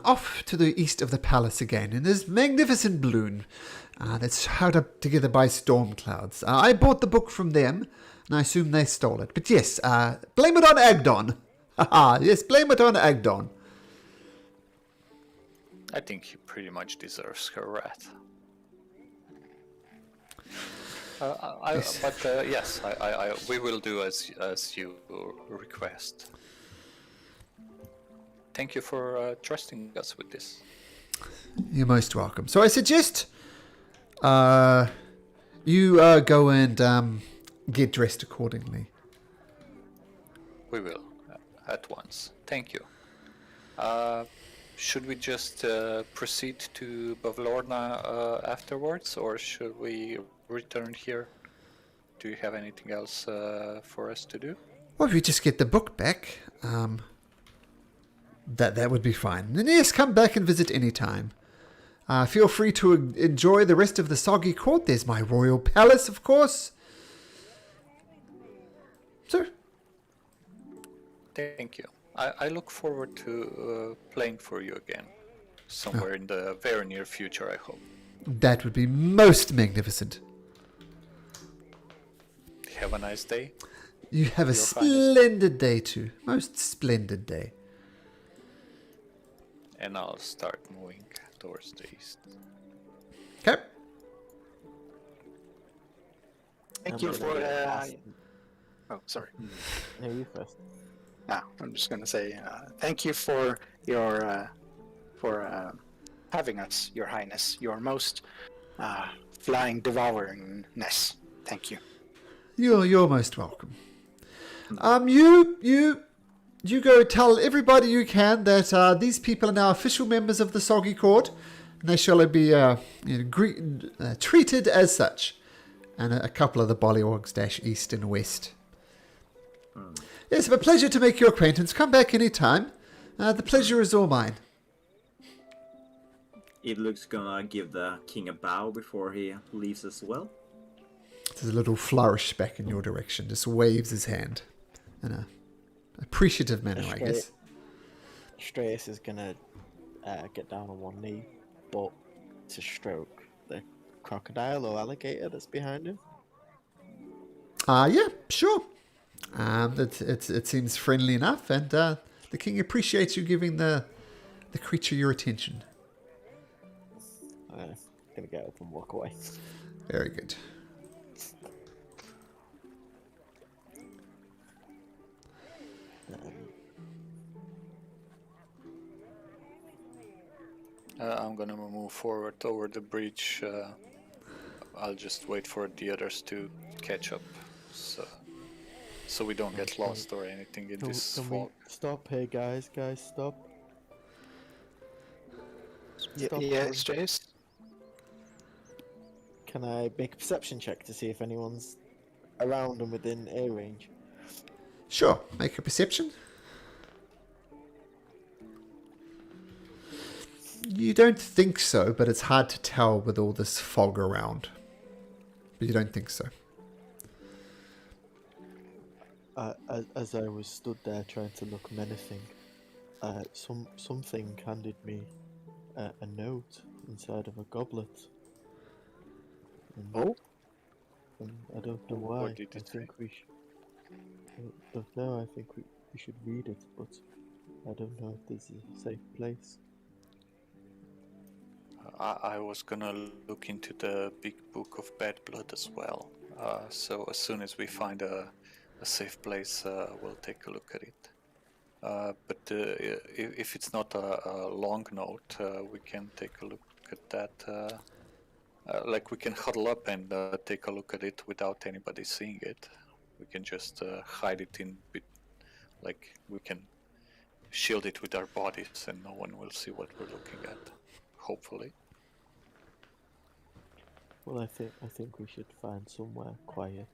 off to the east of the palace again, in this magnificent balloon that's held up together by storm clouds. I bought the book from them, and I assume they stole it. But yes, blame it on Agdon. Yes, blame it on Agdon. I think he pretty much deserves her wrath. Yes, we will do as you request. Thank you for trusting us with this. You're most welcome. So I suggest you go and get dressed accordingly. We will, at once. Thank you. Should we just proceed to Bavlorna afterwards, or should we return here? Do you have anything else for us to do? Well, if you just get the book back, that would be fine. And yes, come back and visit any time. Feel free to enjoy the rest of the Soggy Court. There's my royal palace, of course. So, thank you. I look forward to playing for you again, somewhere in the very near future, I hope. That would be most magnificent. Have a nice day. You have a splendid day too. Most splendid day. And I'll start moving towards the east. Okay. Thank you for. Oh, sorry. No, you first. I'm just gonna say thank you for your having us, Your Highness, your most flying devouringness. Thank you. You're most welcome. You go tell everybody you can that these people are now official members of the Soggy Court, and they shall be treated as such. And a couple of the Bollywogs dash east and west. Yes, a pleasure to make your acquaintance. Come back any time. The pleasure is all mine. Idluk's gonna give the king a bow before he leaves as well. There's a little flourish back in your direction. Just waves his hand in a appreciative manner, I guess. Strauss is gonna get down on one knee, but to stroke the crocodile or alligator that's behind him. Yeah, sure. It seems friendly enough, and the king appreciates you giving the creature your attention. I'm gonna get up and walk away. Very good. I'm gonna move forward over the bridge. I'll just wait for the others to catch up, so we don't get lost or anything in this Can fog. we stop here, guys? Guys, stop. Stop Yeah, going. Jace. Can I make a perception check to see if anyone's around and within air range? Sure, make a perception. You don't think so, but it's hard to tell with all this fog around. But you don't think so. As I was stood there trying to look menacing, something handed me a note inside of a goblet. Oh? And I don't know why. What did I it say? think we should. No, I think we should read it, but I don't know if there's a safe place. I was gonna look into the big book of bad blood as well. So as soon as we find a safe place, we'll take a look at it. But if it's not a long note, we can take a look at that. Like we can huddle up and take a look at it without anybody seeing it. We can just hide it in bit, like we can shield it with our bodies, and no one will see what we're looking at. Hopefully. Well, I think we should find somewhere quiet.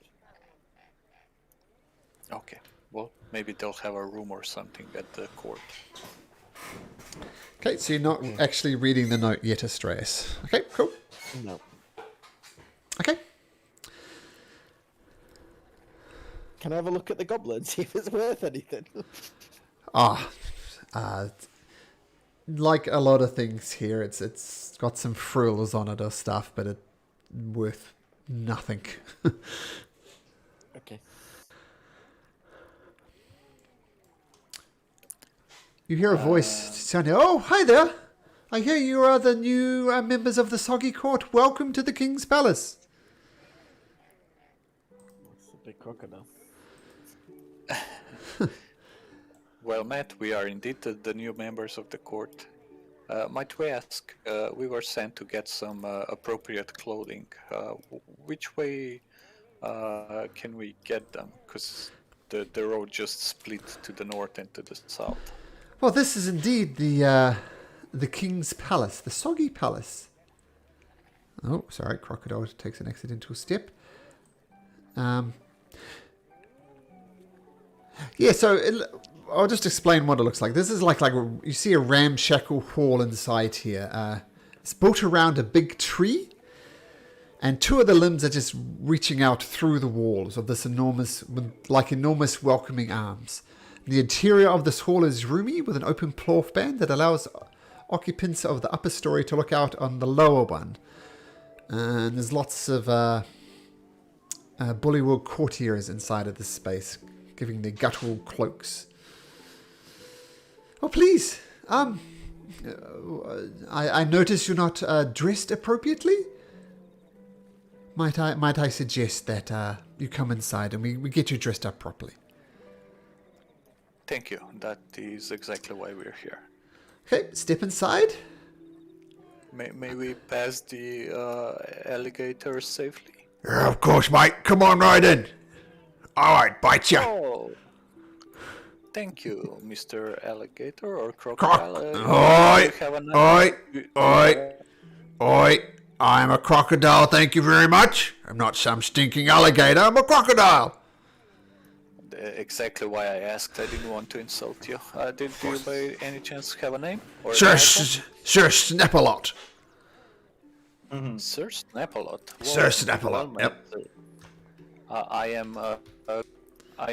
Okay. Well, maybe they'll have a room or something at the court. Okay, so you're not actually reading the note yet, Astraeus. Okay, cool. No. Okay. Can I have a look at the goblet and see if it's worth anything? Like a lot of things here, it's got some frills on it or stuff, but it's worth nothing. Okay. You hear a voice sounding, "Oh, hi there! I hear you are the new members of the Soggy Court. Welcome to the King's Palace." It's a big crocodile. Well met, we are indeed the new members of the court. Might we ask, we were sent to get some appropriate clothing. Which way can we get them? Because the road just split to the north and to the south. Well, this is indeed the King's Palace, the Soggy Palace. Oh, sorry, crocodile takes an accidental step. Yeah, so I'll just explain what it looks like. This is like you see a ramshackle hall inside here. It's built around a big tree, and two of the limbs are just reaching out through the walls of this enormous welcoming arms. The interior of this hall is roomy with an open cloth band that allows occupants of the upper story to look out on the lower one. And there's lots of bullywug courtiers inside of this space, giving their guttural cloaks. Oh, please. I notice you're not dressed appropriately. Might I suggest that you come inside and we get you dressed up properly? Thank you, that is exactly why we're here. Okay, step inside. May we pass the alligator safely? Yeah, of course, mate. Come on right in. All right, bite ya. Oh, thank you, Mr. Alligator or Crocodile. Oi, you have a oi, nice- oi, oi. I'm a crocodile, thank you very much. I'm not some stinking alligator, I'm a crocodile. Exactly why I asked. I didn't want to insult you. Did you by any chance have a name? Or Sir, a title? Sir Snap-a-lot. Sir Snap-a-lot. Sir Well, Snap-a-lot, well, yep. I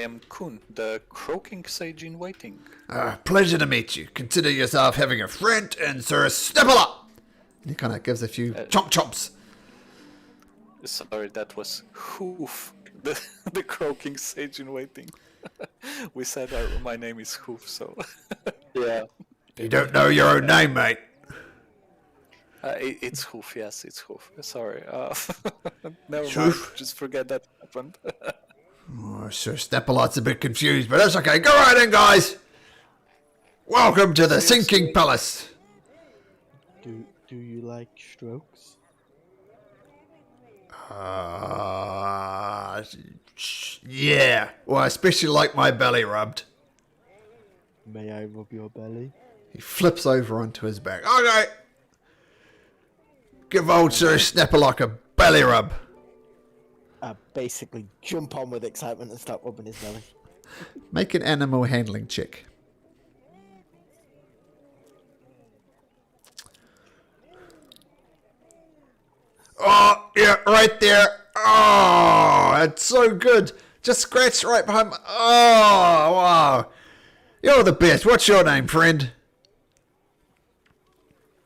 am Kun, the croaking sage in waiting. Pleasure to meet you. Consider yourself having a friend and Sir Snap-a-lot. And he kind of gives a few chomps. Sorry, that was Hoof, the croaking sage in waiting. We said my name is Hoof, so... Yeah. You don't know your own name, mate. It's Hoof, yes, it's Hoof. Sorry. Never mind, Hoof? just forget that happened. Oh, Sir Snap-a-lot's a bit confused, but that's okay. Go right in, guys. Welcome to the Sinking Palace. Do you like strokes? Yeah. Well, I especially like my belly rubbed. May I rub your belly? He flips over onto his back. Okay. Give old Sir Snapper a belly rub. I basically jump on with excitement and start rubbing his belly. Make an animal handling check. Oh, yeah, right there. Oh, that's so good. Just scratch right behind my... Oh, wow. You're the best. What's your name, friend?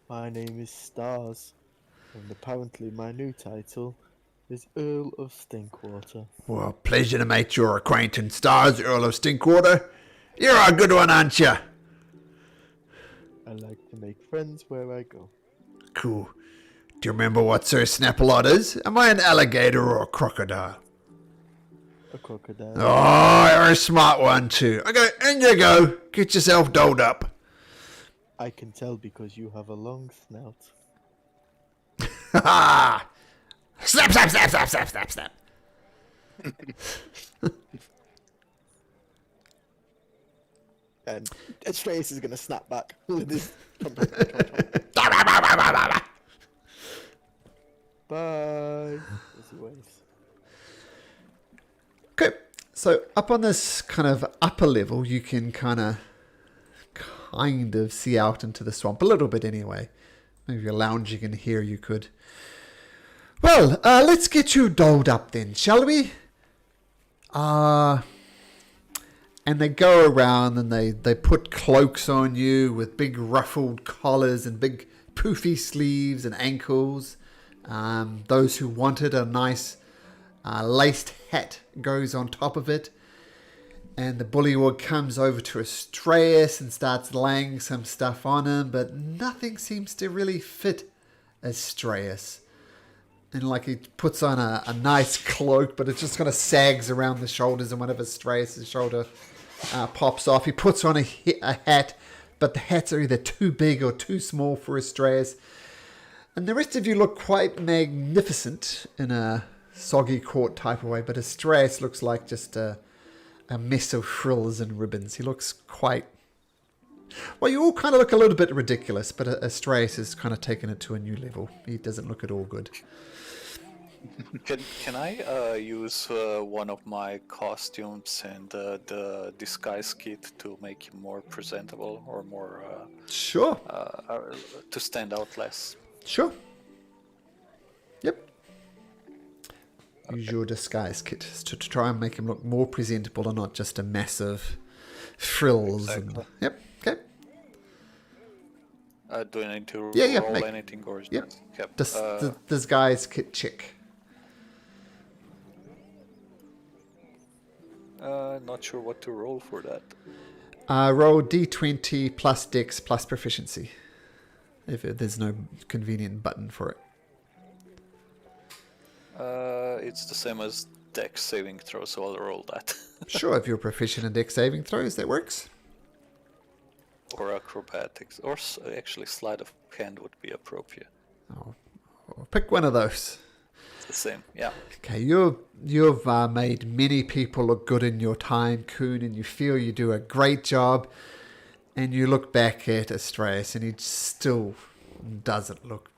My name is Stars, and apparently my new title is Earl of Stinkwater. Well, pleasure to make your acquaintance, Stars, Earl of Stinkwater. You're a good one, aren't you? I like to make friends where I go. Cool. Do you remember what Sir Snapalot is? Am I an alligator or a crocodile? A crocodile. Oh, you're a smart one too. Okay, in you go. Get yourself dolled up. I can tell because you have a long snout. Ha ha! Snap, snap, snap, snap, snap, snap, snap. And Stratus is going to snap back with his trumpet. Bye. As he waves. Okay, so up on this kind of upper level, you can kind of see out into the swamp a little bit anyway. Maybe you're lounging in here, you could. Well, let's get you dolled up then, shall we? And they go around and they put cloaks on you with big ruffled collars and big poofy sleeves and ankles. Those who wanted a nice laced hat goes on top of it. And the bullywug comes over to Astraeus and starts laying some stuff on him, but nothing seems to really fit Astraeus. And like he puts on a nice cloak, but it just kind of sags around the shoulders, and one of Astraeus' shoulder pops off. He puts on a hat, but the hats are either too big or too small for Astraeus. And the rest of you look quite magnificent in a soggy court type of way, but Astraeus looks like just a mess of frills and ribbons. He looks quite... Well, you all kind of look a little bit ridiculous, but Astraeus has kind of taken it to a new level. He doesn't look at all good. Can I use one of my costumes and the disguise kit to make him more presentable or more... Sure. to stand out less? Sure. Yep. Use your disguise kit to try and make him look more presentable and not just a massive frills. Exactly. Yep. Okay. Do I need to roll make- anything or is Yep. that... Disguise kit check. Not sure what to roll for that. Roll D20 plus Dex plus proficiency. If there's no convenient button for it. It's the same as Dex saving throw, so I'll roll that. Sure, if you're proficient in Dex saving throws, that works. Or acrobatics, or actually sleight of hand would be appropriate. Oh, pick one of those. It's the same, yeah. Okay, you've made many people look good in your time, Kuhn, and you feel you do a great job. And you look back at Astraeus, and he still doesn't look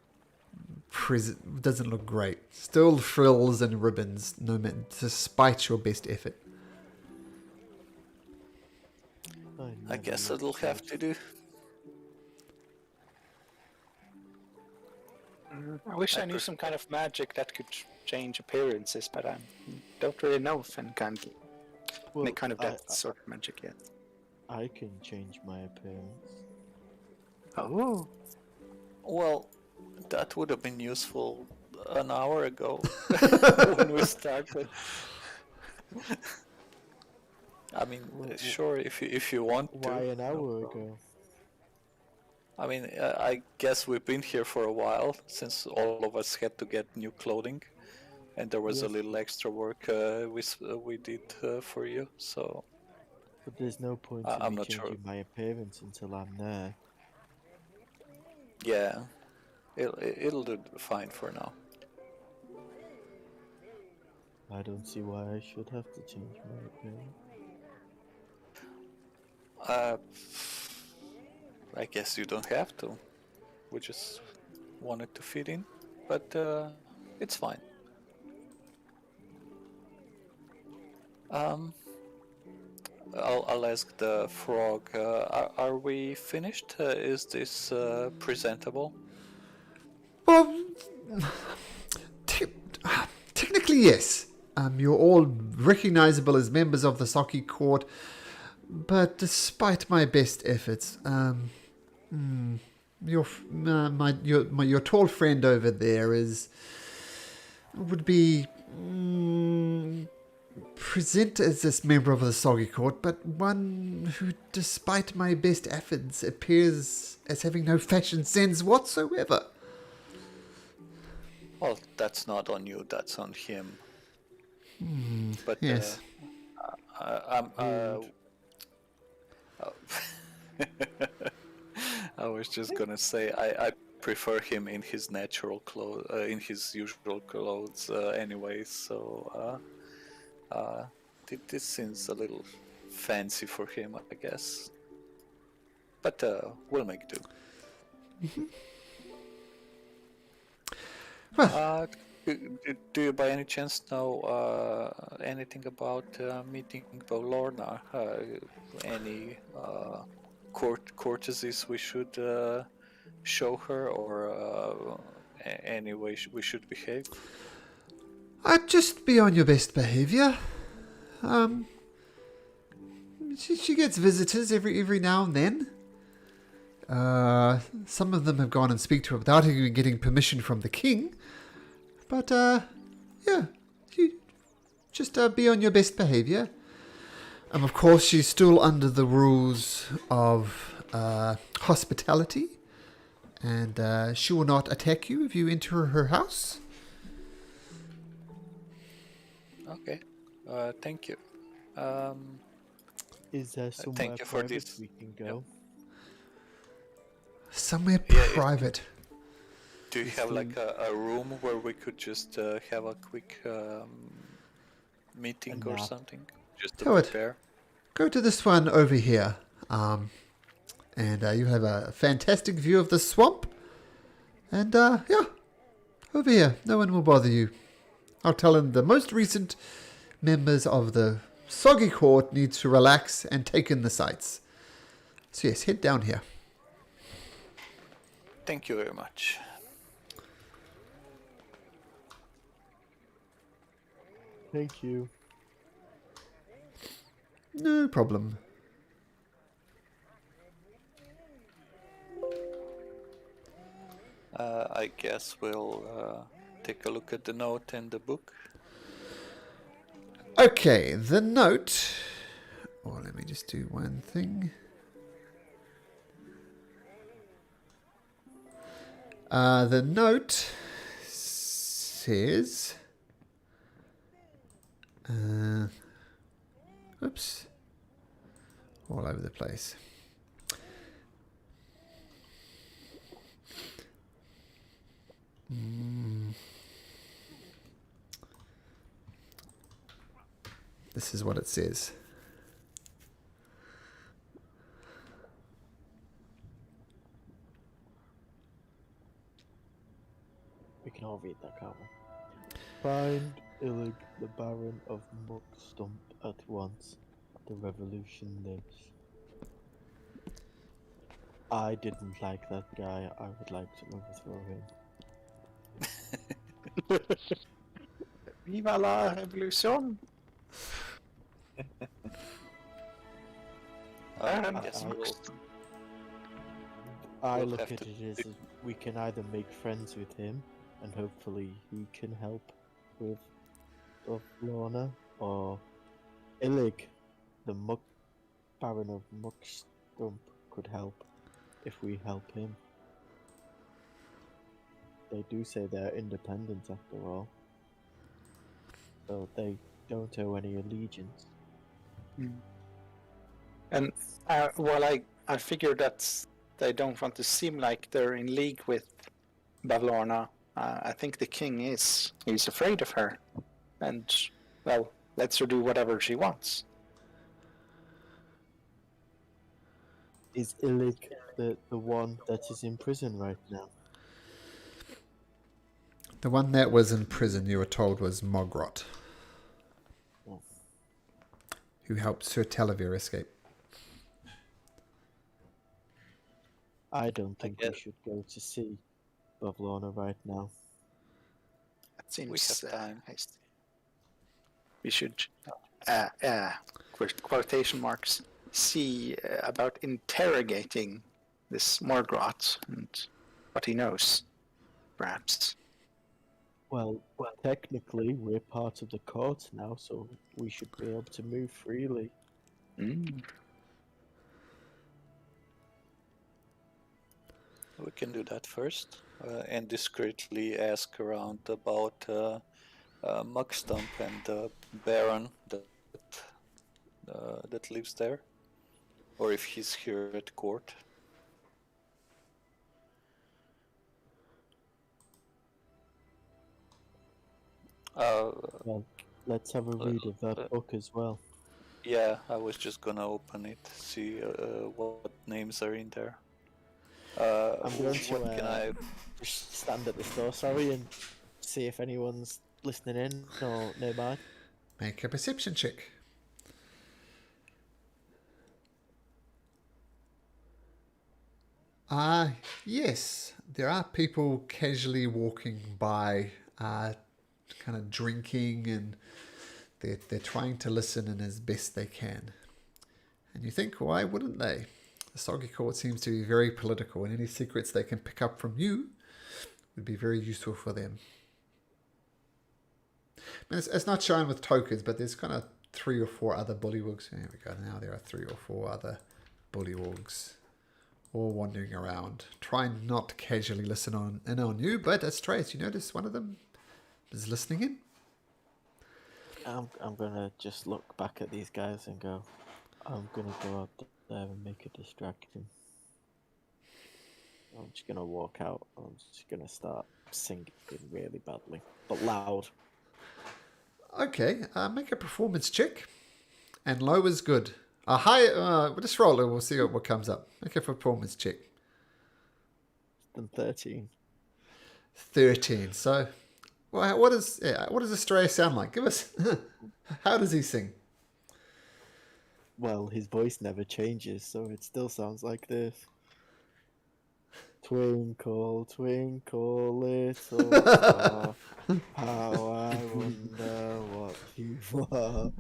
great. Still frills and ribbons, no matter, despite your best effort. I guess it'll have to do. I wish I knew some kind of magic that could change appearances, but I don't really know if any kind of that sort of magic yet. I can change my appearance. Oh. Well, that would have been useful an hour ago when we started. I mean, sure, if you want to. Why an hour ago? I mean, I guess we've been here for a while, since all of us had to get new clothing, and there was a little extra work we did for you, so... But there's no point in me changing my appearance until I'm there. Yeah, it'll do fine for now. I don't see why I should have to change my appearance. I guess you don't have to. We just wanted to fit in. but it's fine. I'll ask the frog. Are we finished? Is this presentable? Well, te- technically, yes. You're all recognizable as members of the Saki court, but despite my best efforts, your tall friend over there would be present as this member of the Soggy Court, but one who, despite my best efforts, appears as having no fashion sense whatsoever. Well, that's not on you. That's on him. But Yes. I'm. I was just gonna say I prefer him in his natural clothes, in his usual clothes, anyway. So this seems a little fancy for him, I guess. But we'll make do. Well, Do you by any chance know anything about meeting Lorna? Any courtesies we should show her, or any way we should behave? I'd just be on your best behavior. She gets visitors every now and then. Some of them have gone and speak to her without even getting permission from the king. But, yeah, you just be on your best behavior. Of course, she's still under the rules of hospitality, and she will not attack you if you enter her house. Okay, thank you. Is there somewhere thank you for private this. we can go? Somewhere Yeah, private. Do you have like a room where we could just have a quick meeting or nap. something? Just to Go it. prepare? Go to this one over here, and you have a fantastic view of the swamp. And yeah, over here, no one will bother you. I'll tell him the most recent members of the Soggy Court need to relax and take in the sights. So yes, head down here. Thank you very much. Thank you. No problem. I guess we'll take a look at the note and the book. Okay, the note. Oh, let me just do one thing. The note says. Oops. All over the place. This is what it says. We can all read that, can't we? Find Illig, the Baron of Muckstump, at once. The revolution lives. I didn't like that guy. I would like to overthrow him. Viva la revolution! I guess we'll I We'll look have at to it as we can either make friends with him, and hopefully he can help with Lorna, or Illig, the Baron of Muckstump, could help if we help him. They do say they're independent after all, so they don't owe any allegiance. And well, I figure that they don't want to seem like they're in league with Bavlorna. I think the king he's afraid of her, and well, lets her do whatever she wants. Is Illig the one that is in prison right now? The one that was in prison, you were told, was Mogrot, who helped Sir Talavir escape. I don't think we get- should go to see Bavlorna right now. That seems We have time. hasty. We should, quotation marks, see about interrogating this Morgrot and what he knows, perhaps. Well, technically, we're part of the court now, so we should be able to move freely. Mm. We can do that first, and discreetly ask around about Mugstump and the Baron that lives there, or if he's here at court. Well, let's have a read of that book as well. Yeah, I was just gonna open it, see what names are in there. I'm going what to can I? just stand at the store, sorry, and see if anyone's listening in or nearby. Make a perception check. Yes, there are people casually walking by, kind of drinking, and they're trying to listen in as best they can. And you think, why wouldn't they? The Soggy Court seems to be very political, and any secrets they can pick up from you would be very useful for them. I mean, it's not shown with tokens, but there's kind of 3 or 4 other bullywugs. There we go. Now there are 3 or 4 other bullywugs all wandering around, trying not to casually listen in on you. But Astrais, you notice one of them is listening in. I'm gonna just look back at these guys and go, I'm gonna go up there and make a distraction. I'm just gonna walk out. I'm just gonna start singing really badly, but loud. Okay, make a performance check. And low is good. High, we'll just roll it. We'll see what comes up. Make a performance check. Than 13. 13. So, well, what does Astray sound like? Give us. How does he sing? Well, his voice never changes, so it still sounds like this. Twinkle, twinkle, little star, how I wonder what you are.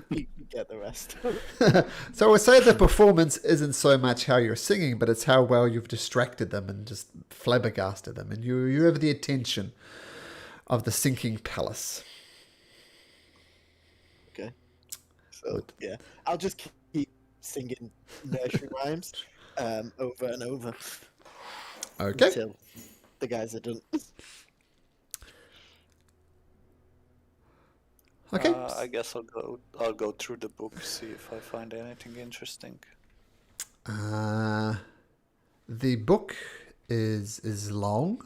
You get the rest. So we'll say the performance isn't so much how you're singing, but it's how well you've distracted them and just flabbergasted them. And you have the attention of the sinking palace. Okay. So, yeah. I'll just keep singing nursery rhymes over and over. Okay. Until the guys are done. Okay. I guess I'll go through the book, see if I find anything interesting. The book is long.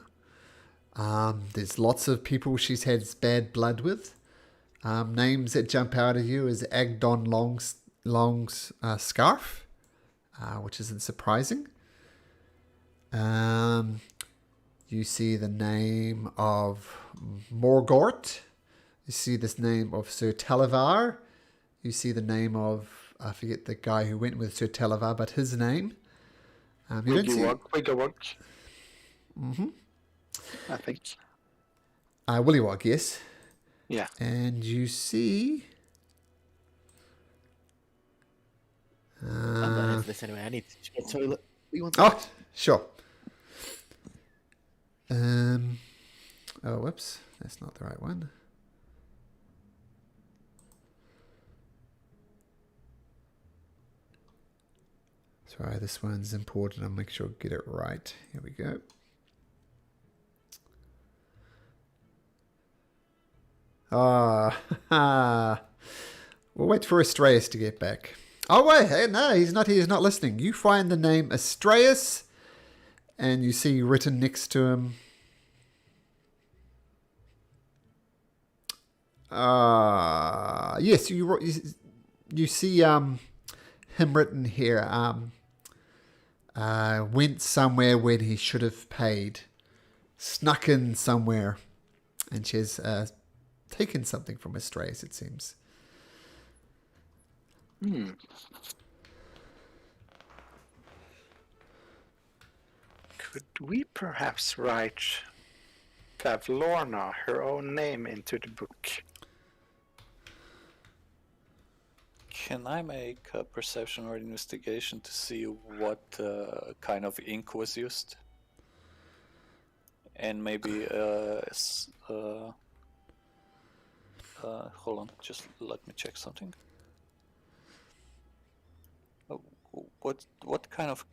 There's lots of people she's had bad blood with. Names that jump out at you is Agdon Long's scarf, which isn't surprising. You see the name of Morgort. You see this name of Sir Talavar. You see the name of, I forget the guy who went with Sir Talavar, but his name. You don't see... Wiggawog. Mm-hmm. I think. Willywog, yes. Yeah. And you see... I'm not into this anyway. I need to go to the toilet. Oh, sure. Oh, whoops. That's not the right one. Sorry, this one's important. I'll make sure I get it right. Here we go. We'll wait for Astraeus to get back. Oh, wait. Hey, no, he's not listening. You find the name Astraeus, and you see written next to him. Yes, you see him written here. Went somewhere when he should have paid. snuck in somewhere, and she has taken something from Astrais, it seems. Hmm. Could we perhaps write Pavlorna, her own name, into the book? Can I make a perception or investigation to see what kind of ink was used? And maybe hold on, just let me check something. Oh, what kind of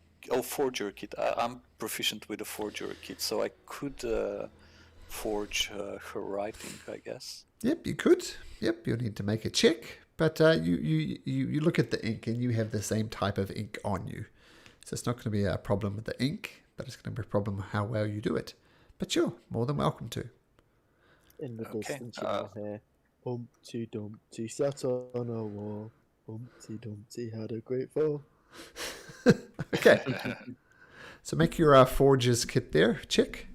forgery kit? I'm proficient with a forgery kit, so I could forge her writing, I guess. Yep, you could. Yep, you'll need to make a check. But you look at the ink and you have the same type of ink on you. So it's not going to be a problem with the ink, but it's going to be a problem how well you do it. But sure, more than welcome to. In the Okay, distance, you can hear Humpty Dumpty sat on a wall. Humpty Dumpty had a great fall. Okay. So make your forger's kit there. Check.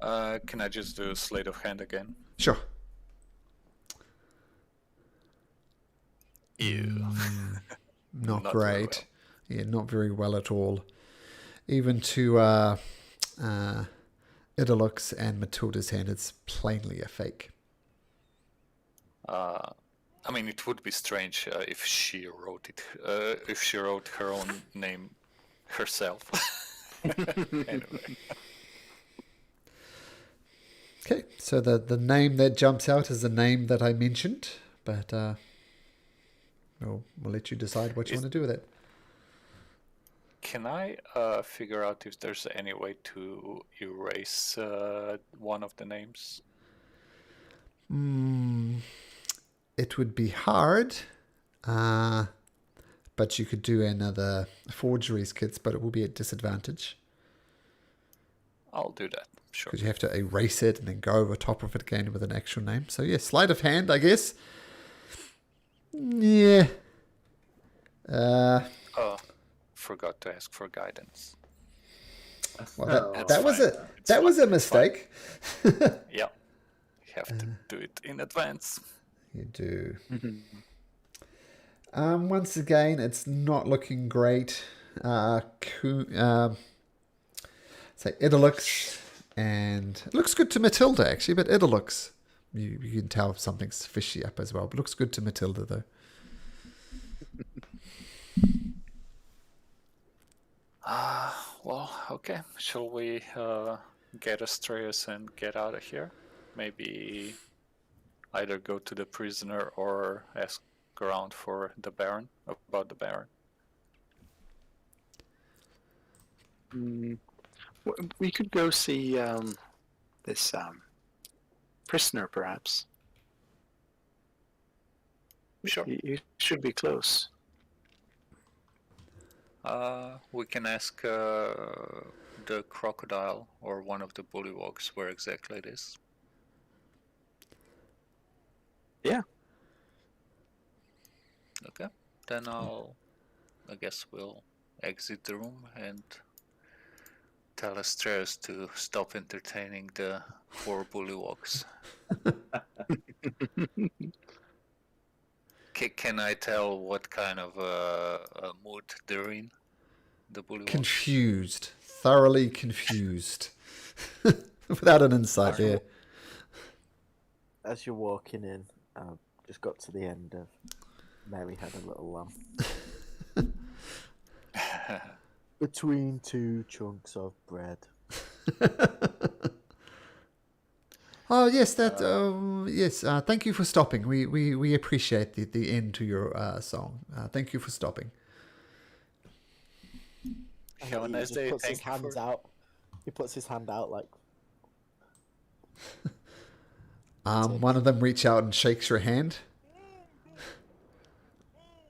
Can I just do sleight of hand again? Sure. Ew. Not Not very great. Yeah, not very well at all. Even to Idalux and Matilda's hand, it's plainly a fake. I mean, it would be strange if she wrote it. If she wrote her own name herself. Anyway. Okay, so the name that jumps out is the name that I mentioned, but we'll let you decide what you want to do with it. Can I figure out if there's any way to erase one of the names? It would be hard, but you could do another forgeries kits, but it will be at disadvantage I'll do that, sure. because you have to erase it and then go over top of it again with an actual name. So yeah, sleight of hand, I guess. Yeah. Oh, forgot to ask for guidance. Well, That's that was fine. that was a mistake. Yeah, you have to do it in advance. You do. Once again, it's not looking great. Say Idalux, and it looks good to Matilda actually, but Idalux, you can tell something's fishy up as well. But looks good to Matilda though. Well, okay. Shall we get Astrais and get out of here? Maybe either go to the prisoner or ask around for the Baron, about the Baron. We could go see this prisoner, perhaps. Sure. You should be close. We can ask the crocodile or one of the bullywogs where exactly it is. Yeah. Okay. Then I guess we'll exit the room and tell Astrais to stop entertaining the poor bullywogs. Can I tell what kind of a mood they're in? The bullywogs? Confused, thoroughly confused, without an insight there. As you're walking in, just got to the end of Mary Had a Little Lamb. Between two chunks of bread. Oh yes, that yes. Thank you for stopping. We appreciate the end to your song. Thank you for stopping. Have a He nice just day. puts his Thank you hands for... out. He puts his hand out like. One of them reach out and shakes your hand.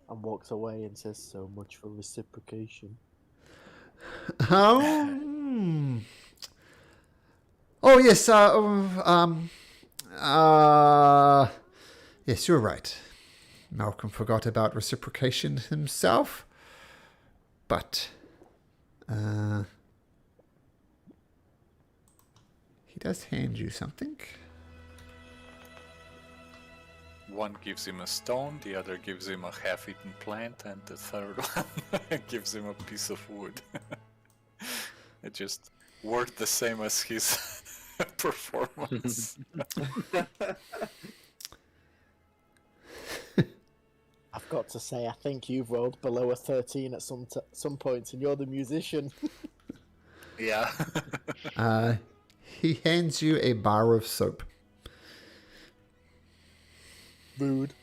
And walks away and says, "So much for reciprocation." Oh yes. Yes, you're right. Malcolm forgot about reciprocation himself, but does hand you something. One gives him a stone, the other gives him a half-eaten plant, and the third one gives him a piece of wood. It just worked the same as his performance. I've got to say, I think you've rolled below a 13 at some points, and you're the musician. Yeah. He hands you a bar of soap. Rude.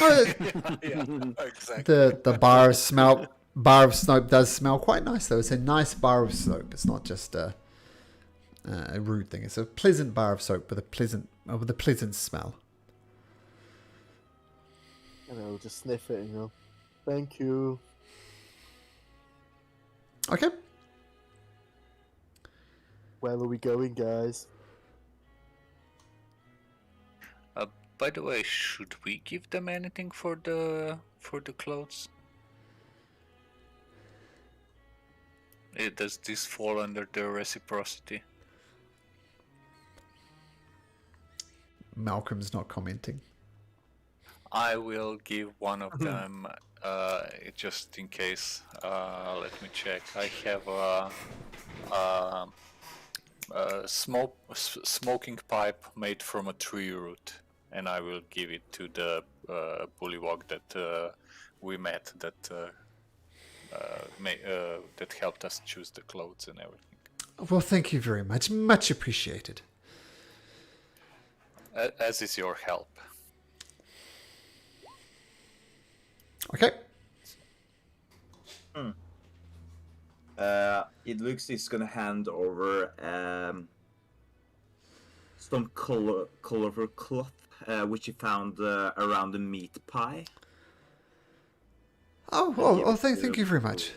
Oh, Yeah, exactly. the bar of soap does smell quite nice though. It's a nice bar of soap. It's not just a rude thing. It's a pleasant bar of soap with a pleasant smell. And I'll just sniff it and go, thank you. Okay. Where are we going, guys? By the way, should we give them anything for the clothes? Does this fall under the reciprocity? Malcolm's not commenting. I will give one of them just in case. Let me check. I have a smoking pipe made from a tree root, and I will give it to the bullywog that we met that that helped us choose the clothes and everything. Well, thank you very much. Much appreciated. As is your help. Okay. It looks he's gonna hand over some colorful cloth, which he found around the meat pie. Thank you very much.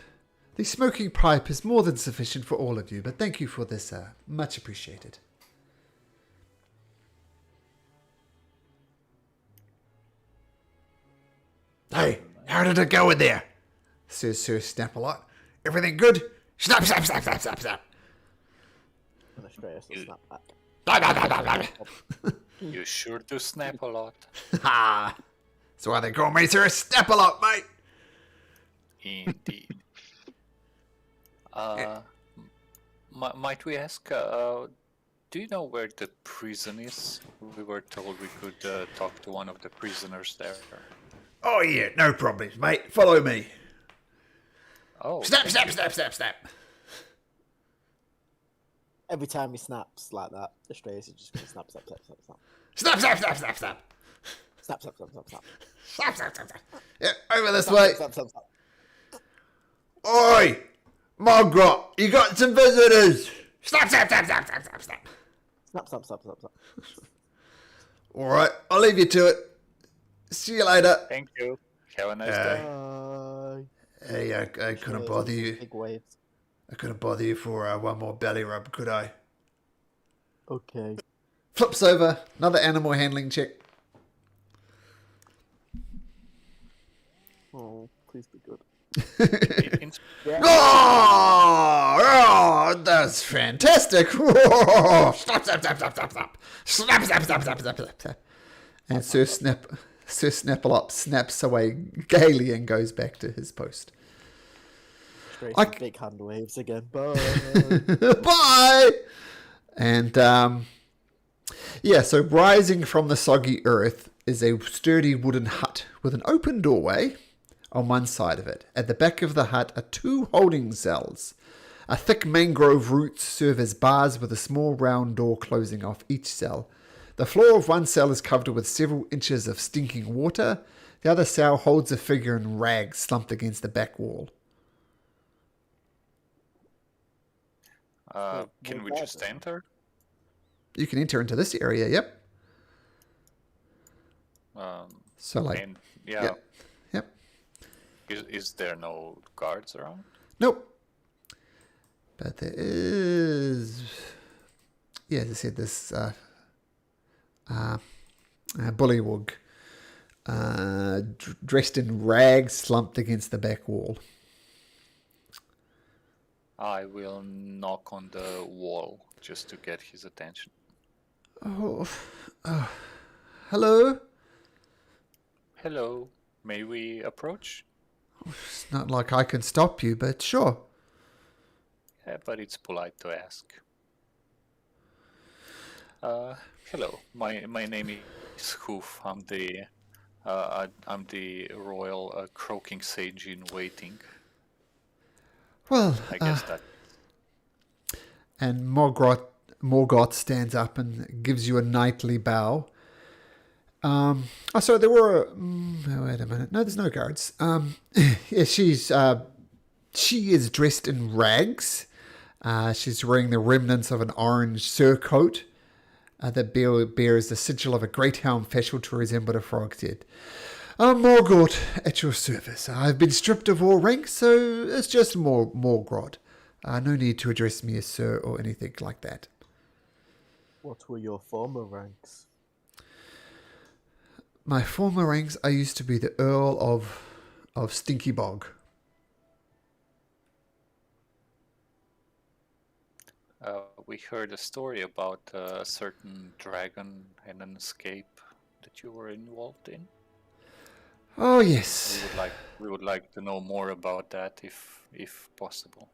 The smoking pipe is more than sufficient for all of you, but thank you for this. Much appreciated. Hey, how did it go in there? Says Sir Snap-a-Lot. Everything good? Snap, snap, snap, snap, snap, snap. And Astreus will snap back. You sure do snap a lot. Ha! That's why they call me Sir Snap-a-Lot, mate. Indeed. Might we ask, do you know where the prison is? We were told we could talk to one of the prisoners there. Oh, yeah, no problems, mate. Follow me. Oh, Snap, snap, snap, snap, snap. Every time he snaps like that, Astreus is just going to snap, snap, snap, snap, snap. Snap, snap, snap, snap, snap. Snap, snap, snap, snap, snap. Snap, snap, snap, snap. Yeah, over this Snap, way. snap, snap, snap. Oi! Margaret, you got some visitors. Snap, snap, snap, snap, snap, snap, snap. Snap, snap, snap, snap, snap. All right, I'll leave you to it. See you later. thank you. Have a nice Yeah. day. Bye. Hey, I couldn't Astreus bother makes you. Big waves. I couldn't bother you for one more belly rub, could I? Okay. Flips over. Another animal handling check. Oh, please be good. Oh, that's fantastic. Snap, snap, snap, snap, snap, snap. Snap, snap, snap, snap, snap, snap, snap. And Sir Snap-a-Lot snaps away gaily and goes back to his post. Astreus I with big hand waves again. Bye. Bye! And, so rising from the soggy earth is a sturdy wooden hut with an open doorway on one side of it. At the back of the hut are 2 holding cells. A thick mangrove roots serve as bars with a small round door closing off each cell. The floor of one cell is covered with several inches of stinking water. The other cell holds a figure in rags slumped against the back wall. Can we just enter? You can enter into this area, yep. So like, And yeah, yep. is there no guards around? Nope. But there is, as I said, this bullywug dressed in rags slumped against the back wall. I will knock on the wall just to get his attention. Oh, hello? Hello, may we approach? It's not like I can stop you, but sure. Yeah, but it's polite to ask. Hello, my name is Hoof. I'm the royal croaking sage in waiting. Well, I guess that. And Morgoth stands up and gives you a knightly bow. So there were. Wait a minute. No, there's no guards. Yeah, she is dressed in rags. She's wearing the remnants of an orange surcoat that bears the sigil of a great helm fashioned to resemble a frog's head. Morgoth, at your service. I've been stripped of all ranks, so it's just Morgoth. No need to address me as sir or anything like that. What were your former ranks? My former ranks, I used to be the Earl of Stinky Bog. We heard a story about a certain dragon and an escape that you were involved in. Oh yes. We would like to know more about that, if possible.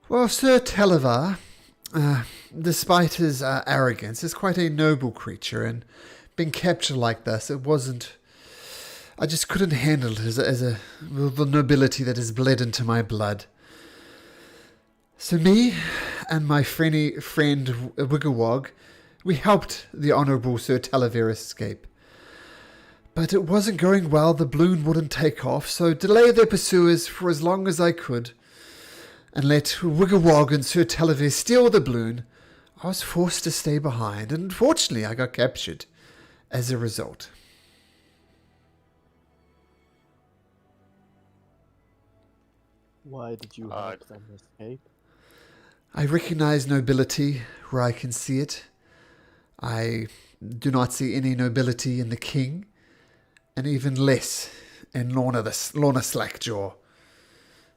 Well, Sir Televar, despite his arrogance, is quite a noble creature, and being captured like this, it wasn't. I just couldn't handle it as the nobility that has bled into my blood. So me and my friend Wigglewog, we helped the Honourable Sir Televar escape. But it wasn't going well, the balloon wouldn't take off, so delayed their pursuers for as long as I could, and let Wigglewog and Sir Televar steal the balloon. I was forced to stay behind, and unfortunately I got captured as a result. Why did you help them escape? I recognize nobility where I can see it. I do not see any nobility in the king, and even less in Lorna Slackjaw.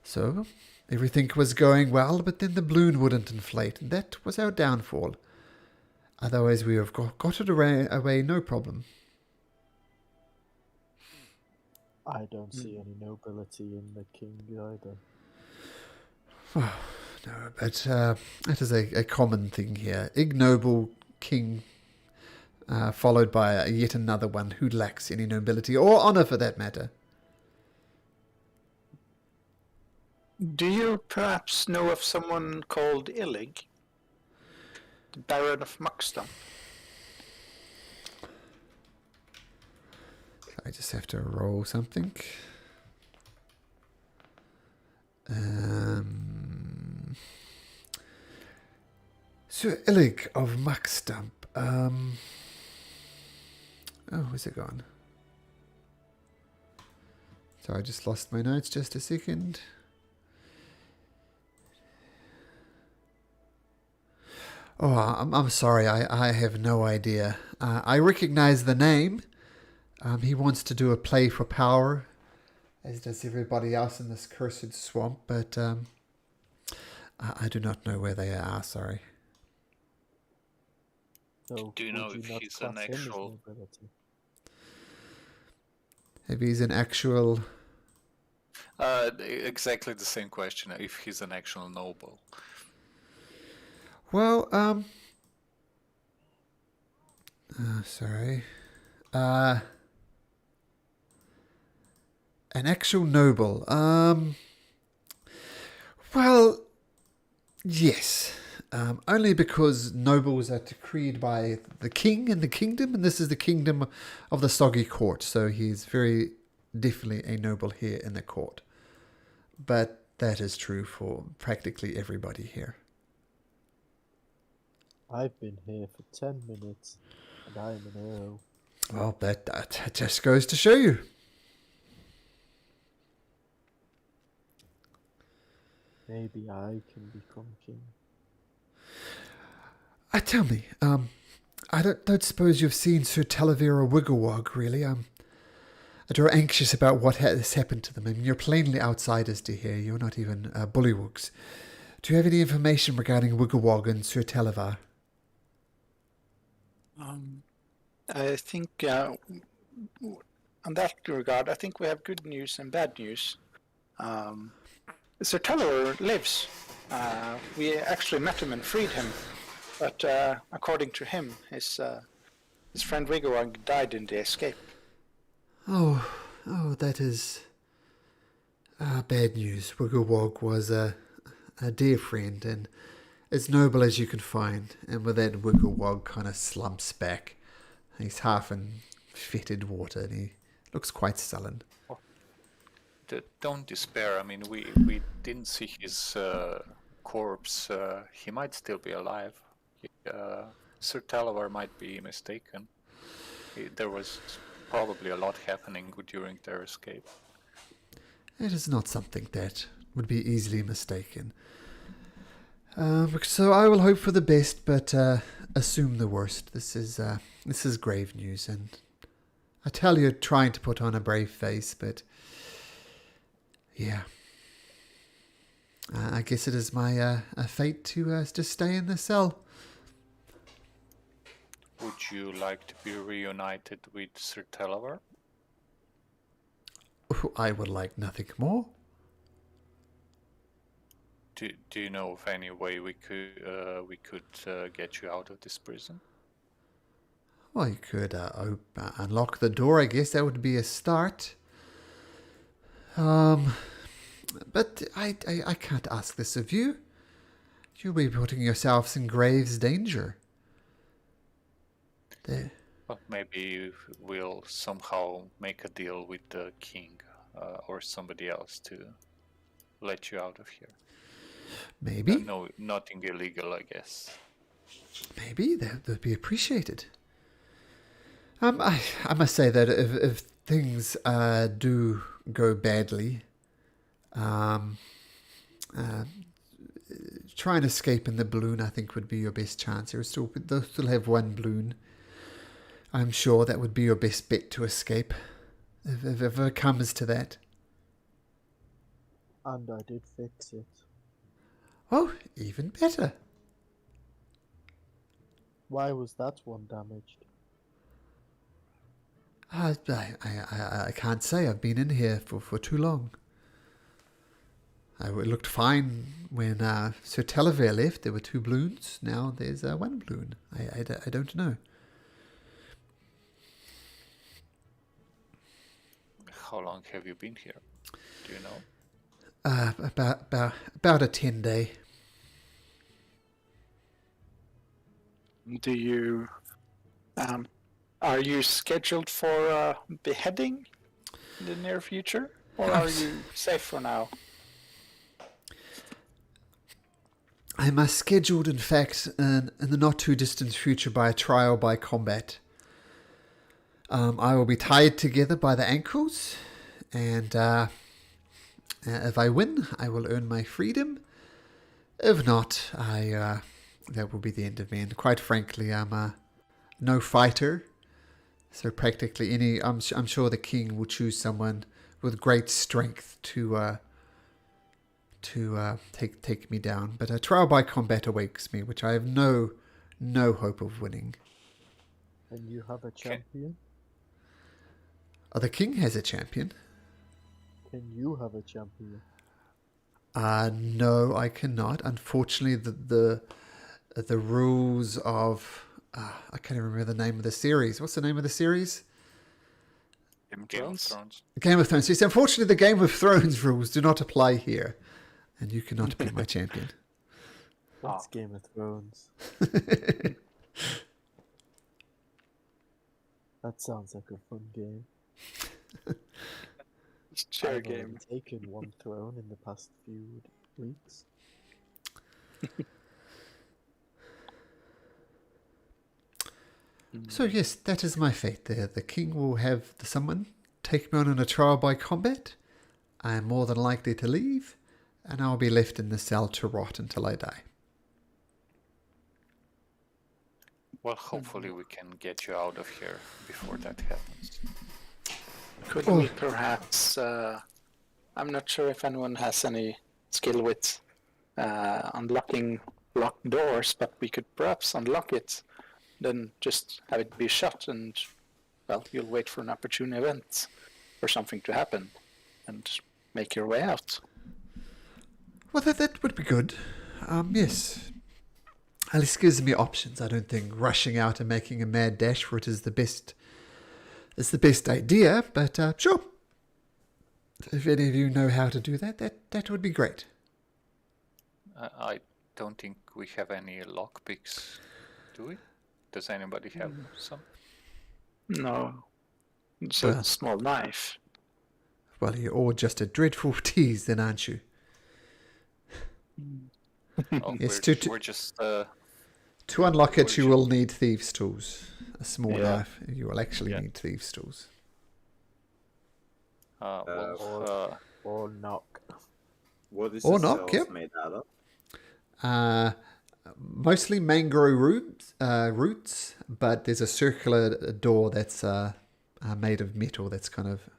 So, everything was going well, but then the balloon wouldn't inflate, and that was our downfall. Otherwise, we have got it away no problem. I don't see any nobility in the king either. No, but that is a common thing here. Ignoble king, followed by yet another one who lacks any nobility, or honour for that matter. Do you perhaps know of someone called Illig? The Baron of Muckstump? I just have to roll something. Sir Illig of Muckstump. Where's it gone? So I just lost my notes just a second. Oh, I'm sorry. I have no idea. I recognize the name. He wants to do a play for power, as does everybody else in this cursed swamp, but I do not know where they are, sorry. So Do you know would if not he's an class him as actual- nobility? If he's an actual... Exactly the same question, if he's an actual noble. Well, sorry. An actual noble. Well, yes. Only because nobles are decreed by the king in the kingdom, and this is the kingdom of the Soggy Court, so he's very definitely a noble here in the court. But that is true for practically everybody here. I've been here for 10 minutes, and I'm an earl. Well, that just goes to show you. Maybe I can become king. Tell me, I don't suppose you've seen Sir Televar or Wigglewog, really. You're anxious about what has happened to them. I mean, you're plainly outsiders to here. You're not even bullywugs. Do you have any information regarding Wigglewog and Sir Televar? I think on that regard, I think we have good news and bad news. Sir Televar lives. We actually met him and freed him, but according to him, his friend Wigglewog died in the escape. Oh, that is bad news. Wigglewog was a dear friend and as noble as you can find. And with that, Wigglewog kind of slumps back. He's half in fetid water and he looks quite sullen. Don't despair. I mean, we didn't see his corpse. He might still be alive. Sir Televar might be mistaken. There was probably a lot happening during their escape. It is not something that would be easily mistaken. So I will hope for the best, but assume the worst. This is grave news, and I tell you, trying to put on a brave face, but yeah, I guess it is my fate to stay in the cell. Would you like to be reunited with Sir Televar? I would like nothing more. Do you know of any way we could get you out of this prison? Well, you could unlock the door. I guess that would be a start. But I can't ask this of you. You'll be putting yourselves in grave danger. There. Well, maybe we'll somehow make a deal with the king or somebody else to let you out of here. Maybe. No, nothing illegal, I guess. Maybe that would be appreciated. I must say that if things do go badly, try and escape in the balloon, I think, would be your best chance. They'll still have one balloon. I'm sure that would be your best bet to escape, if ever comes to that. And I did fix it. Oh, even better. Why was that one damaged? I can't say. I've been in here for too long. It looked fine when Sir Televar left. There were 2 balloons. Now there's one balloon. I don't know. How long have you been here? Do you know? About a 10-day. Do you are you scheduled for beheading in the near future, or are you safe for now? I'm scheduled, in fact, in the not too distant future by a trial by combat. I will be tied together by the ankles, and if I win, I will earn my freedom. If not, that will be the end of me. And quite frankly, I'm no fighter, so practically I'm sure the king will choose someone with great strength to take me down. But a trial by combat awakes me, which I have no hope of winning. And you have a champion? Oh, the king has a champion. Can you have a champion? No, I cannot. Unfortunately, the rules of I can't even remember the name of the series. What's the name of the series? Game of Thrones. Game of Thrones. Yes, unfortunately, the Game of Thrones rules do not apply here, and you cannot be my champion. What's Game of Thrones? That sounds like a fun game. Chair I've game. only taken one throne in the past few weeks. So yes, that is my fate. The king will have someone take me on in a trial by combat. I am more than likely to leave, and I'll be left in the cell to rot until I die. Well, hopefully we can get you out of here before that happens. Could we perhaps? I'm not sure if anyone has any skill with unlocking locked doors, but we could perhaps unlock it, then just have it be shut, and well, you'll wait for an opportune event for something to happen, and make your way out. Well, that would be good. Yes. At least gives me options. I don't think rushing out and making a mad dash for it is the best idea, but sure. If any of you know how to do that, that would be great. I don't think we have any lockpicks, do we? Does anybody have some? No, it's Well. a small knife. Well, you're all just a dreadful tease then, aren't you? Oh, Yes, we're just To unlock it, you will need thieves' tools. A small Yeah. knife. You will actually need thieves' tools. Or knock. What is Or the not, cells yep. made out of? Mostly mangrove roots, but there's a circular door that's made of metal that's kind of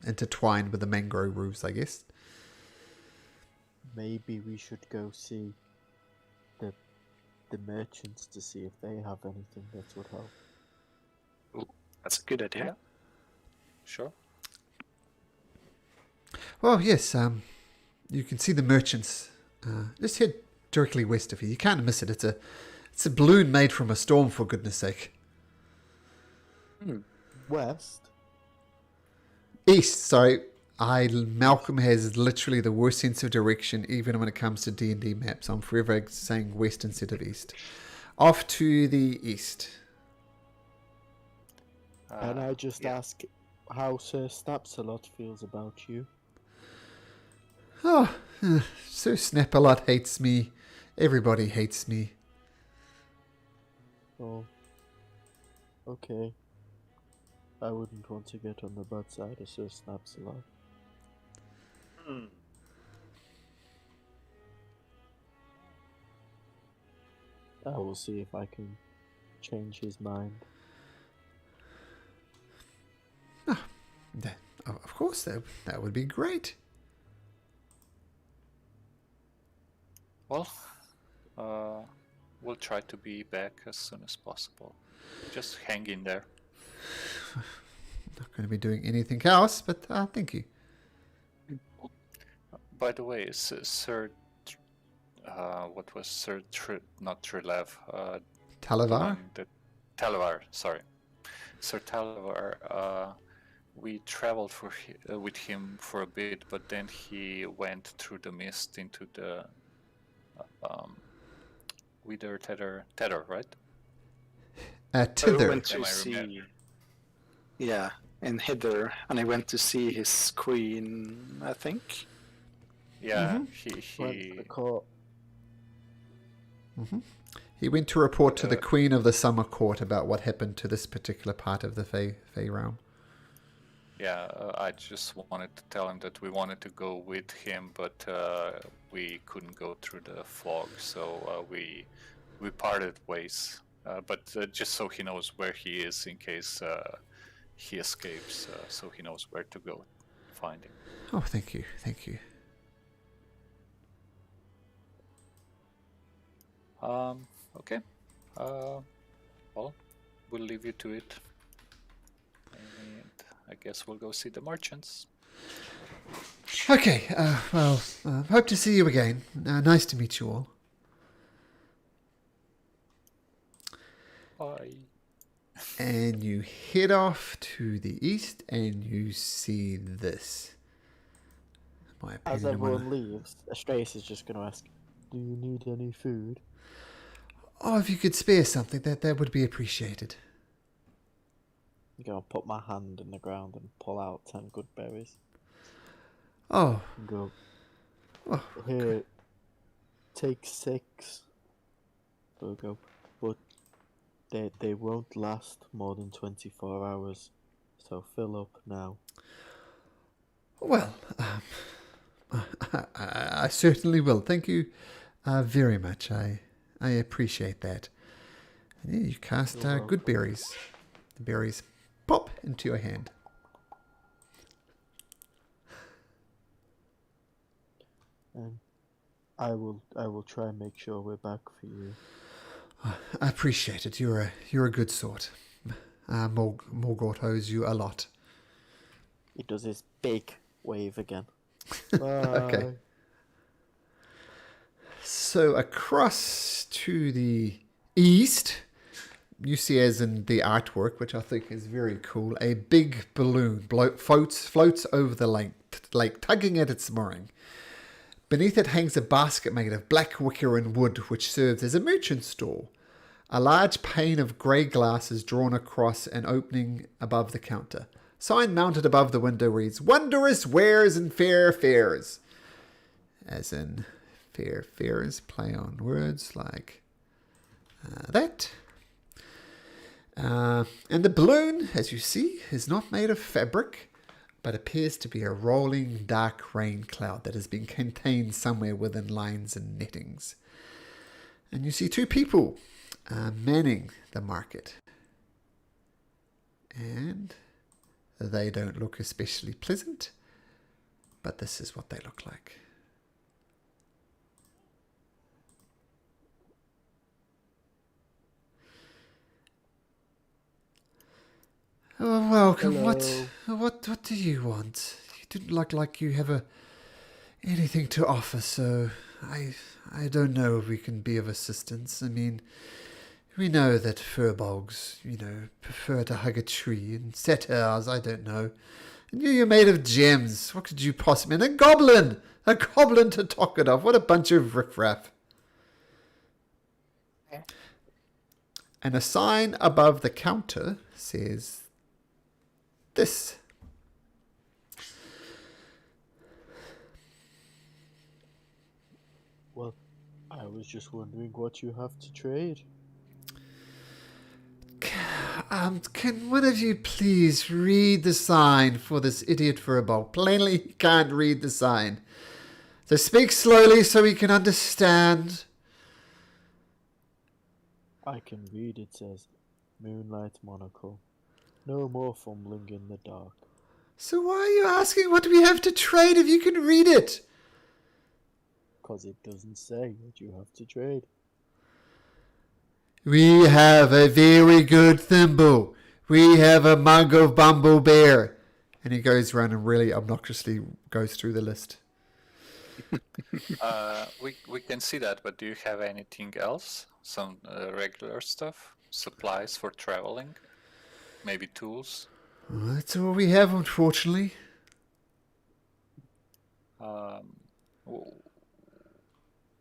intertwined with the mangrove roots, I guess. Maybe we should go see the merchants to see if they have anything that would help. That's a good idea. Yeah. Sure. Well, yes, you can see the merchants. Just head directly west of here. You can't miss it. It's a balloon made from a storm, for goodness sake. West? East, sorry. Malcolm has literally the worst sense of direction, even when it comes to D&D maps. I'm forever saying west instead of east. Off to the east. Can I just ask how Sir Snapsalot feels about you? Oh, Sir Snap-a-Lot hates me. Everybody hates me. Oh. Okay. I wouldn't want to get on the bad side of Sir Snapsalot. I will see if I can change his mind. Of course, that would be great. Well, we'll try to be back as soon as possible. Just hang in there. Not going to be doing anything else, but thank you. By the way, Sir, what was Sir not Trilev? Talavar? Talavar, sorry. Sir Talavar, we traveled with him for a bit, but then he went through the mist into the Wither Tether, right? I Tither. went to see, yeah, in Hither, and I went to see his queen, I think. Yeah, Went to the court. He went to report to the Queen of the Summer Court about what happened to this particular part of the Fey realm. Yeah, I just wanted to tell him that we wanted to go with him, but we couldn't go through the fog, so we parted ways. But just so he knows where he is in case he escapes, so he knows where to go find him. Oh, thank you, thank you. Okay. Well, we'll leave you to it. And I guess we'll go see the merchants. Okay, well, hope to see you again. Nice to meet you all. Bye. And you head off to the east and you see this. My As opinion, everyone leaves, Astraeus is just going to ask, do you need any food? Oh, if you could spare something, that would be appreciated. I'm going to put my hand in the ground and pull out 10 good berries. Oh, And go, oh, here, take 6. We'll go, but they won't last more than 24 hours, so fill up now. well, I certainly will. Thank you very much. I appreciate that. And yeah, you cast good berries. The berries pop into your hand. I will try and make sure we're back for you. I appreciate it. You're a good sort. Morgort owes you a lot. He does his big wave again. Okay. So across to the east, you see, as in the artwork, which I think is very cool, a big balloon floats over the lake, tugging at its mooring. Beneath it hangs a basket made of black wicker and wood, which serves as a merchant stall. A large pane of grey glass is drawn across an opening above the counter. Sign mounted above the window reads, "Wondrous wares and fair fares." As in, fair fares, play on words like that. And the balloon, as you see, is not made of fabric, but appears to be a rolling dark rain cloud that has been contained somewhere within lines and nettings. And you see two people manning the market. And they don't look especially pleasant, but this is what they look like. Oh, welcome. Hello. What do you want? You didn't look like you have anything to offer, so I don't know if we can be of assistance. I mean, we know that furbolgs, prefer to hug a tree, and satyrs, I don't know. And you're made of gems. What could you possibly... And a goblin to talk it off. What a bunch of riffraff. And a sign above the counter says this. Well, I was just wondering what you have to trade. Can one of you please read the sign for this idiot furball? Plainly, he can't read the sign. So speak slowly so he can understand. I can read. It says, "Moonlight monocle. No more fumbling in the dark." So why are you asking what we have to trade if you can read it? Because it doesn't say what you have to trade. We have a very good thimble. We have a mug of Bumble Bear. And he goes around and really obnoxiously goes through the list. We can see that, but do you have anything else? Some regular stuff? Supplies for traveling? Maybe tools? Well, that's all we have, unfortunately.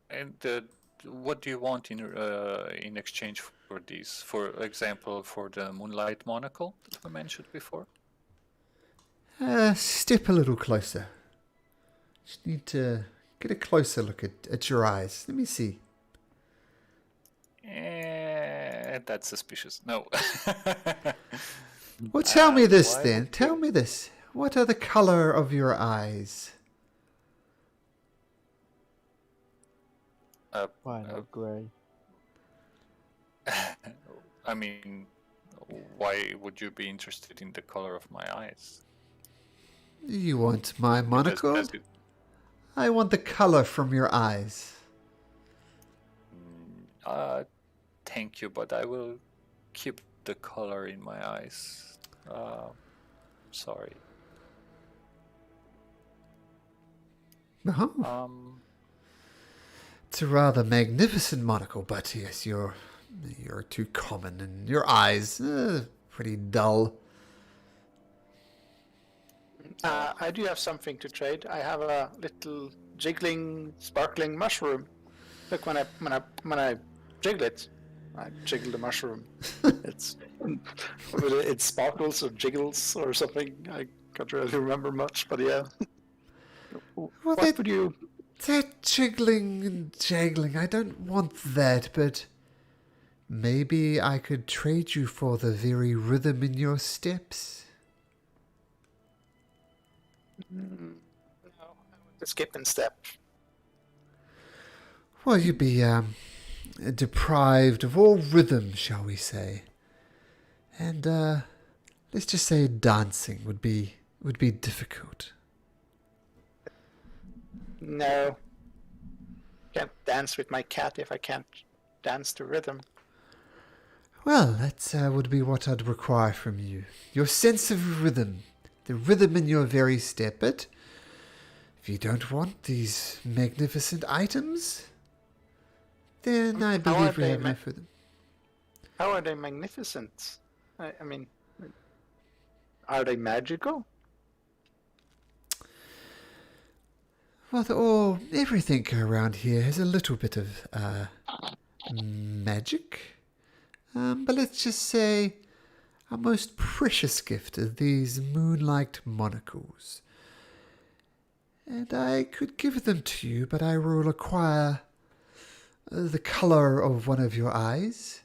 And what do you want in exchange for these? For example, for the moonlight monocle that we mentioned before? Step a little closer. Just need to get a closer look at your eyes. Let me see. That's suspicious. No. Well, tell me this why then. would Tell me this. What are the color of your eyes? Why not grey? I mean, why would you be interested in the color of my eyes? You want my monocle? Does it- I want the color from your eyes. Thank you, but I will keep the color in my eyes. Sorry. Uh-huh. It's a rather magnificent monocle, but yes, you're too common, and your eyes pretty dull. I do have something to trade. I have a little jiggling, sparkling mushroom. Look, when I jiggle it, I jiggle the mushroom. It sparkles or jiggles or something. I can't really remember much, but yeah. What would you? That jiggling and jaggling, I don't want that, but maybe I could trade you for the very rhythm in your steps. No, I want to skip and step. Well, you'd be deprived of all rhythm, shall we say. And let's just say dancing would be difficult. No. Can't dance with my cat if I can't dance to rhythm. Well, that would be what I'd require from you. Your sense of rhythm. The rhythm in your very step. But if you don't want these magnificent items, then I believe we have enough for them. How are they magnificent? I mean, are they magical? Well, everything around here has a little bit of magic. But let's just say our most precious gift are these moonlight monocles. And I could give them to you, but I will require the colour of one of your eyes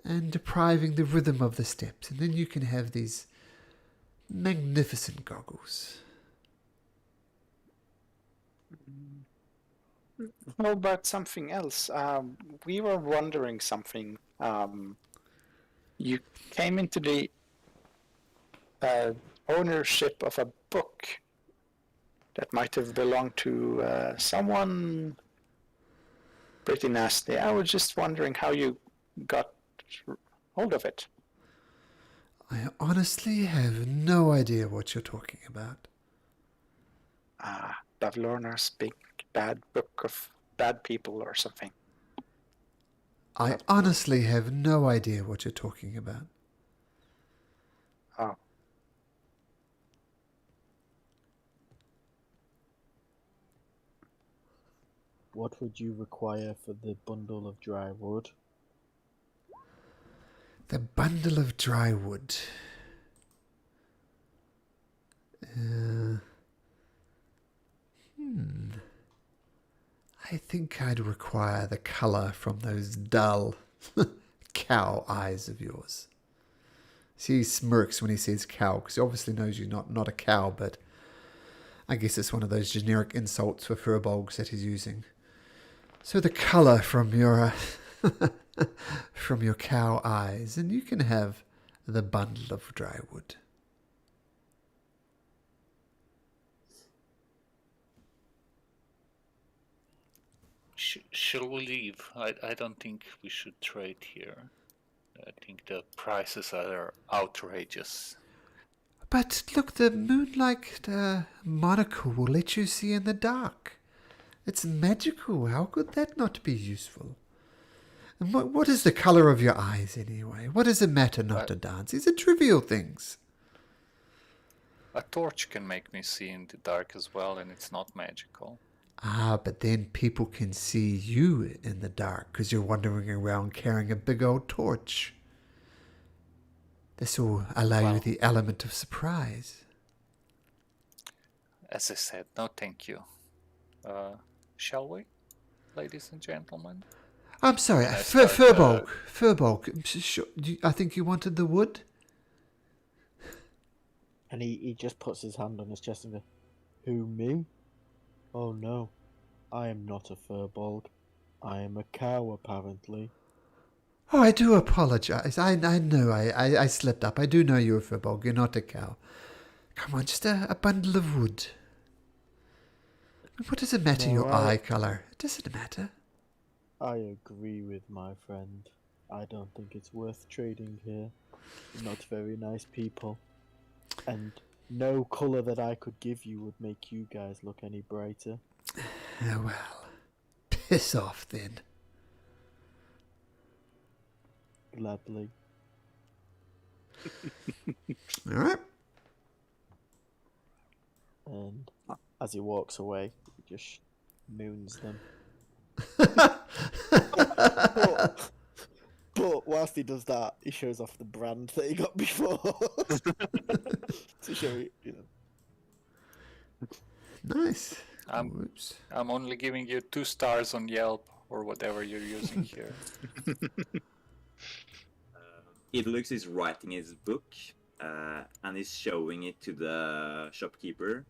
and depriving the rhythm of the steps. And then you can have these magnificent goggles. How about something else? We were wondering something. You came into the ownership of a book that might have belonged to someone pretty nasty. I was just wondering how you got hold of it. I honestly have no idea what you're talking about. Bavlorna's big bad book of bad people or something. I honestly have no idea what you're talking about. Oh. What would you require for the bundle of dry wood? The bundle of dry wood. I think I'd require the colour from those dull cow eyes of yours. See, he smirks when he says cow, because he obviously knows you're not a cow, but I guess it's one of those generic insults for furbolgs that he's using. So the colour from your from your cow eyes, and you can have the bundle of dry wood. Shall we leave? I don't think we should trade here. I think the prices are outrageous. But look, the moonlight monocle will let you see in the dark. It's magical. How could that not be useful? And what is the colour of your eyes anyway? What does it matter not to dance? These are trivial things. A torch can make me see in the dark as well, and it's not magical. But then people can see you in the dark because you're wandering around carrying a big old torch. This will allow you the element of surprise. As I said, no thank you. Shall we, ladies and gentlemen? I'm sorry, Furbolg. I think you wanted the wood? And he just puts his hand on his chest and goes, "Who, me? Oh no, I am not a furbolg. I am a cow, apparently." Oh, I do apologize. I know I slipped up. I do know you're a furbolg. You're not a cow. Come on, just a bundle of wood. What does it matter, your eye colour? It doesn't matter. I agree with my friend. I don't think it's worth trading here. Not very nice people. And no colour that I could give you would make you guys look any brighter. Oh, well, piss off then. Gladly. All right. And as he walks away, he just moons them. But whilst he does that, he shows off the brand that he got before. To show you know. Nice. Whoops. I'm only giving you 2 stars on Yelp or whatever you're using here. Idlux is writing his book and he's showing it to the shopkeeper.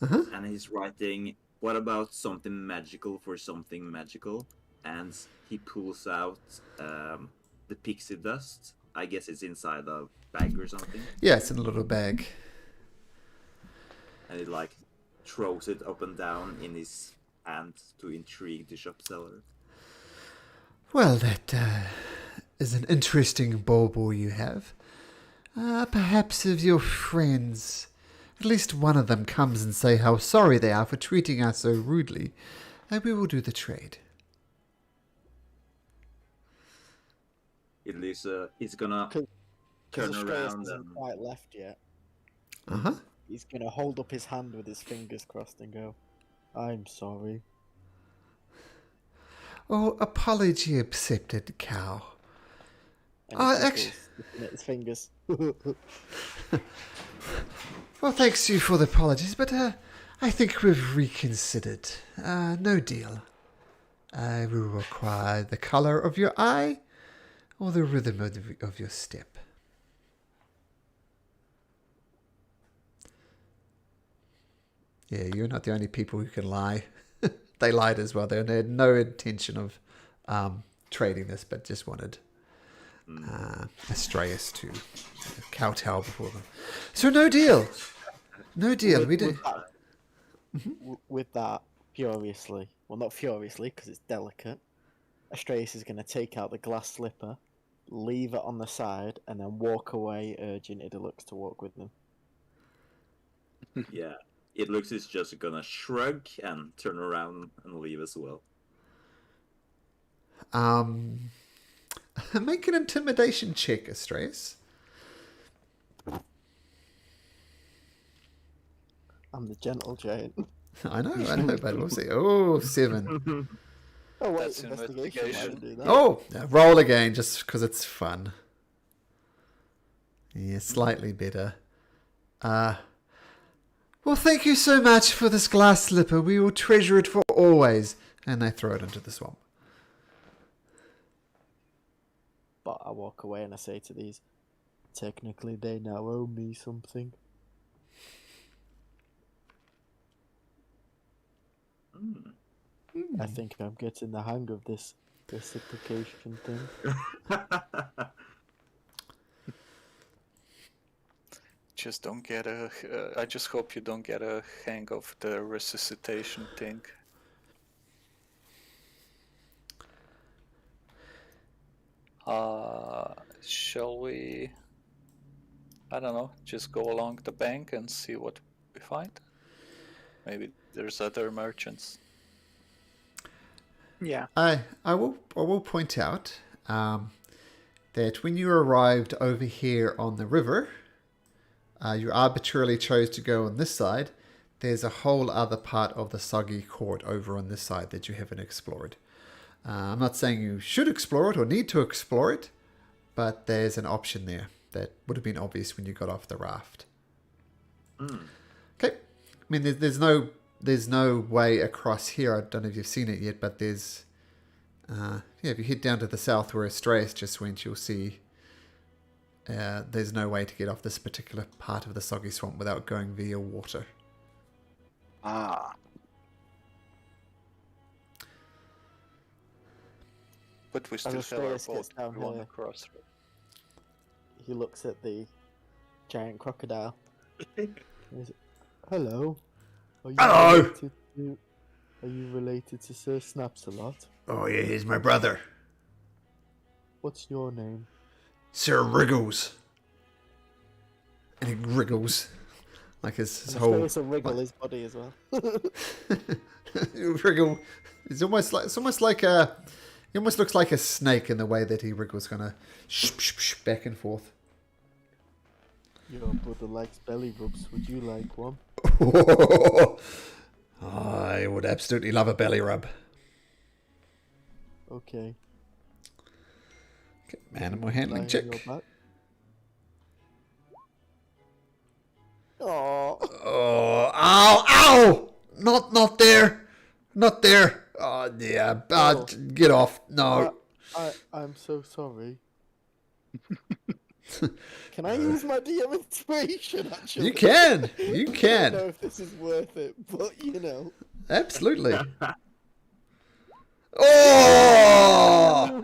And he's writing, "What about something magical for something magical?" And he pulls out the pixie dust. I guess it's inside a bag or something. Yeah, it's in a little bag. And he like throws it up and down in his hand to intrigue the shop seller. Well, that is an interesting bauble you have. Perhaps if your friends, at least one of them, comes and say how sorry they are for treating us so rudely, we will do the trade. At least he's gonna Because turn Astreus around hasn't and quite left yet. Uh-huh. He's gonna hold up his hand with his fingers crossed and go, "I'm sorry." Oh, apology accepted, cow. And Oh, he actually- tickles, looking at his fingers. Well, thanks you for the apologies, but I think we've reconsidered. No deal. I will require the color of your eye or the rhythm of your step. Yeah, you're not the only people who can lie. They lied as well. They had no intention of trading this, but just wanted Astreus to kowtow before them. So no deal. No deal. We did. With that, furiously, well, not furiously because it's delicate, Astreus is going to take out the glass slipper, leave it on the side, and then walk away, urging Idalux to walk with them. yeah, it looks is just gonna shrug and turn around and leave as well. Make an intimidation check, Astreus. I'm the gentle giant. I know, but we'll see. Oh, 7. Oh, wait, That's investigation. Why investigation. would do that? Oh, roll again, just because it's fun. Yeah, slightly better. Well, thank you so much for this glass slipper. We will treasure it for always. And they throw it into the swamp. But I walk away and I say to these, technically they now owe me something. I think I'm getting the hang of this reciprocation thing. Just don't get a. I just hope you don't get a hang of the resuscitation thing. Shall we? I don't know. Just go along the bank and see what we find. Maybe there's other merchants. Yeah. I will point out that when you arrived over here on the river, you arbitrarily chose to go on this side. There's a whole other part of the Soggy Court over on this side that you haven't explored. I'm not saying you should explore it or need to explore it, but there's an option there that would have been obvious when you got off the raft. Okay, I mean there's no way across here. I don't know if you've seen it yet, but there's if you head down to the south where Astreus just went, you'll see there's no way to get off this particular part of the Soggy Swamp without going via water. Ah. But we still have our Astreus boat. gets down We want here. to cross. He looks at the giant crocodile. He's, hello. Are you Hello. Related to, are you related to Sir Snapsalot? Oh yeah, he's my brother, What's your name? Sir Wriggles. And he wriggles like his And whole Astreus will wriggle his body as well. wriggle. It's almost like a. He almost looks like a snake in the way that he wriggles, kind of back and forth. Your brother likes belly rubs. Would you like one? I would absolutely love a belly rub. Okay. Animal handling Lie check. on your back. Oh, Oh, ow, ow! Not there. Not there. Oh, yeah. Oh. Get off. No. I'm so sorry. Can I use my DM inspiration? Actually, You can. You I don't know can. if this is worth it, but you know. Absolutely. Oh!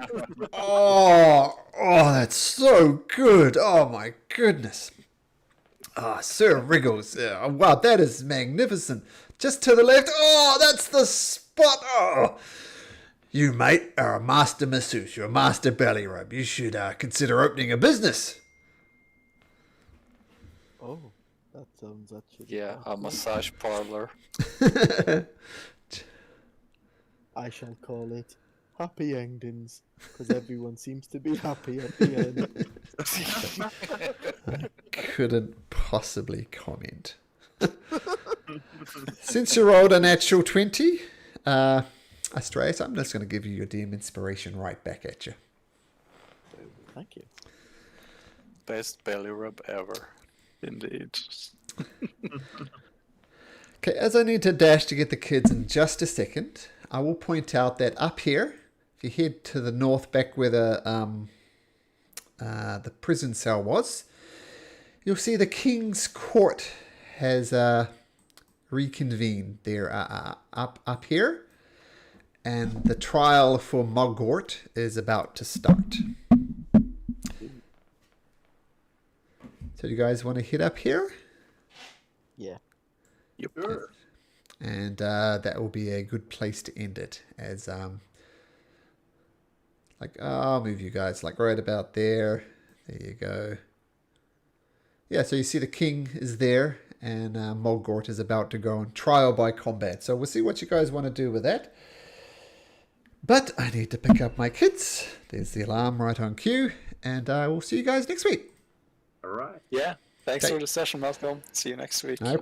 Oh! Oh, that's so good. Oh, my goodness. Ah, Sir Wriggles. Yeah, wow, that is magnificent. Just to the left. Oh, that's the spot. Oh, you, mate, are a master masseuse. You're a master belly rub. You should consider opening a business. Oh, that sounds actually. Yeah, quite a massage parlor. I shall call it Happy Endings, because everyone seems to be happy at the end. Couldn't possibly comment. Since you rolled a natural 20, Astraeus, I'm just going to give you your DM inspiration right back at you. Thank you. Best belly rub ever. Indeed. Okay, as I need to dash to get the kids in just a second, I will point out that up here, if you head to the north back where the prison cell was, you'll see the King's Court has reconvened there up here, and the trial for Mogwart is about to start. So do you guys want to head up here? Yeah. Yep. Sure. And that will be a good place to end it, as I'll move you guys like right about there. There you go. Yeah, so you see the king is there, and Mogwart is about to go on trial by combat. So we'll see what you guys want to do with that. But I need to pick up my kids. There's the alarm right on cue, and we'll see you guys next week. All right. Yeah. Thanks Okay. for the session, Malcolm. See you next week. No